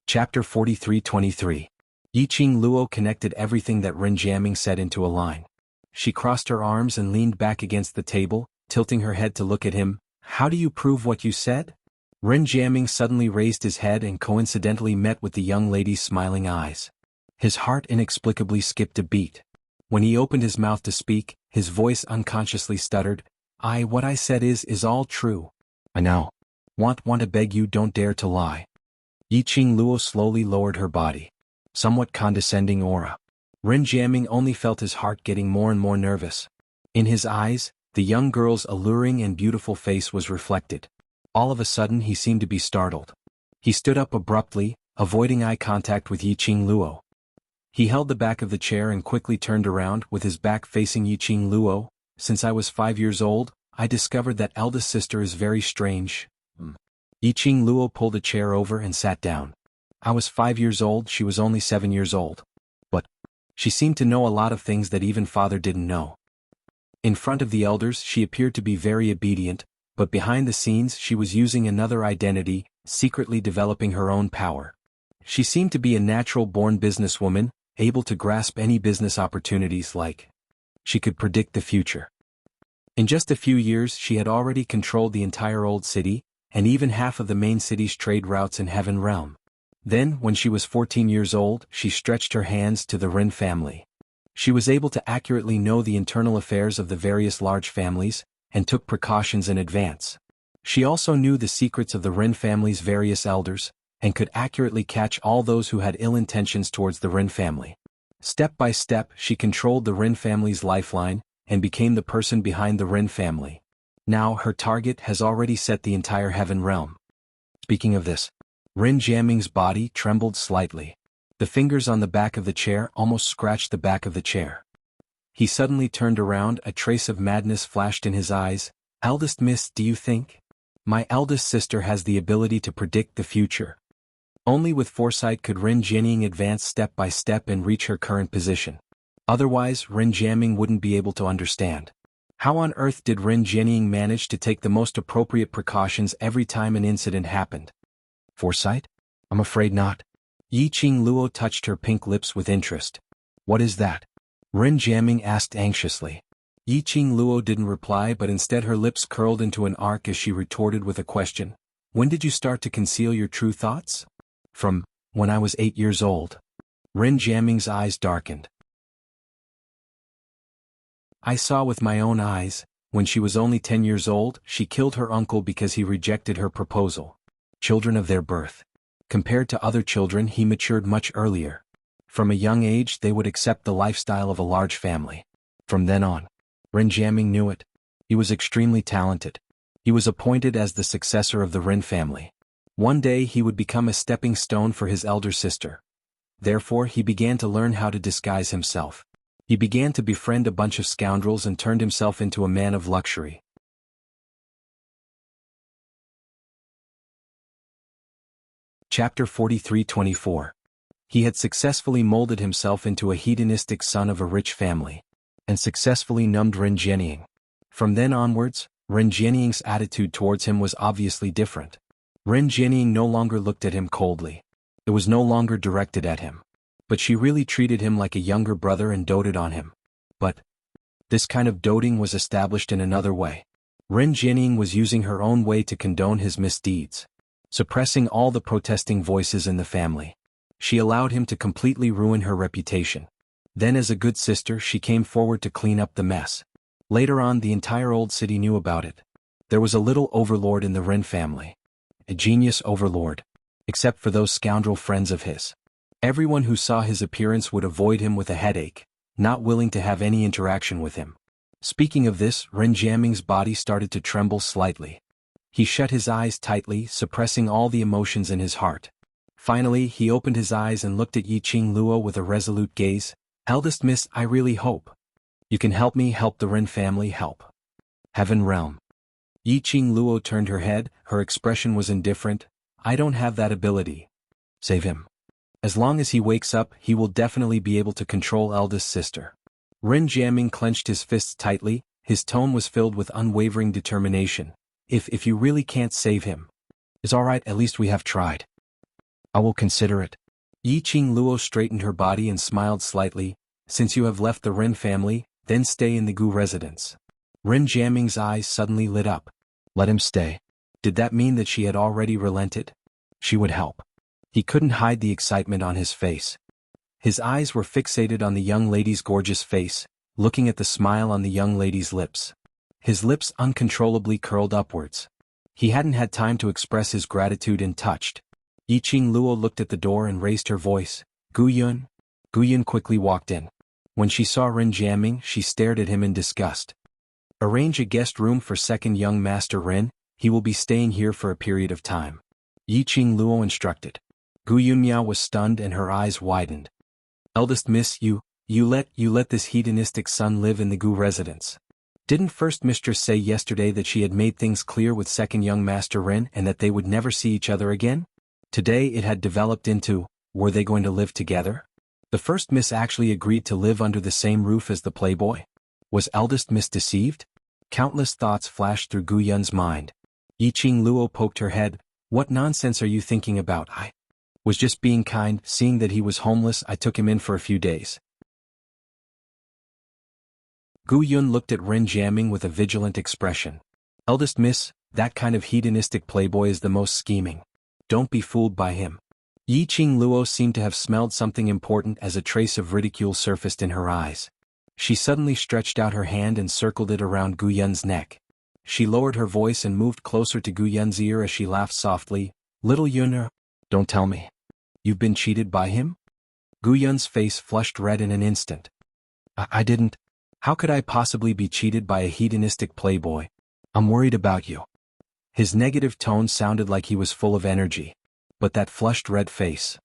Chapter 43-23. Yiqing Luo connected everything that Ren Jianying said into a line. She crossed her arms and leaned back against the table, tilting her head to look at him. How do you prove what you said? Ren Jianying suddenly raised his head and coincidentally met with the young lady's smiling eyes. His heart inexplicably skipped a beat. When he opened his mouth to speak, his voice unconsciously stuttered. What I said is all true. I know. Want to beg you don't dare to lie. Yiqing Luo slowly lowered her body. Somewhat condescending aura. Ren Jianying only felt his heart getting more and more nervous. In his eyes, the young girl's alluring and beautiful face was reflected. All of a sudden he seemed to be startled. He stood up abruptly, avoiding eye contact with Yiqing Luo. He held the back of the chair and quickly turned around with his back facing Yiqing Luo. Since I was 5 years old, I discovered that eldest sister is very strange. Yiqing Luo pulled a chair over and sat down. I was 5 years old, she was only 7 years old. But she seemed to know a lot of things that even father didn't know. In front of the elders she appeared to be very obedient, but behind the scenes she was using another identity, secretly developing her own power. She seemed to be a natural-born businesswoman, able to grasp any business opportunities like she could predict the future. In just a few years she had already controlled the entire old city, and even half of the main city's trade routes in Heaven Realm. Then, when she was 14 years old, she stretched her hands to the Ren family. She was able to accurately know the internal affairs of the various large families, and took precautions in advance. She also knew the secrets of the Ren family's various elders, and could accurately catch all those who had ill intentions towards the Ren family. Step by step, she controlled the Ren family's lifeline, and became the person behind the Ren family. Now her target has already set the entire Heaven Realm. Speaking of this, Ren Jianying's body trembled slightly. The fingers on the back of the chair almost scratched the back of the chair. He suddenly turned around, a trace of madness flashed in his eyes. Eldest miss, do you think? My eldest sister has the ability to predict the future. Only with foresight could Ren Jianying advance step by step and reach her current position. Otherwise, Ren Jianying wouldn't be able to understand. How on earth did Ren Jianying manage to take the most appropriate precautions every time an incident happened? Foresight? I'm afraid not. Yiqing Luo touched her pink lips with interest. What is that? Ren Jianying asked anxiously. Yiqing Luo didn't reply, but instead her lips curled into an arc as she retorted with a question. When did you start to conceal your true thoughts? From when I was 8 years old. Ren Jianying's eyes darkened. I saw with my own eyes, when she was only 10 years old, she killed her uncle because he rejected her proposal. Children of their birth. Compared to other children, he matured much earlier. From a young age they would accept the lifestyle of a large family. From then on, Ren Jianying knew it. He was extremely talented. He was appointed as the successor of the Ren family. One day he would become a stepping stone for his elder sister. Therefore he began to learn how to disguise himself. He began to befriend a bunch of scoundrels and turned himself into a man of luxury. Chapter 43-24. He had successfully molded himself into a hedonistic son of a rich family, and successfully numbed Ren Jianying. From then onwards, Ren Jianying's attitude towards him was obviously different. Ren Jianying no longer looked at him coldly. It was no longer directed at him. But she really treated him like a younger brother and doted on him. But this kind of doting was established in another way. Ren Jianying was using her own way to condone his misdeeds, suppressing all the protesting voices in the family. She allowed him to completely ruin her reputation. Then as a good sister she came forward to clean up the mess. Later on the entire old city knew about it. There was a little overlord in the Ren family. A genius overlord. Except for those scoundrel friends of his. Everyone who saw his appearance would avoid him with a headache, not willing to have any interaction with him. Speaking of this, Ren Jianying's body started to tremble slightly. He shut his eyes tightly, suppressing all the emotions in his heart. Finally, he opened his eyes and looked at Yiqing Luo with a resolute gaze. "Eldest miss, I really hope you can help me help the Ren family help Heaven Realm." Yiqing Luo turned her head, her expression was indifferent. "I don't have that ability. Save him. As long as he wakes up, he will definitely be able to control eldest sister." Ren Jianying clenched his fists tightly, his tone was filled with unwavering determination. If you really can't save him, it's alright, at least we have tried. I will consider it." Yiqing Luo straightened her body and smiled slightly. "Since you have left the Ren family, then stay in the Gu residence." Ren Jianying's eyes suddenly lit up. Let him stay. Did that mean that she had already relented? She would help. He couldn't hide the excitement on his face. His eyes were fixated on the young lady's gorgeous face, looking at the smile on the young lady's lips. His lips uncontrollably curled upwards. He hadn't had time to express his gratitude and touched. Yiqing Luo looked at the door and raised her voice. "Gu Yun?" Gu Yun quickly walked in. When she saw Ren Jianying, she stared at him in disgust. "Arrange a guest room for second young master Ren, he will be staying here for a period of time," Yiqing Luo instructed. Gu Yunmiao was stunned and her eyes widened. "Eldest miss, you let this hedonistic son live in the Gu residence. Didn't first mistress say yesterday that she had made things clear with second young master Ren and that they would never see each other again? Today it had developed into, were they going to live together? The first miss actually agreed to live under the same roof as the playboy? Was eldest miss deceived? Countless thoughts flashed through Gu Yun's mind. Yiqing Luo poked her head. "What nonsense are you thinking about? I was just being kind, seeing that he was homeless I took him in for a few days." Gu Yun looked at Ren Jianying with a vigilant expression. "Eldest miss, that kind of hedonistic playboy is the most scheming. Don't be fooled by him." Yiqing Luo seemed to have smelled something important as a trace of ridicule surfaced in her eyes. She suddenly stretched out her hand and circled it around Gu Yun's neck. She lowered her voice and moved closer to Gu Yun's ear as she laughed softly. "Little Yun, don't tell me. You've been cheated by him?" Gu Yun's face flushed red in an instant. I didn't. How could I possibly be cheated by a hedonistic playboy? I'm worried about you." His negative tone sounded like he was full of energy. But that flushed red face.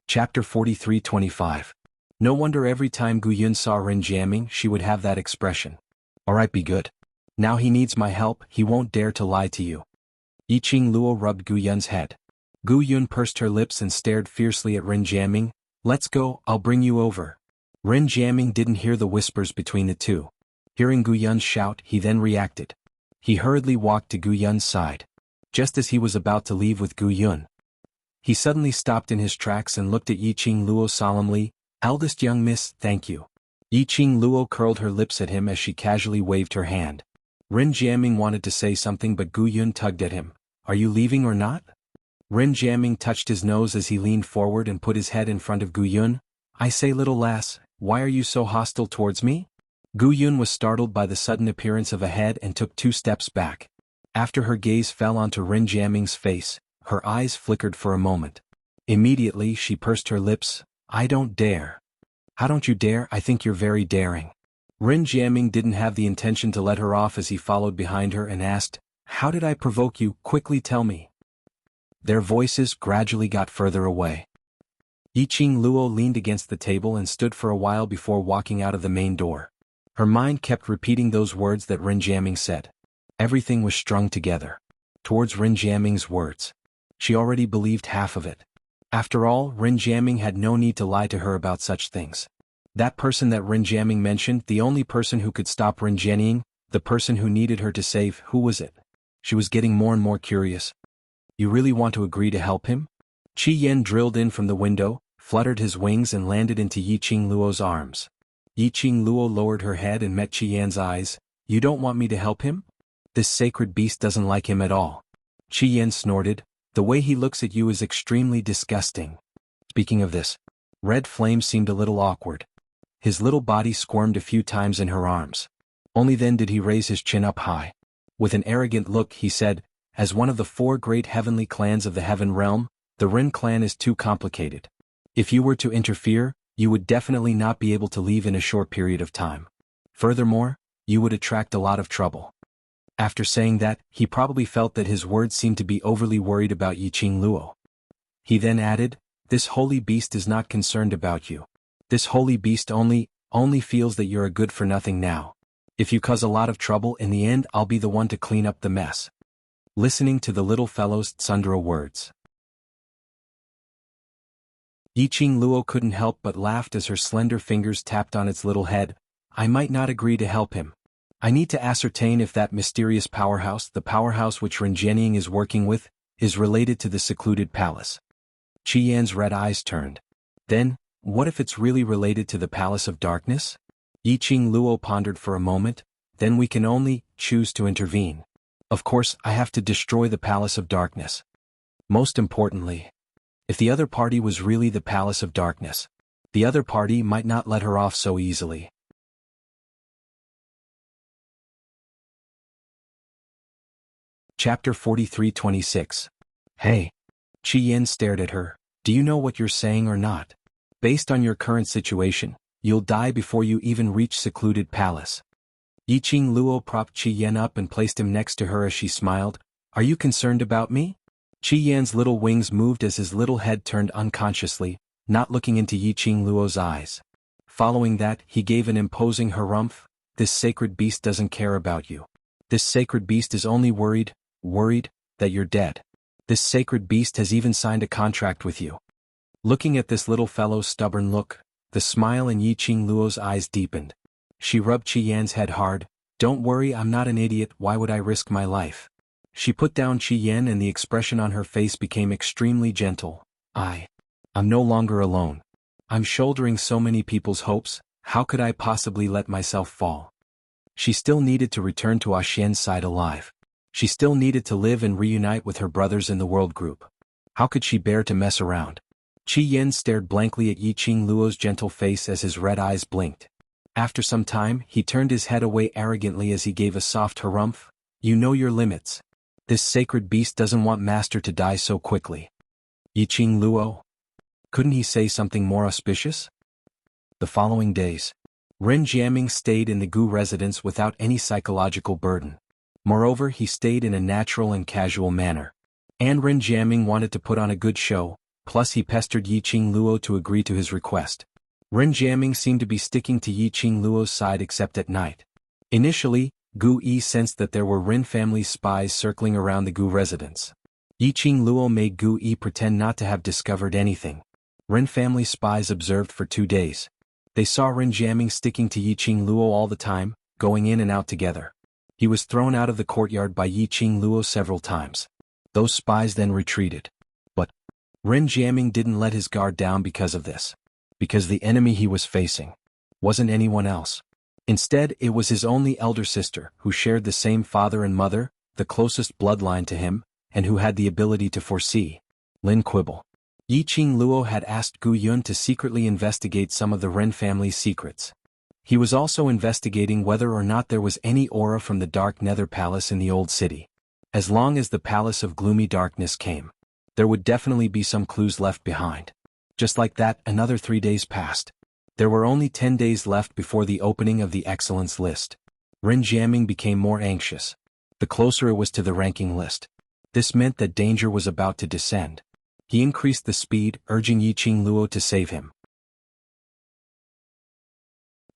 Chapter 43-25. No wonder every time Gu Yun saw Ren Jianying she would have that expression. "Alright, be good. Now he needs my help, he won't dare to lie to you." Yiqing Luo rubbed Gu Yun's head. Gu Yun pursed her lips and stared fiercely at Ren Jianying. "Let's go, I'll bring you over." Ren Jianying didn't hear the whispers between the two. Hearing Gu Yun's shout, he then reacted. He hurriedly walked to Gu Yun's side. Just as he was about to leave with Gu Yun, he suddenly stopped in his tracks and looked at Yiqing Luo solemnly. "Eldest young miss, thank you." Yiqing Luo curled her lips at him as she casually waved her hand. Ren Jianying wanted to say something but Gu Yun tugged at him. "Are you leaving or not?" Ren Jianying touched his nose as he leaned forward and put his head in front of Gu Yun. "I say, little lass, why are you so hostile towards me?" Gu Yun was startled by the sudden appearance of a head and took 2 steps back. After her gaze fell onto Ren Jianying's face, her eyes flickered for a moment. Immediately she pursed her lips. "I don't dare." "How don't you dare? I think you're very daring." Rin Jiaming didn't have the intention to let her off as he followed behind her and asked, "How did I provoke you? Quickly tell me." Their voices gradually got further away. Yiqing Luo leaned against the table and stood for a while before walking out of the main door. Her mind kept repeating those words that Rin Jiaming said. Everything was strung together. Towards Rin Jiaming's words. She already believed half of it. After all, Rin Jiaming had no need to lie to her about such things. That person that Rin Jiaming mentioned, the only person who could stop Rin Jiaming, the person who needed her to save, who was it? She was getting more and more curious. You really want to agree to help him? Qi Yan drilled in from the window, fluttered his wings and landed into Yiqing Luo's arms. Yiqing Luo lowered her head and met Qi Yan's eyes. You don't want me to help him? This sacred beast doesn't like him at all. Qi Yan snorted. The way he looks at you is extremely disgusting. Speaking of this, Red Flame seemed a little awkward. His little body squirmed a few times in her arms. Only then did he raise his chin up high. With an arrogant look he said, as one of the 4 great heavenly clans of the Heaven Realm, the Rin clan is too complicated. If you were to interfere, you would definitely not be able to leave in a short period of time. Furthermore, you would attract a lot of trouble. After saying that, he probably felt that his words seemed to be overly worried about Yiqing Luo. He then added, this holy beast is not concerned about you. This holy beast only feels that you're a good-for-nothing now. If you cause a lot of trouble in the end, I'll be the one to clean up the mess. Listening to the little fellow's tsundere words, Yiqing Luo couldn't help but laughed as her slender fingers tapped on its little head. I might not agree to help him. I need to ascertain if that mysterious powerhouse, the powerhouse which Rin Jiaming is working with, is related to the secluded palace. Qi Yan's red eyes turned. Then, what if it's really related to the Palace of Darkness? Yiqing Luo pondered for a moment. Then we can only choose to intervene. Of course, I have to destroy the Palace of Darkness. Most importantly, if the other party was really the Palace of Darkness, the other party might not let her off so easily. Chapter 43-26. Hey. Qi Yan stared at her. Do you know what you're saying or not? Based on your current situation, you'll die before you even reach secluded palace. Yiqing Luo propped Qi Yan up and placed him next to her as she smiled. Are you concerned about me? Qi Yan's little wings moved as his little head turned unconsciously, not looking into Yiqing Luo's eyes. Following that, he gave an imposing harumph. This sacred beast doesn't care about you. This sacred beast is only worried that you're dead. This sacred beast has even signed a contract with you. Looking at this little fellow's stubborn look, the smile in Yiqing Luo's eyes deepened. She rubbed Qi Yan's head hard. Don't worry, I'm not an idiot, why would I risk my life? She put down Qi Yan and the expression on her face became extremely gentle. I'm no longer alone. I'm shouldering so many people's hopes, how could I possibly let myself fall? She still needed to return to Xian's side alive. She still needed to live and reunite with her brothers in the world group. How could she bear to mess around? Qi Yan stared blankly at Yiqing Luo's gentle face as his red eyes blinked. After some time, he turned his head away arrogantly as he gave a soft harumph. You know your limits. This sacred beast doesn't want Master to die so quickly. Yiqing Luo? Couldn't he say something more auspicious? The following days, Rin Jiaming stayed in the Gu residence without any psychological burden. Moreover, he stayed in a natural and casual manner. And Rin Jiaming wanted to put on a good show, plus he pestered Yiqing Luo to agree to his request. Rin Jiaming seemed to be sticking to Yiqing Luo's side except at night. Initially, Gu Yi sensed that there were Rin family spies circling around the Gu residence. Yiqing Luo made Gu Yi pretend not to have discovered anything. Rin family spies observed for 2 days. They saw Rin Jiaming sticking to Yiqing Luo all the time, going in and out together. He was thrown out of the courtyard by Yiqing Luo several times. Those spies then retreated. But Rin Jiaming didn't let his guard down because of this. Because the enemy he was facing wasn't anyone else. Instead, it was his only elder sister, who shared the same father and mother, the closest bloodline to him, and who had the ability to foresee. Lin Quibble. Yiqing Luo had asked Gu Yun to secretly investigate some of the Ren family's secrets. He was also investigating whether or not there was any aura from the Dark Nether Palace in the Old City. As long as the Palace of Gloomy Darkness came, there would definitely be some clues left behind. Just like that, another 3 days passed. There were only 10 days left before the opening of the excellence list. Ren Jiaming became more anxious. The closer it was to the ranking list. This meant that danger was about to descend. He increased the speed, urging Yiqing Luo to save him.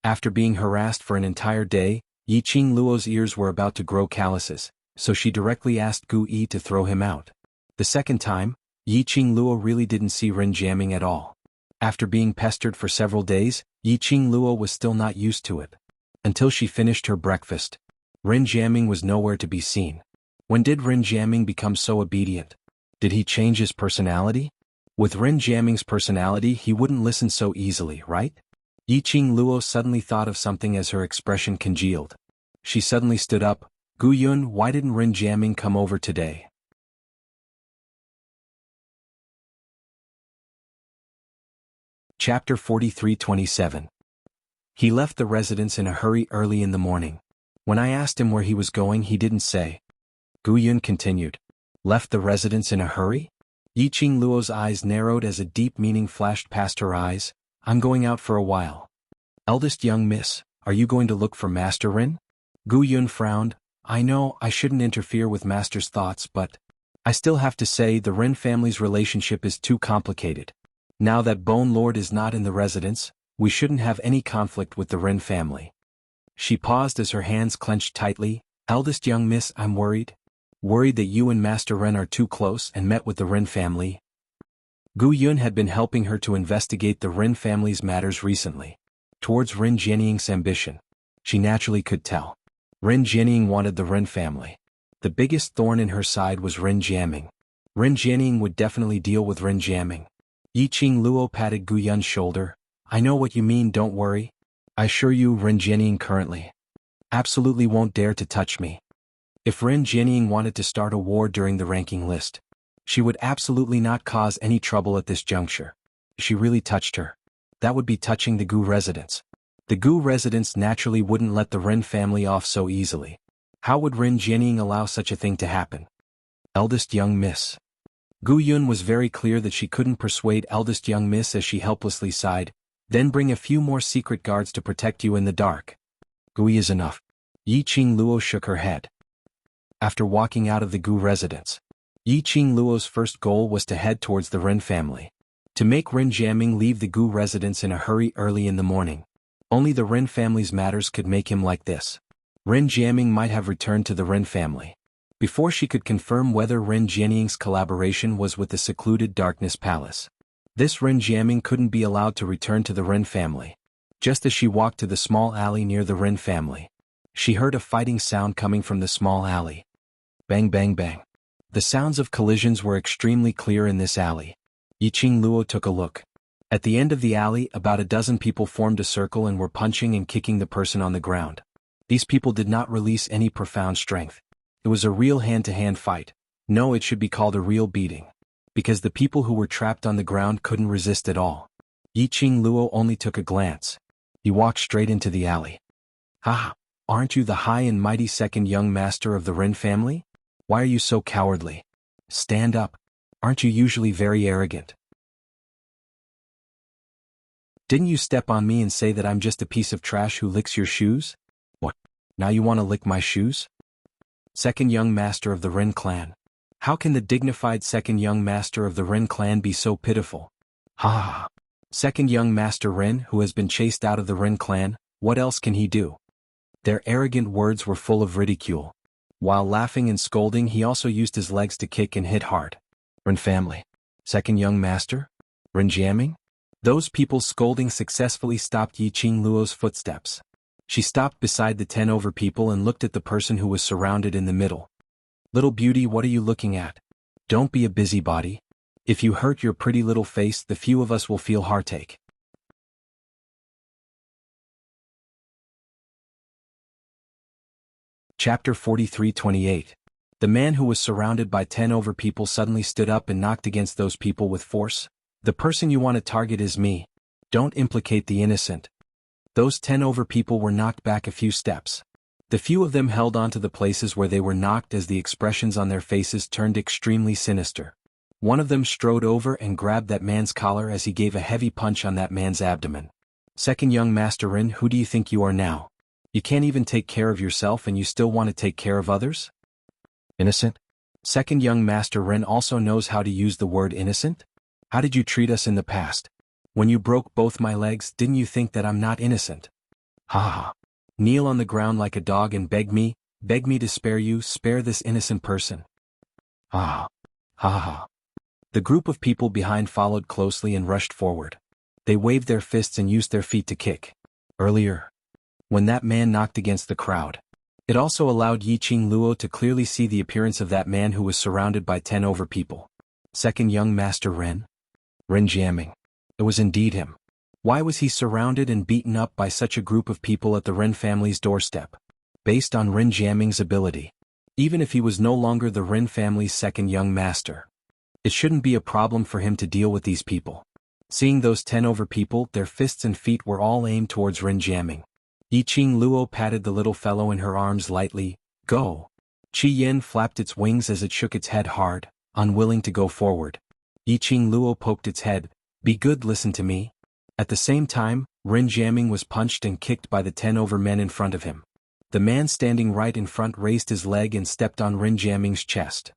After being harassed for an entire day, Yiqing Luo's ears were about to grow calluses, so she directly asked Gu Yi to throw him out. The second time, Yiqing Luo really didn't see Ren Jiaming at all. After being pestered for several days, Yiqing Luo was still not used to it. Until she finished her breakfast. Ren Jiaming was nowhere to be seen. When did Ren Jiaming become so obedient? Did he change his personality? With Ren Jiaming's personality he wouldn't listen so easily, right? Yiqing Luo suddenly thought of something as her expression congealed. She suddenly stood up. Gu Yun, why didn't Ren Jiaming come over today? Chapter 43-27. He left the residence in a hurry early in the morning. When I asked him where he was going he didn't say. Gu Yun continued. Left the residence in a hurry? Yiqing Luo's eyes narrowed as a deep meaning flashed past her eyes. I'm going out for a while. Eldest young miss, are you going to look for Master Ren? Gu Yun frowned. I know I shouldn't interfere with Master's thoughts, but I still have to say the Ren family's relationship is too complicated. Now that Bone Lord is not in the residence, we shouldn't have any conflict with the Ren family. She paused as her hands clenched tightly. Eldest young miss, I'm worried. Worried that you and Master Ren are too close and met with the Ren family. Gu Yun had been helping her to investigate the Ren family's matters recently. Towards Ren Jianying's ambition. She naturally could tell. Ren Jianying wanted the Ren family. The biggest thorn in her side was Ren Jiaming. Ren Jianying would definitely deal with Ren Jiaming. Yiqing Luo patted Gu Yun's shoulder. I know what you mean, don't worry. I assure you Ren Jianying currently absolutely won't dare to touch me. If Ren Jianying wanted to start a war during the ranking list, she would absolutely not cause any trouble at this juncture. If she really touched her, that would be touching the Gu residence. The Gu residence naturally wouldn't let the Ren family off so easily. How would Ren Jianying allow such a thing to happen? Eldest young miss. Gu Yun was very clear that she couldn't persuade eldest young miss as she helplessly sighed. Then bring a few more secret guards to protect you in the dark. Gu Yi is enough. Yiqing Luo shook her head. After walking out of the Gu residence, Yiqing Luo's first goal was to head towards the Ren family. To make Ren Jiaming leave the Gu residence in a hurry early in the morning. Only the Ren family's matters could make him like this. Ren Jiaming might have returned to the Ren family. Before she could confirm whether Ren Jianying's collaboration was with the secluded Darkness Palace. This Ren Jiaming couldn't be allowed to return to the Ren family. Just as she walked to the small alley near the Ren family, she heard a fighting sound coming from the small alley. Bang bang bang. The sounds of collisions were extremely clear in this alley. Yiqing Luo took a look. At the end of the alley, about a dozen people formed a circle and were punching and kicking the person on the ground. These people did not release any profound strength. It was a real hand-to-hand fight. No, it should be called a real beating. Because the people who were trapped on the ground couldn't resist at all. Yiqing Luo only took a glance. He walked straight into the alley. Ha! Aren't you the high and mighty second young master of the Ren family? Why are you so cowardly? Stand up. Aren't you usually very arrogant? Didn't you step on me and say that I'm just a piece of trash who licks your shoes? What? Now you want to lick my shoes? Second young master of the Ren clan. How can the dignified second young master of the Ren clan be so pitiful? Ha ha. Second young master Ren who has been chased out of the Ren clan, what else can he do? Their arrogant words were full of ridicule. While laughing and scolding he also used his legs to kick and hit hard. Ren family. Second young master? Ren Jiaming? Those people scolding successfully stopped Yiqing Luo's footsteps. She stopped beside the 10 over people and looked at the person who was surrounded in the middle. Little beauty, what are you looking at? Don't be a busybody. If you hurt your pretty little face, the few of us will feel heartache. Chapter 43-28. The man who was surrounded by 10 over people suddenly stood up and knocked against those people with force. The person you want to target is me. Don't implicate the innocent. Those 10 over people were knocked back a few steps. The few of them held on to the places where they were knocked as the expressions on their faces turned extremely sinister. One of them strode over and grabbed that man's collar as he gave a heavy punch on that man's abdomen. Second young Master Rin, who do you think you are now? You can't even take care of yourself and you still want to take care of others? Innocent? Second young Master Rin also knows how to use the word innocent? How did you treat us in the past? When you broke both my legs, didn't you think that I'm not innocent? Ha ha. Kneel on the ground like a dog and beg me to spare you, spare this innocent person. Ah. Ha ha. The group of people behind followed closely and rushed forward. They waved their fists and used their feet to kick. Earlier, when that man knocked against the crowd, it also allowed Yiqing Luo to clearly see the appearance of that man who was surrounded by 10 over people. Second young Master Ren? Ren Jiaming. It was indeed him. Why was he surrounded and beaten up by such a group of people at the Ren family's doorstep? Based on Ren Jiaming's ability, even if he was no longer the Ren family's second young master, it shouldn't be a problem for him to deal with these people. Seeing those 10 over people, their fists and feet were all aimed towards Ren Jiaming. Yiqing Luo patted the little fellow in her arms lightly. Go. Qi Yin flapped its wings as it shook its head hard, unwilling to go forward. Yiqing Luo poked its head. Be good, listen to me. At the same time, Ren Jiaming was punched and kicked by the 10 over men in front of him. The man standing right in front raised his leg and stepped on Ren Jiaming's chest.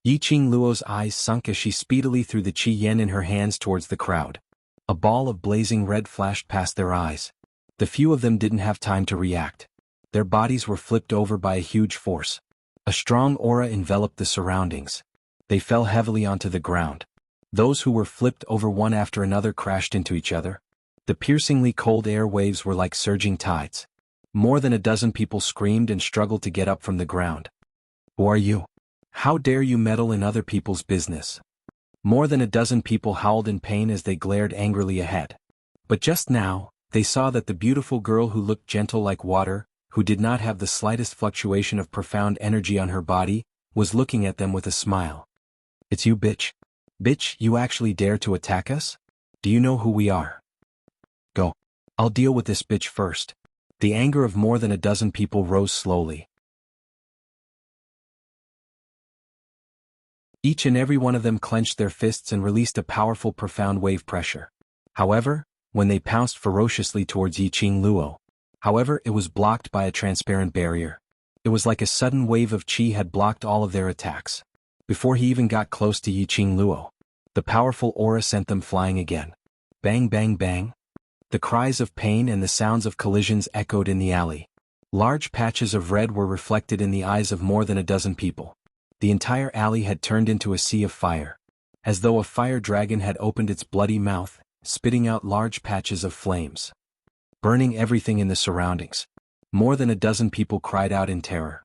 Yiqing Luo's eyes sunk as she speedily threw the Qi Yen in her hands towards the crowd. A ball of blazing red flashed past their eyes. The few of them didn't have time to react. Their bodies were flipped over by a huge force. A strong aura enveloped the surroundings. They fell heavily onto the ground. Those who were flipped over one after another crashed into each other. The piercingly cold air waves were like surging tides. More than a dozen people screamed and struggled to get up from the ground. Who are you? How dare you meddle in other people's business? More than a dozen people howled in pain as they glared angrily ahead. But just now, they saw that the beautiful girl who looked gentle like water, who did not have the slightest fluctuation of profound energy on her body, was looking at them with a smile. It's you, bitch. Bitch, you actually dare to attack us? Do you know who we are? Go. I'll deal with this bitch first. The anger of more than a dozen people rose slowly. Each and every one of them clenched their fists and released a powerful profound wave pressure. However, when they pounced ferociously towards Yiqing Luo, it was blocked by a transparent barrier. It was like a sudden wave of qi had blocked all of their attacks. Before he even got close to Yiqing Luo, the powerful aura sent them flying again. Bang bang bang. The cries of pain and the sounds of collisions echoed in the alley. Large patches of red were reflected in the eyes of more than a dozen people. The entire alley had turned into a sea of fire. As though a fire dragon had opened its bloody mouth, spitting out large patches of flames, burning everything in the surroundings. More than a dozen people cried out in terror.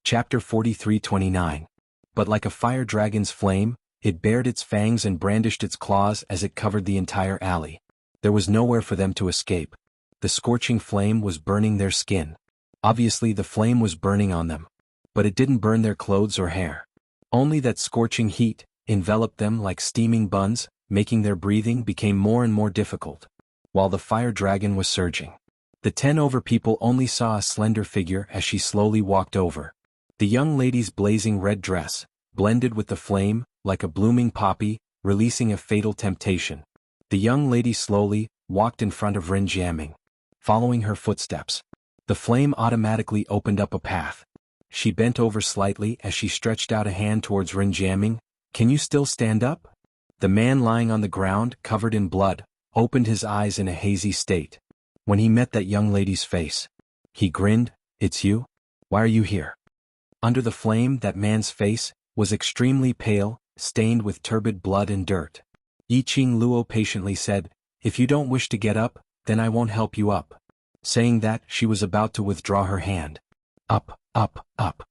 Chapter 43:29. But like a fire dragon's flame, it bared its fangs and brandished its claws as it covered the entire alley. There was nowhere for them to escape. The scorching flame was burning their skin. Obviously the flame was burning on them. But it didn't burn their clothes or hair. Only that scorching heat enveloped them like steaming buns, making their breathing became more and more difficult. While the fire dragon was surging, the 10 over people only saw a slender figure as she slowly walked over. The young lady's blazing red dress blended with the flame like a blooming poppy, releasing a fatal temptation. The young lady slowly walked in front of Ren Jiaming. Following her footsteps, the flame automatically opened up a path. She bent over slightly as she stretched out a hand towards Ren Jiaming. Can you still stand up? The man lying on the ground, covered in blood, opened his eyes in a hazy state. When he met that young lady's face, he grinned. It's you? Why are you here? Under the flame, that man's face was extremely pale, stained with turbid blood and dirt. Yiqing Luo patiently said, If you don't wish to get up, then I won't help you up. Saying that, she was about to withdraw her hand. Up, up, up.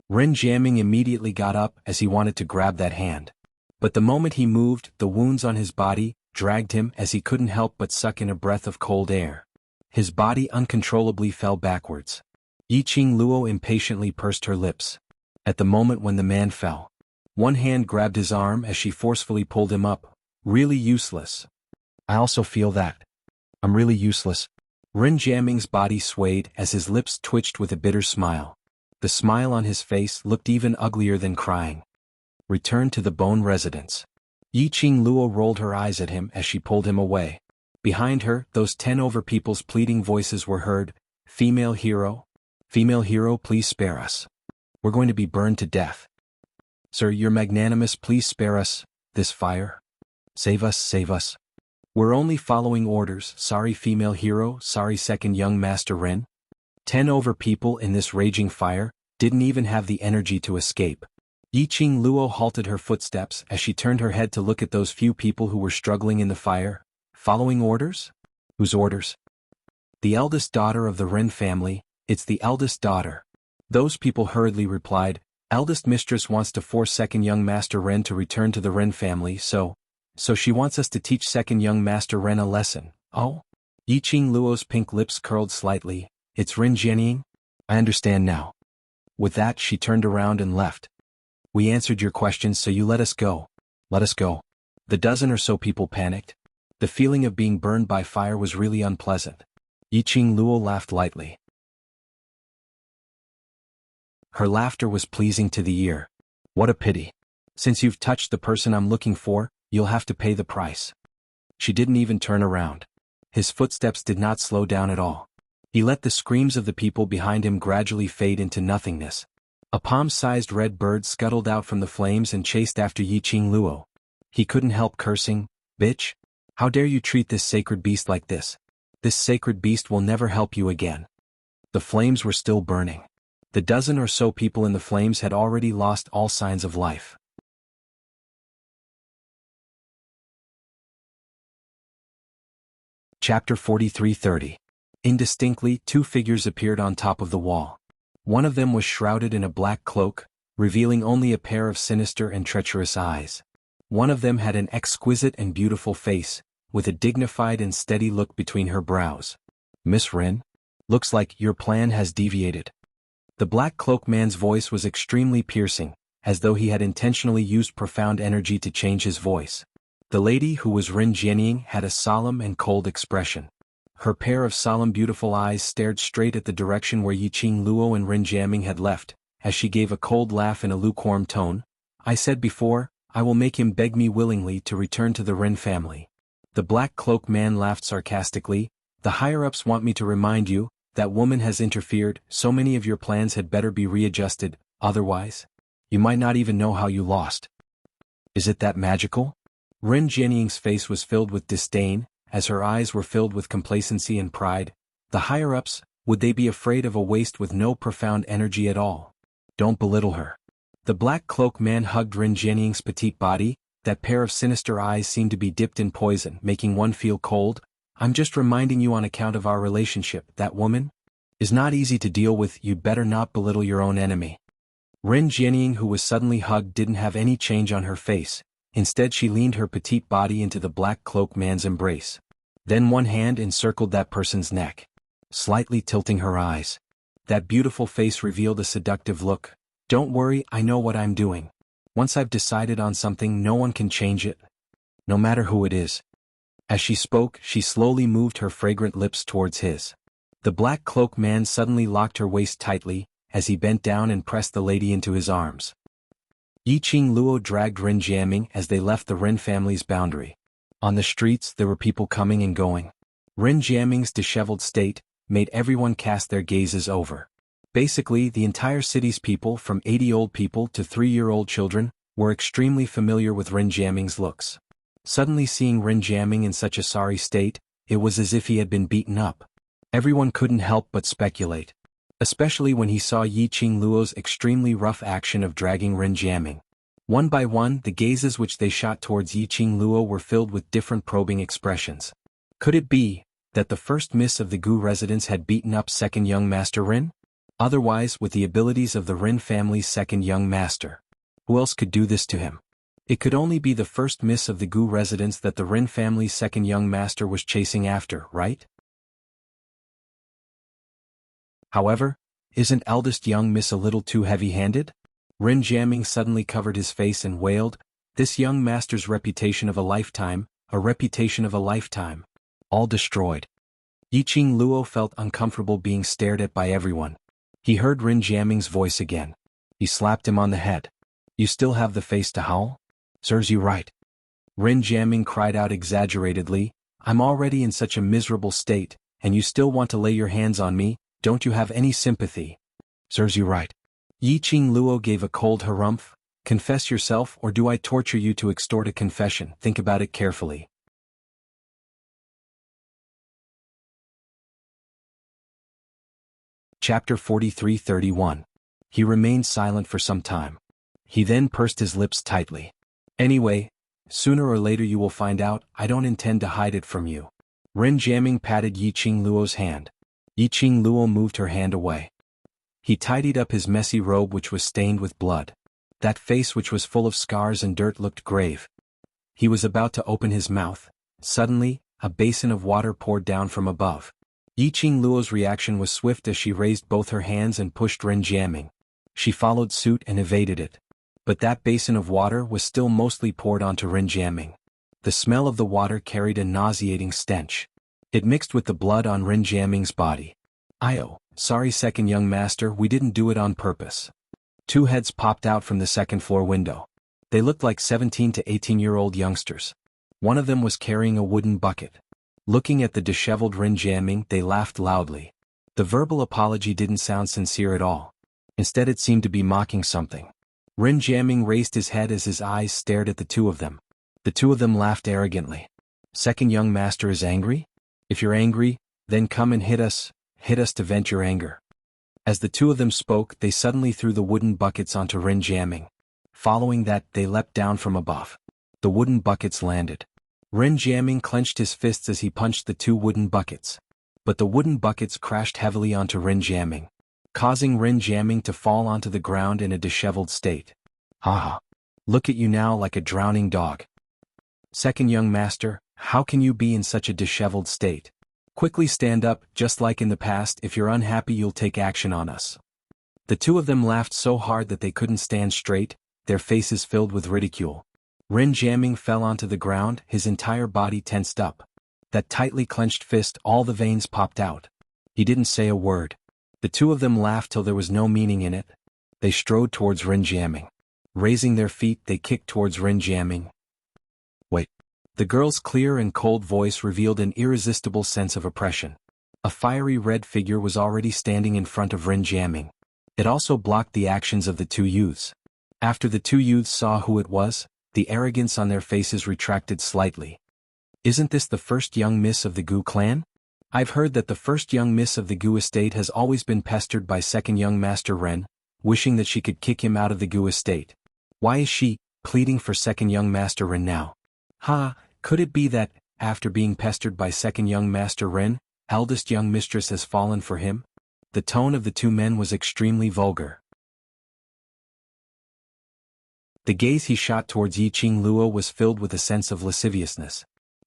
Ren Jiaming immediately got up as he wanted to grab that hand. But the moment he moved, the wounds on his body dragged him as he couldn't help but suck in a breath of cold air. His body uncontrollably fell backwards. Yiqing Luo impatiently pursed her lips. At the moment when the man fell, one hand grabbed his arm as she forcefully pulled him up. Really useless. I also feel that. I'm really useless. Ren Jiaming's body swayed as his lips twitched with a bitter smile. The smile on his face looked even uglier than crying. Return to the bone residence. Yiqing Luo rolled her eyes at him as she pulled him away. Behind her, those 10 over people's pleading voices were heard. Female hero? Female hero, please spare us. We're going to be burned to death. Sir, you're magnanimous, please spare us. This fire? Save us, save us. We're only following orders, sorry female hero, sorry second young master Ren. 10 over people in this raging fire didn't even have the energy to escape. Yiqing Luo halted her footsteps as she turned her head to look at those few people who were struggling in the fire. Following orders? Whose orders? The eldest daughter of the Ren family, it's the eldest daughter. Those people hurriedly replied, eldest mistress wants to force second young master Ren to return to the Ren family, so she wants us to teach second young master Ren a lesson. Oh? Yiqing Luo's pink lips curled slightly. It's Ren Jianying? I understand now. With that, she turned around and left. We answered your questions, so you let us go. Let us go. The dozen or so people panicked. The feeling of being burned by fire was really unpleasant. Yiqing Luo laughed lightly. Her laughter was pleasing to the ear. What a pity. Since you've touched the person I'm looking for, you'll have to pay the price. She didn't even turn around. His footsteps did not slow down at all. He let the screams of the people behind him gradually fade into nothingness. A palm-sized red bird scuttled out from the flames and chased after Yiqing Luo. He couldn't help cursing, bitch. How dare you treat this sacred beast like this? This sacred beast will never help you again. The flames were still burning. The dozen or so people in the flames had already lost all signs of life. Chapter 43:30. Indistinctly, 2 figures appeared on top of the wall. One of them was shrouded in a black cloak, revealing only a pair of sinister and treacherous eyes. One of them had an exquisite and beautiful face, with a dignified and steady look between her brows. Miss Ren? Looks like your plan has deviated. The black cloak man's voice was extremely piercing, as though he had intentionally used profound energy to change his voice. The lady who was Ren Jianying had a solemn and cold expression. Her pair of solemn beautiful eyes stared straight at the direction where Yiqing Luo and Ren Jianying had left, as she gave a cold laugh in a lukewarm tone. I said before, I will make him beg me willingly to return to the Ren family. The black cloak man laughed sarcastically. The higher-ups want me to remind you, that woman has interfered, so many of your plans had better be readjusted, otherwise, you might not even know how you lost. Is it that magical? Ren Jianying's face was filled with disdain, as her eyes were filled with complacency and pride. The higher-ups, would they be afraid of a waste with no profound energy at all? Don't belittle her. The black cloak man hugged Ren Jianying's petite body. That pair of sinister eyes seemed to be dipped in poison, making one feel cold. I'm just reminding you on account of our relationship, that woman is not easy to deal with, you'd better not belittle your own enemy. Ren Jianying, who was suddenly hugged, didn't have any change on her face. Instead, she leaned her petite body into the black cloak man's embrace. Then one hand encircled that person's neck, slightly tilting her eyes. That beautiful face revealed a seductive look. Don't worry, I know what I'm doing. Once I've decided on something, no one can change it. No matter who it is. As she spoke, she slowly moved her fragrant lips towards his. The black cloak man suddenly locked her waist tightly, as he bent down and pressed the lady into his arms. Yiqing Luo dragged Ren Jianying as they left the Ren family's boundary. On the streets, there were people coming and going. Ren Jianying's disheveled state made everyone cast their gazes over. Basically, the entire city's people, from 80 old people to 3-year-old children, were extremely familiar with Ren Jianying's looks. Suddenly seeing Ren Jianying in such a sorry state, it was as if he had been beaten up. Everyone couldn't help but speculate. Especially when he saw Yiqing Luo's extremely rough action of dragging Ren Jianying. One by one, the gazes which they shot towards Yiqing Luo were filled with different probing expressions. Could it be that the first miss of the Gu residence had beaten up second young master Ren? Otherwise, with the abilities of the Ren family's second young master, who else could do this to him? It could only be the first miss of the Gu residence that the Ren family's second young master was chasing after, right? However, isn't eldest young miss a little too heavy-handed? Ren Jianying suddenly covered his face and wailed, this young master's reputation of a lifetime, all destroyed. Yiqing Luo felt uncomfortable being stared at by everyone. He heard Ren Jianying's voice again. He slapped him on the head. You still have the face to howl? Serves you right. Ren Jiaming cried out exaggeratedly, I'm already in such a miserable state, and you still want to lay your hands on me, don't you have any sympathy? Serves you right. Yi Qing Luo gave a cold harumph. Confess yourself, or do I torture you to extort a confession? Think about it carefully. Chapter 43-31. He remained silent for some time. He then pursed his lips tightly. Anyway, sooner or later you will find out, I don't intend to hide it from you. Ren Jiaming patted Yi Qing Luo's hand. Yi Qing Luo moved her hand away. He tidied up his messy robe which was stained with blood. That face which was full of scars and dirt looked grave. He was about to open his mouth. Suddenly, a basin of water poured down from above. Yi Qing Luo's reaction was swift as she raised both her hands and pushed Ren Jiaming. She followed suit and evaded it. But that basin of water was still mostly poured onto Ren Jiaming. The smell of the water carried a nauseating stench. It mixed with the blood on Ren Jiaming's body. Sorry second young master, we didn't do it on purpose. Two heads popped out from the second-floor window. They looked like 17 to 18-year-old youngsters. One of them was carrying a wooden bucket. Looking at the disheveled Ren Jiaming, they laughed loudly. The verbal apology didn't sound sincere at all. Instead it seemed to be mocking something. Ren Jiaming raised his head as his eyes stared at the two of them. The two of them laughed arrogantly. Second young master is angry? If you're angry, then come and hit us to vent your anger. As the two of them spoke, they suddenly threw the wooden buckets onto Ren Jiaming. Following that, they leapt down from above. The wooden buckets landed. Ren Jiaming clenched his fists as he punched the two wooden buckets. But the wooden buckets crashed heavily onto Ren Jiaming, causing Ren Jiaming to fall onto the ground in a disheveled state. Haha. Look at you now like a drowning dog. Second young master, how can you be in such a disheveled state? Quickly stand up, just like in the past. If you're unhappy you'll take action on us. The two of them laughed so hard that they couldn't stand straight, their faces filled with ridicule. Ren Jiaming fell onto the ground, his entire body tensed up. That tightly clenched fist, all the veins popped out. He didn't say a word. The two of them laughed till there was no meaning in it. They strode towards Ren Jiaming. Raising their feet, they kicked towards Ren Jiaming. Wait. The girl's clear and cold voice revealed an irresistible sense of oppression. A fiery red figure was already standing in front of Ren Jiaming. It also blocked the actions of the two youths. After the two youths saw who it was, the arrogance on their faces retracted slightly. Isn't this the first young miss of the Gu clan? I've heard that the first young miss of the Gu estate has always been pestered by second young master Ren, wishing that she could kick him out of the Gu estate. Why is she pleading for second young master Ren now? Could it be that, after being pestered by second young master Ren, eldest young mistress has fallen for him? The tone of the two men was extremely vulgar. The gaze he shot towards Yi Qing Luo was filled with a sense of lasciviousness.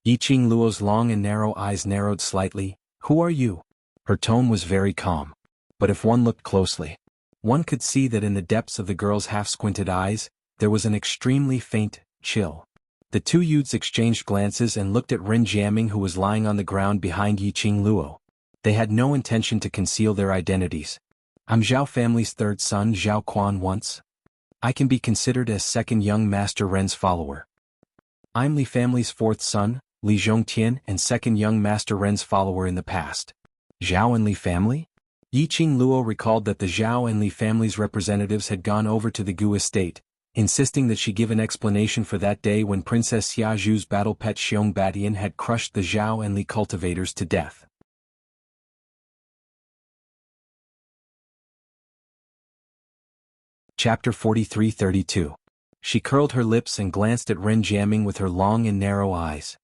Yi Qing Luo's long and narrow eyes narrowed slightly. Who are you? Her tone was very calm. But if one looked closely, one could see that in the depths of the girl's half-squinted eyes, there was an extremely faint chill. The two youths exchanged glances and looked at Ren Jiaming, who was lying on the ground behind Yi Qing Luo. They had no intention to conceal their identities. I'm Zhao family's third son, Zhao Quan once. I can be considered as second young master Ren's follower. I'm Li family's fourth son, Li Zhongtian, and second young master Ren's follower in the past. Zhao and Li family? Yi Qing Luo recalled that the Zhao and Li family's representatives had gone over to the Gu estate, insisting that she give an explanation for that day when Princess Xiaoju's battle pet Xiong Batian had crushed the Zhao and Li cultivators to death. Chapter 43-32. She curled her lips and glanced at Ren Jiaming with her long and narrow eyes.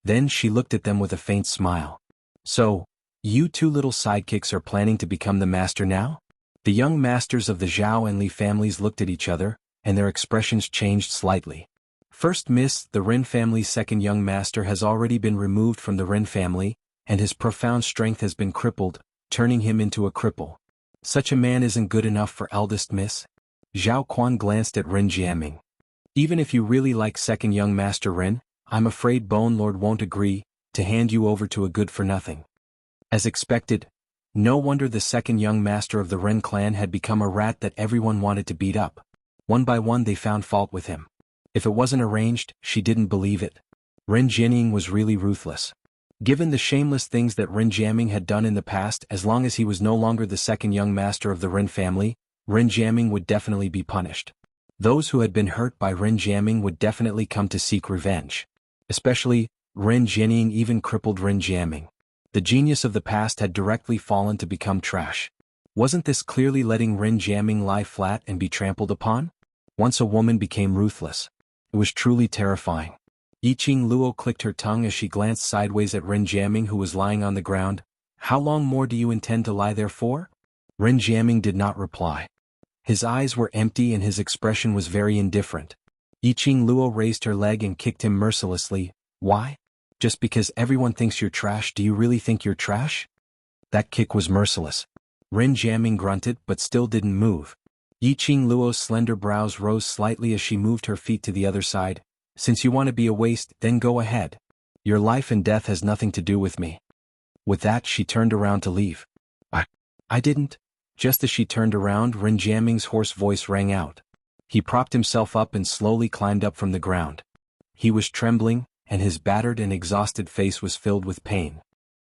Then she looked at them with a faint smile. So, you two little sidekicks are planning to become the master now? The young masters of the Zhao and Li families looked at each other, and their expressions changed slightly. First Miss, the Ren family's second young master has already been removed from the Ren family, and his profound strength has been crippled, turning him into a cripple. Such a man isn't good enough for eldest Miss. Zhao Quan glanced at Ren Jiaming. Even if you really like second young master Ren, I'm afraid Bone Lord won't agree to hand you over to a good-for-nothing. As expected, no wonder the second young master of the Ren clan had become a rat that everyone wanted to beat up. One by one they found fault with him. If it wasn't arranged, she didn't believe it. Ren Jianying was really ruthless. Given the shameless things that Ren Jiaming had done in the past, as long as he was no longer the second young master of the Ren family, Ren Jiaming would definitely be punished. Those who had been hurt by Ren Jiaming would definitely come to seek revenge. Especially, Ren Jianying even crippled Ren Jiaming. The genius of the past had directly fallen to become trash. Wasn't this clearly letting Ren Jiaming lie flat and be trampled upon? Once a woman became ruthless. It was truly terrifying. Yiqing Luo clicked her tongue as she glanced sideways at Ren Jiaming, who was lying on the ground. How long more do you intend to lie there for? Ren Jiaming did not reply. His eyes were empty and his expression was very indifferent. Yiqing Luo raised her leg and kicked him mercilessly. Why? Just because everyone thinks you're trash, do you really think you're trash? That kick was merciless. Ren Jiaming grunted but still didn't move. Yiqing Luo's slender brows rose slightly as she moved her feet to the other side. Since you want to be a waste, then go ahead. Your life and death has nothing to do with me. With that, she turned around to leave. I didn't. Just as she turned around, Ren Jiaming's hoarse voice rang out. He propped himself up and slowly climbed up from the ground. He was trembling, and his battered and exhausted face was filled with pain.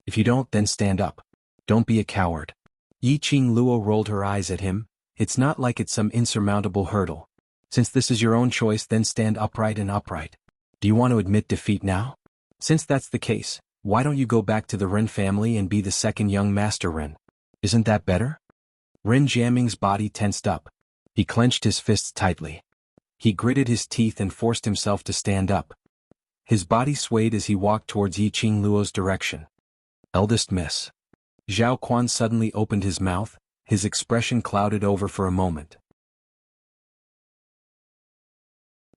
If you don't, then stand up. Don't be a coward. Yiqing Luo rolled her eyes at him. It's not like it's some insurmountable hurdle. Since this is your own choice, then stand upright and upright. Do you want to admit defeat now? Since that's the case, why don't you go back to the Ren family and be the second young master Ren? Isn't that better? Ren Jiaming's body tensed up. He clenched his fists tightly. He gritted his teeth and forced himself to stand up. His body swayed as he walked towards Yiqing Luo's direction. Eldest Miss. Zhao Quan suddenly opened his mouth, his expression clouded over for a moment.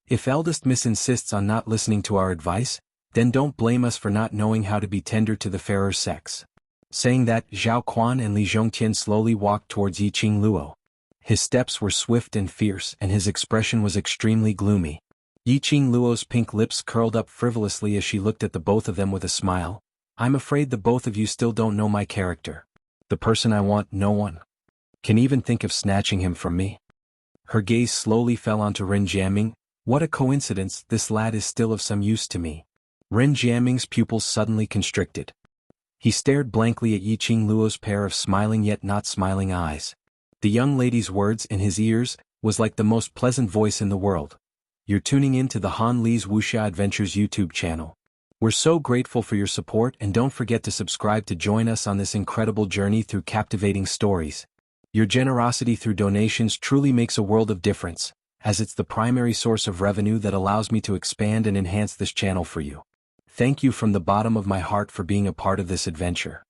If Eldest Miss insists on not listening to our advice, then don't blame us for not knowing how to be tender to the fairer sex. Saying that, Zhao Quan and Li Zhongtian slowly walked towards Yiqing Luo. His steps were swift and fierce, and his expression was extremely gloomy. Yiqing Luo's pink lips curled up frivolously as she looked at the both of them with a smile. I'm afraid the both of you still don't know my character. The person I want, no one can even think of snatching him from me. Her gaze slowly fell onto Ren Jiaming. What a coincidence, this lad is still of some use to me. Ren Jiaming's pupils suddenly constricted. He stared blankly at Yiqing Luo's pair of smiling yet not smiling eyes. The young lady's words in his ears was like the most pleasant voice in the world. You're tuning in to the Han Li's Wuxia Adventures YouTube channel. We're so grateful for your support, and don't forget to subscribe to join us on this incredible journey through captivating stories. Your generosity through donations truly makes a world of difference, as it's the primary source of revenue that allows me to expand and enhance this channel for you. Thank you from the bottom of my heart for being a part of this adventure.